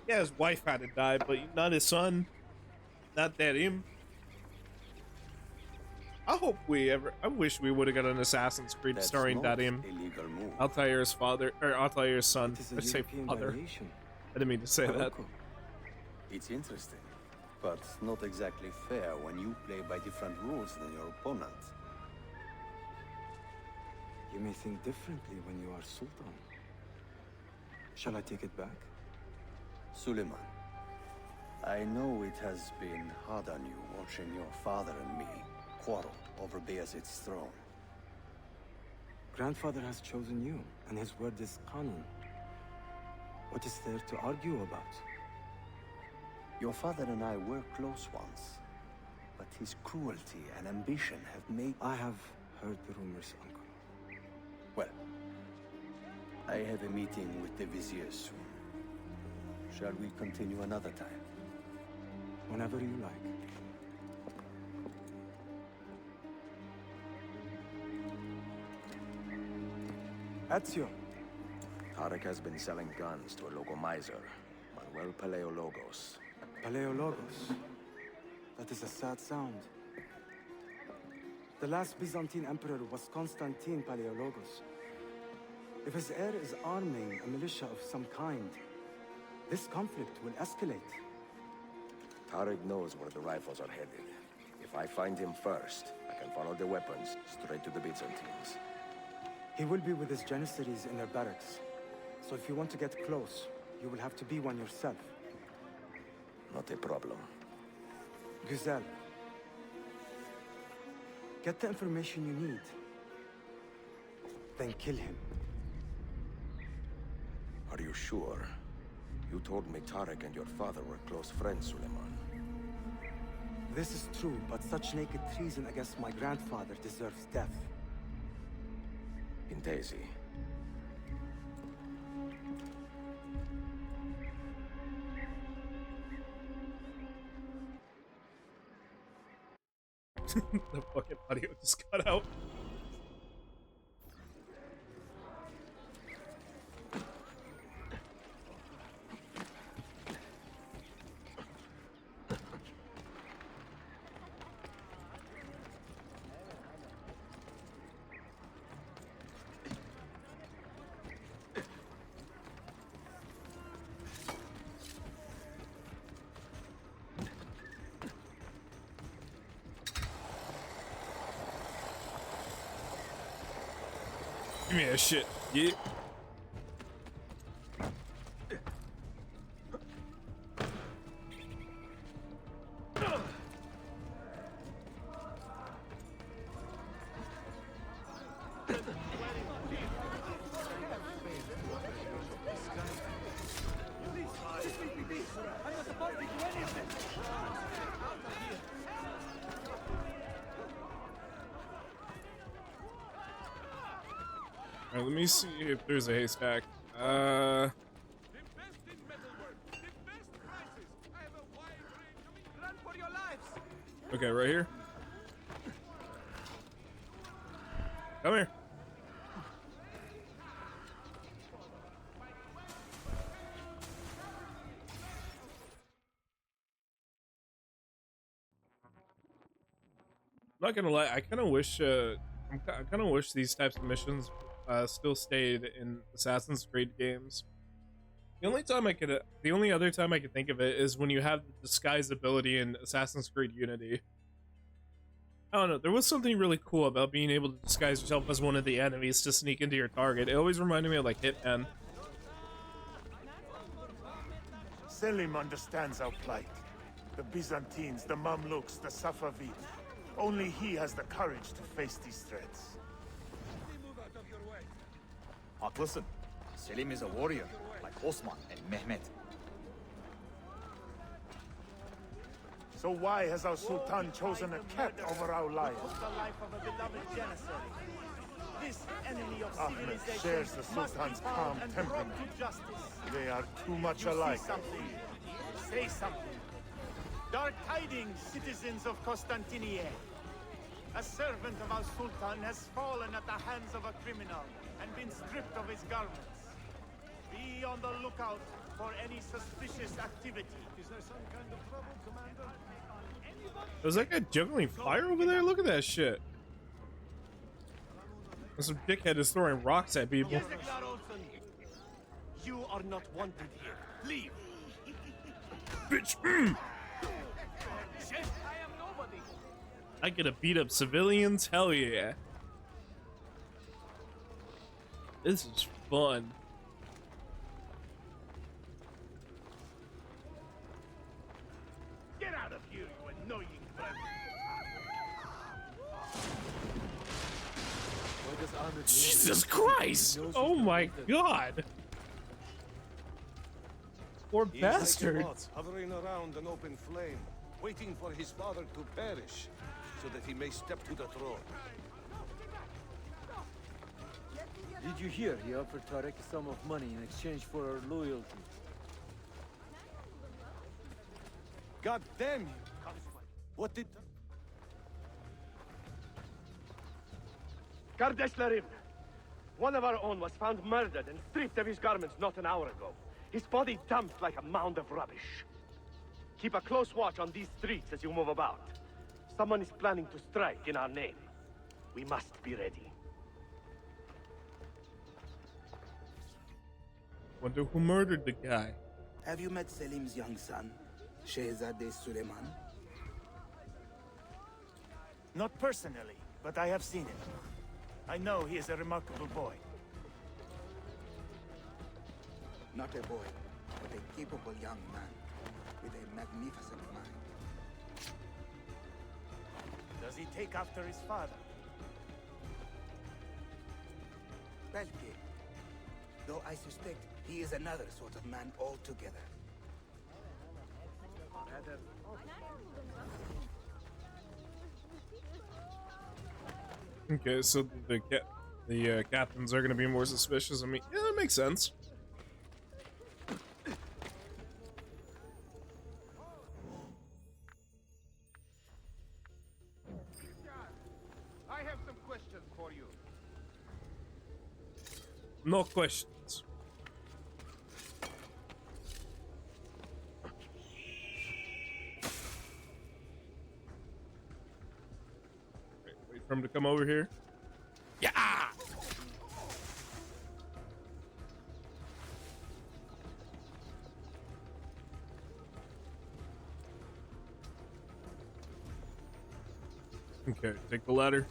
Yeah, his wife had to die, but not his son. Not that him. I wish we would have got an Assassin's Creed starring Dadim, Altair's father, or Altair's son. I say father. I didn't mean to say that. It's interesting, but not exactly fair when you play by different rules than your opponent. You may think differently when you are Sultan. Shall I take it back? Suleiman, I know it has been hard on you watching your father and me quarrel over Bayezid's throne. Grandfather has chosen you, and his word is Qanun. What is there to argue about? Your father and I were close once, but his cruelty and ambition have made... I have heard the rumors, Uncle. Well, I have a meeting with the Vizier soon. Shall we continue another time? Whenever you like. Ezio. Tarek has been selling guns to a local miser, Manuel Paleologos. Paleologos? That is a sad sound. The last Byzantine emperor was Constantine Paleologos. If his heir is arming a militia of some kind, this conflict will escalate. Tarek knows where the rifles are headed. If I find him first, I can follow the weapons straight to the Byzantines. He will be with his Janissaries in their barracks. So if you want to get close, you will have to be one yourself. Not a problem. Güzel. Get the information you need. Then kill him. Are you sure? You told me Tarek and your father were close friends, Suleiman. This is true, but such naked treason against my grandfather deserves death. Intesi. The fucking audio just cut out. Give me that shit. Yeah. Alright, let me see if there's a haystack. Okay, right here. Come here. I'm not gonna lie, I kind of wish I kind of wish these types of missions still stayed in Assassin's Creed games. The only other time I could think of it is when you have the disguise ability in Assassin's Creed Unity. I don't know, there was something really cool about being able to disguise yourself as one of the enemies to sneak into your target. It always reminded me of like Hitman. Selim understands our plight. The Byzantines, the Mamluks, the Safavid. Only he has the courage to face these threats. Haklısın. Selim is a warrior, like Osman and Mehmet. So why has our Sultan chosen a cat over our lions? The life of a beloved janissary. This enemy of Ahmed civilization shares the must be Sultan's found calm and temperament. brought to justice. They are too much You alike. see something. Say something. Dark tidings, citizens of Constantinople. A servant of our Sultan has fallen at the hands of a criminal and been stripped of his garments. Be on the lookout for any suspicious activity. Is there some kind of trouble, Commander? There's that guy juggling fire over there? Look at that shit. And some dickhead is throwing rocks at people. Yezeglar Olsen, you are not wanted here. Leave. Bitch. Shit, I am nobody. I get to beat up civilians? Hell yeah. This is fun. Get out of here, you annoying brat. Jesus Christ! Oh my god! Poor bastard. Like a moth hovering around an open flame, waiting for his father to perish, so that he may step to the throne. Did you hear he offered Tarek a sum of money in exchange for our loyalty? God damn you! What did... Kardeşlerim, one of our own was found murdered and stripped of his garments not an hour ago. His body dumped like a mound of rubbish. Keep a close watch on these streets as you move about. Someone is planning to strike in our name. We must be ready. Wonder who murdered the guy. Have you met Selim's young son, Shehzadeh Suleiman? Not personally, but I have seen him. I know he is a remarkable boy. Not a boy, but a capable young man with a magnificent mind. Does he take after his father? Belke. Though I suspect he is another sort of man altogether. Okay, so the captains are going to be more suspicious of me. Yeah, that makes sense. I have some questions for you. No questions. Wait for him to come over here. Yeah. Okay, take the ladder.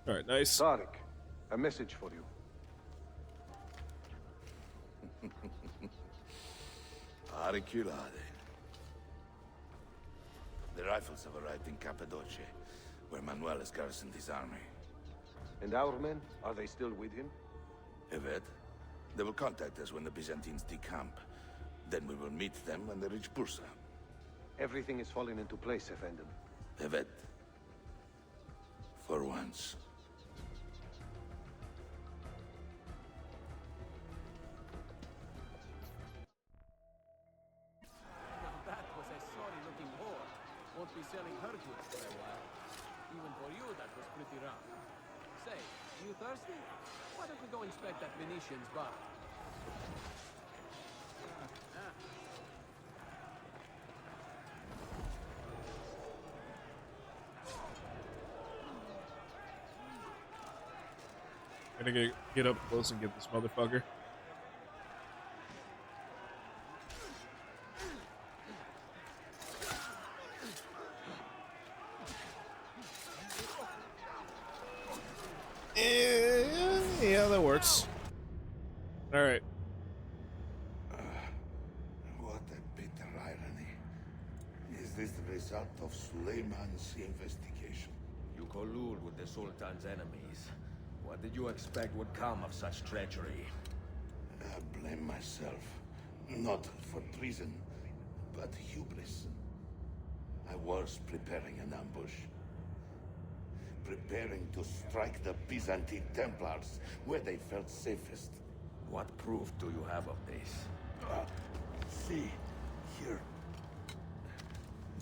All right, nice. Tariq, a message for you. Areculade. The rifles have arrived in Cappadocia, where Manuel has garrisoned his army. And our men, are they still with him? Evet. They will contact us when the Byzantines decamp. Then we will meet them when they reach Bursa. Everything is falling into place, Effendim. Evet. For once. That was a sorry-looking whore. Won't be selling her goods for a while. Even for you, that was pretty rough. Say, you thirsty? Why don't we go inspect that Venetian's bar? Gotta get up close and get this motherfucker. Yeah, that works. All right. What a bitter irony. Is this the result of Suleiman's investigation? You collude with the Sultan's enemies. What did you expect would come of such treachery? I blame myself. Not for treason, but hubris. I was preparing an ambush. Preparing to strike the Byzantine Templars where they felt safest. What proof do you have of this? See, here.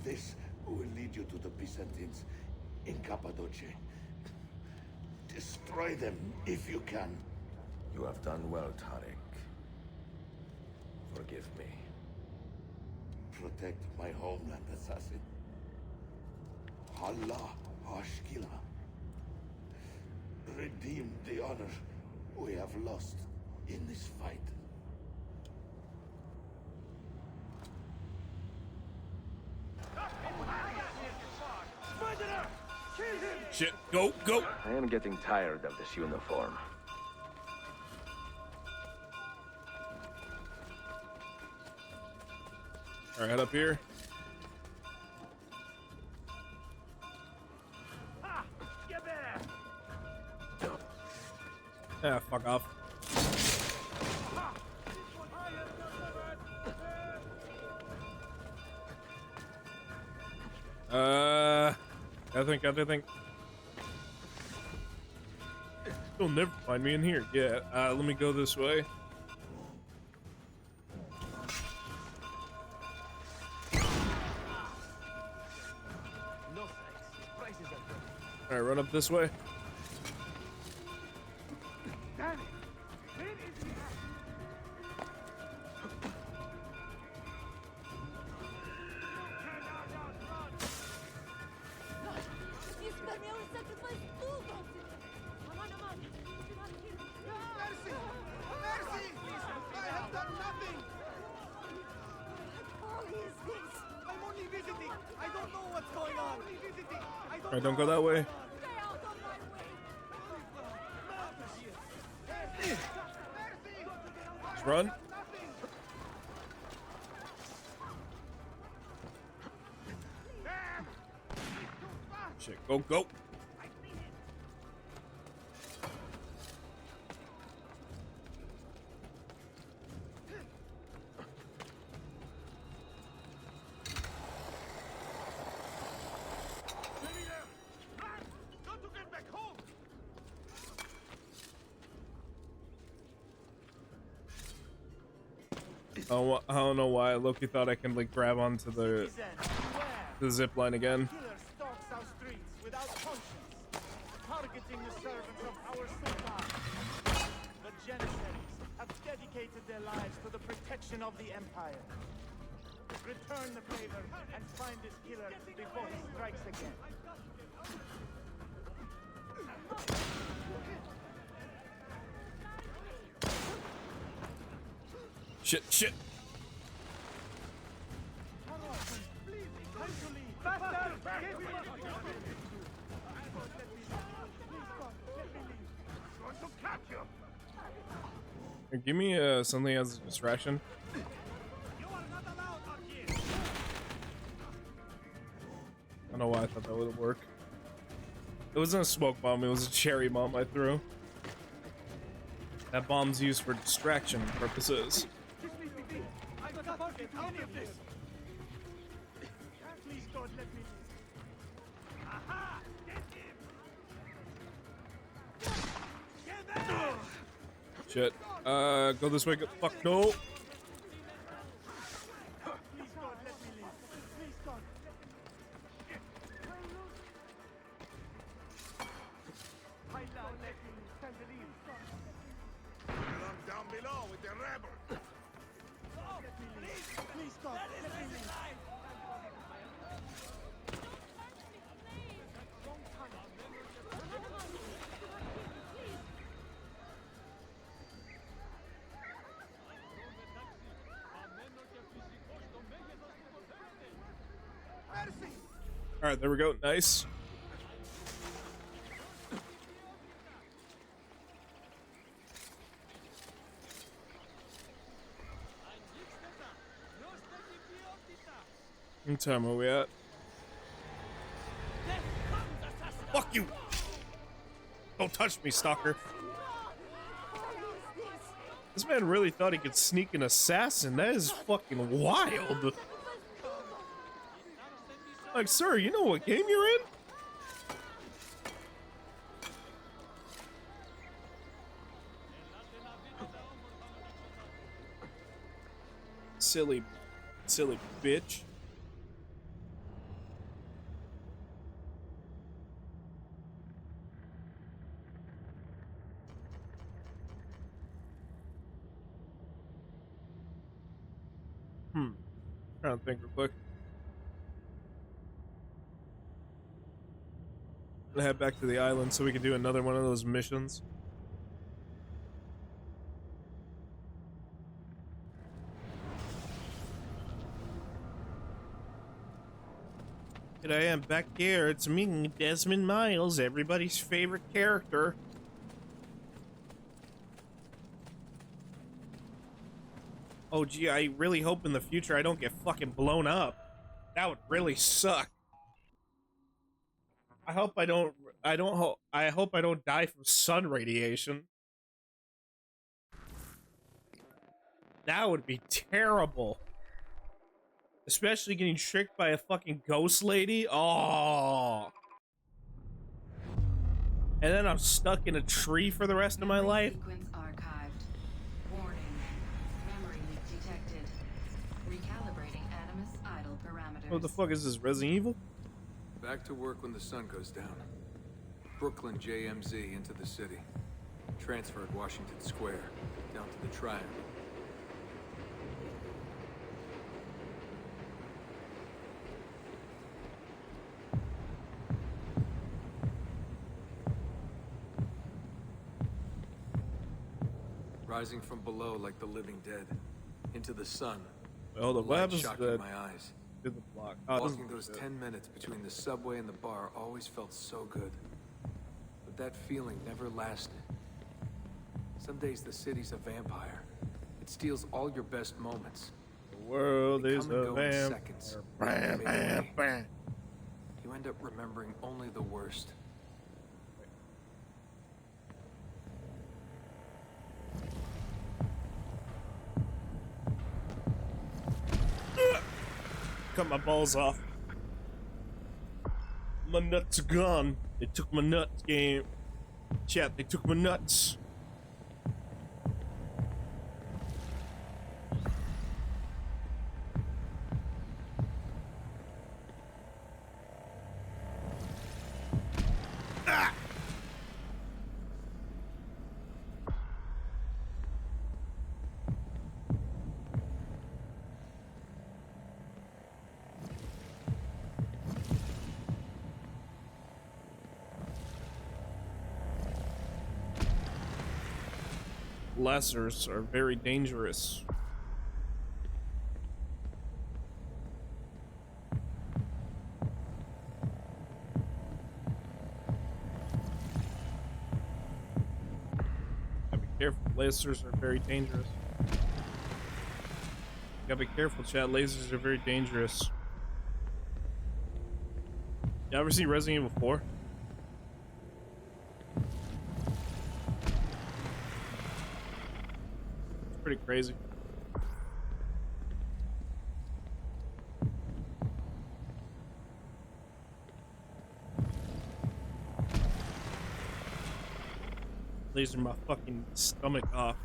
This will lead you to the Byzantines in Cappadocia. Destroy them if you can. You have done well, Tariq. Forgive me. Protect my homeland, assassin. Allah Ashkila. Redeem the honor we have lost in this fight. Shit, go, go! I am getting tired of this uniform. All right, head up here. Ah, fuck off. I think. You'll never find me in here. Yeah, let me go this way. Alright, run up this way. Alright, don't go that way. Just run. Shit, go, go. Oh, I don't know why Loki thought I can like grab onto the zip line again. Killer stalks our streets without conscience, targeting the servants of our Sultan. The Janissaries have dedicated their lives to the protection of the Empire. Return the favor and find this killer before he strikes again. Shit, shit. Here, give me something as a distraction. I don't know why I thought that would work. It wasn't a smoke bomb, it was a cherry bomb I threw. That bomb's used for distraction purposes. Please, God, let me. Aha! Get him! Shit. Go this way. Go. Fuck no. Please, God, let me leave. Please, God. Right now, let me stand the lead. Down below with the rebel. Let me leave. Please, God, let me leave. All right, there we go. Nice. What time are we at? Fuck you! Don't touch me, stalker. This man really thought he could sneak an assassin. That is fucking wild. Like, sir, you know what game you're in? Silly bitch. Trying to think real quick. Gonna head back to the island so we can do another one of those missions. And I am back here. It's me, Desmond Miles, everybody's favorite character. Oh gee, I really hope in the future I don't get fucking blown up. That would really suck. I hope I don't die from sun radiation. That would be terrible. Especially getting tricked by a fucking ghost lady. Oh. And then I'm stuck in a tree for the rest of my life. Sequence archived. Warning. Memory leak detected. Recalibrating Animus idle parameters. What the fuck is this, Resident Evil? Back to work when the sun goes down. Brooklyn JMZ into the city. Transferred Washington Square. Down to the Triangle. Rising from below like the living dead. Into the sun. Well, the Light web is shocking my eyes. Did the block. Oh, Walking those 10 minutes between the subway and the bar always felt so good. But that feeling never lasted. Some days the city's a vampire. It steals all your best moments. The world They is come and a go in vampire. seconds. Bam, bam, bam. You end up remembering only the worst. Cut my balls off. My nuts are gone. They took my nuts, game. Chat, they took my nuts. Ah! Lessers are very dangerous. Gotta be careful. Lasers are very dangerous. Gotta be careful, chat. Lasers are very dangerous. You ever seen Resident Evil 4? Pretty crazy. Laser my fucking stomach off.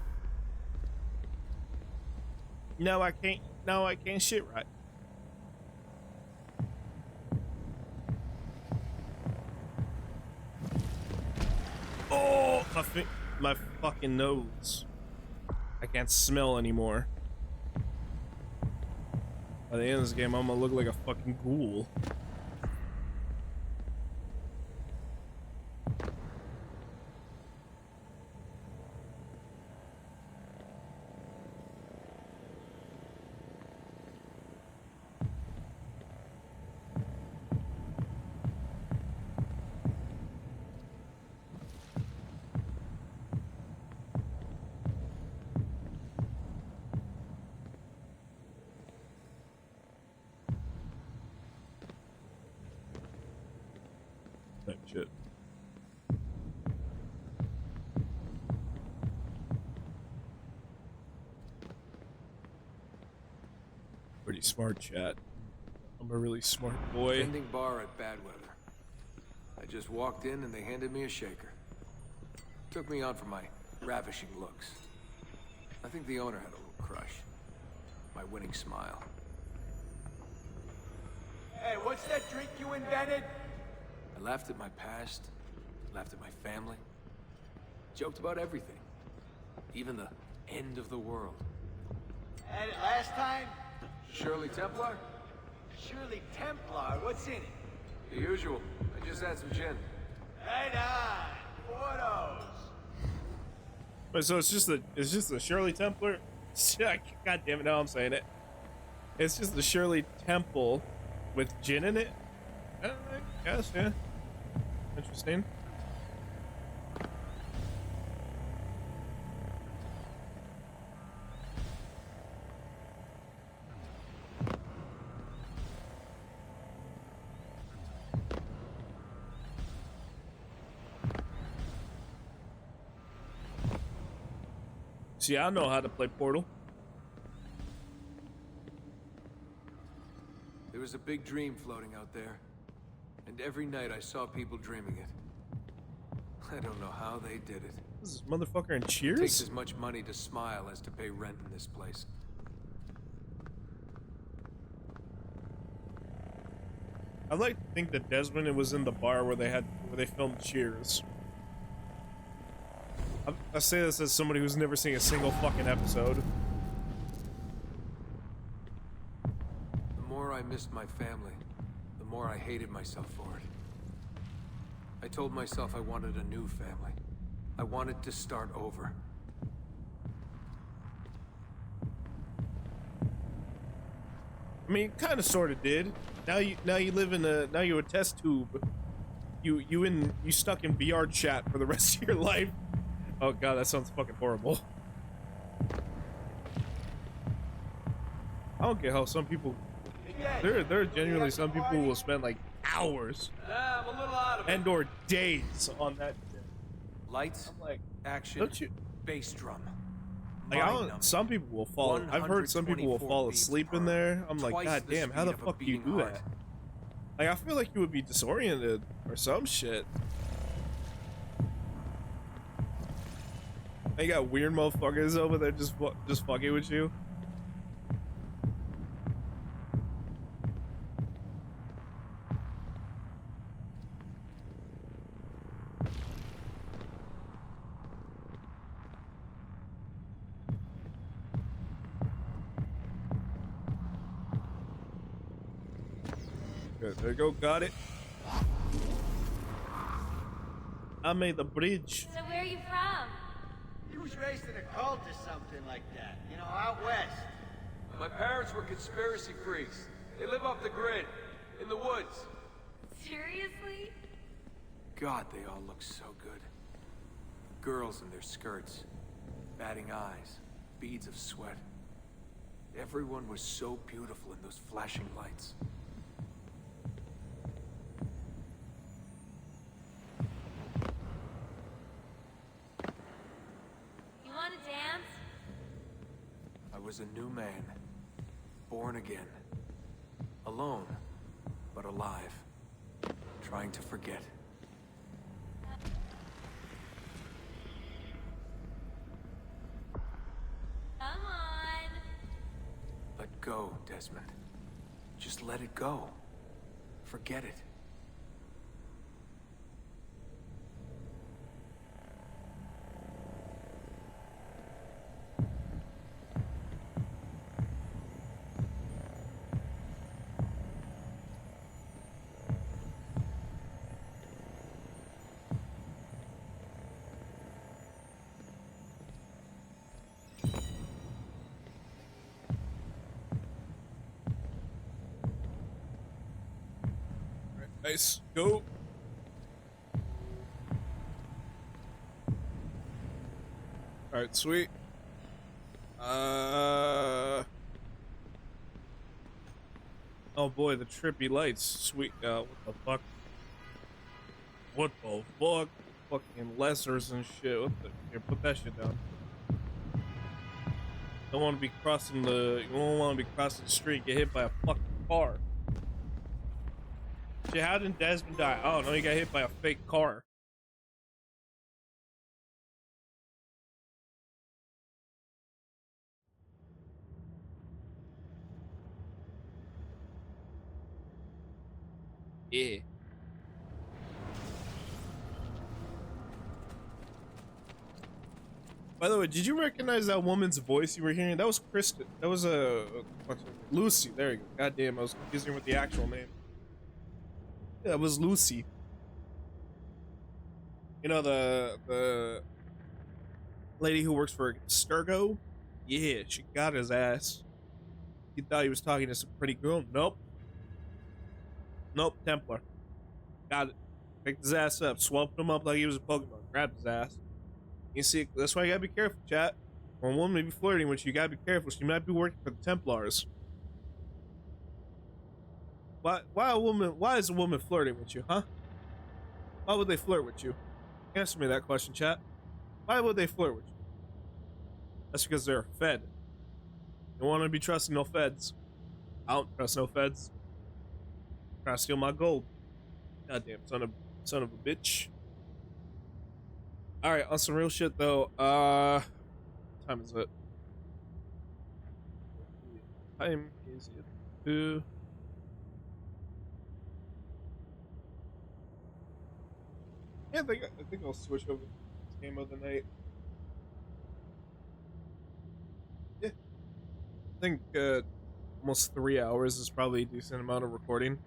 No, I can't. No, I can't shit right. Oh, my fucking nose. I can't smell anymore. By the end of this game, I'm gonna look like a fucking ghoul. Type shit. Pretty smart, chat. I'm a really smart boy. Vending bar at Badweather. I just walked in and they handed me a shaker. Took me on for my ravishing looks. I think the owner had a little crush. My winning smile. Hey, what's that drink you invented? I laughed at my past, laughed at my family, joked about everything. Even the end of the world. And last time? Shirley Templar? Shirley Templar, what's in it? The usual. I just had some gin. Right on. Photos. Wait, so it's just the Shirley Templar? God damn it, now I'm saying it. It's just the Shirley Temple with gin in it? I guess, yeah. Interesting. See, I know how to play Portal. There was a big dream floating out there. And every night I saw people dreaming it. I don't know how they did it. This is motherfucker in It takes Cheers? as much money to smile as to pay rent in this place. I'd like to think that Desmond was in the bar where they filmed Cheers. I say this as somebody who's never seen a single fucking episode. The more I missed my family, the more I hated myself for it. I told myself I wanted a new family. I wanted to start over. I mean, kind of, sort of did. Now you live in a you're a test tube. You stuck in VR chat for the rest of your life. Oh god, that sounds fucking horrible. I don't get how some people. There are genuinely some people who will spend like hours I'm a little out of it. and/or days on that. Lights, like, action, don't you? bass drum. Like, some people will fall. I've heard some people will fall asleep in there. I'm like, god damn, how the fuck do you do that? Like, I feel like you would be disoriented or some shit. You got weird motherfuckers over there just fucking with you. Good, there you go, got it. I made the bridge. So where are you from? He was raised in a cult or something like that. You know, out west. My parents were conspiracy freaks. They live off the grid, in the woods. Seriously? God, they all look so good. Girls in their skirts, batting eyes, beads of sweat. Everyone was so beautiful in those flashing lights. You want to dance? I was a new man, born again. Alone, but alive. Trying to forget. Come on. Let go, Desmond. Just let it go. Forget it. Nice, go. All right, sweet. Oh boy, the trippy lights. Sweet. What the fuck? What the fuck? Fucking lessers and shit. What the? Here, put that shit down. Don't want to be crossing the. You don't want to be crossing the street. Get hit by a fucking car. Shit, how did Desmond die? Oh no, he got hit by a fake car. Yeah. By the way, did you recognize that woman's voice you were hearing? That was Kristen. That was Lucy. There you go. God damn, I was confusing her with the actual name. Yeah, it was Lucy. You know, the lady who works for Sturgo? Yeah, she got his ass. He thought he was talking to some pretty girl. Nope. Nope, Templar. Got it. Picked his ass up, swapped him up like he was a Pokemon. Grabbed his ass. You see, that's why you gotta be careful, chat. When a woman may be flirting with you, you gotta be careful. She might be working for the Templars. Why is a woman flirting with you, huh? Why would they flirt with you? Answer me that question, chat. Why would they flirt with you? That's because they're fed. You don't want to be trusting no feds. I don't trust no feds. Trying to steal my gold. Goddamn son of a bitch. Alright, on some real shit though, what time is it? Time is it? 2. Yeah, I think I'll switch over to this game of the night. Yeah. I think almost 3 hours is probably a decent amount of recording.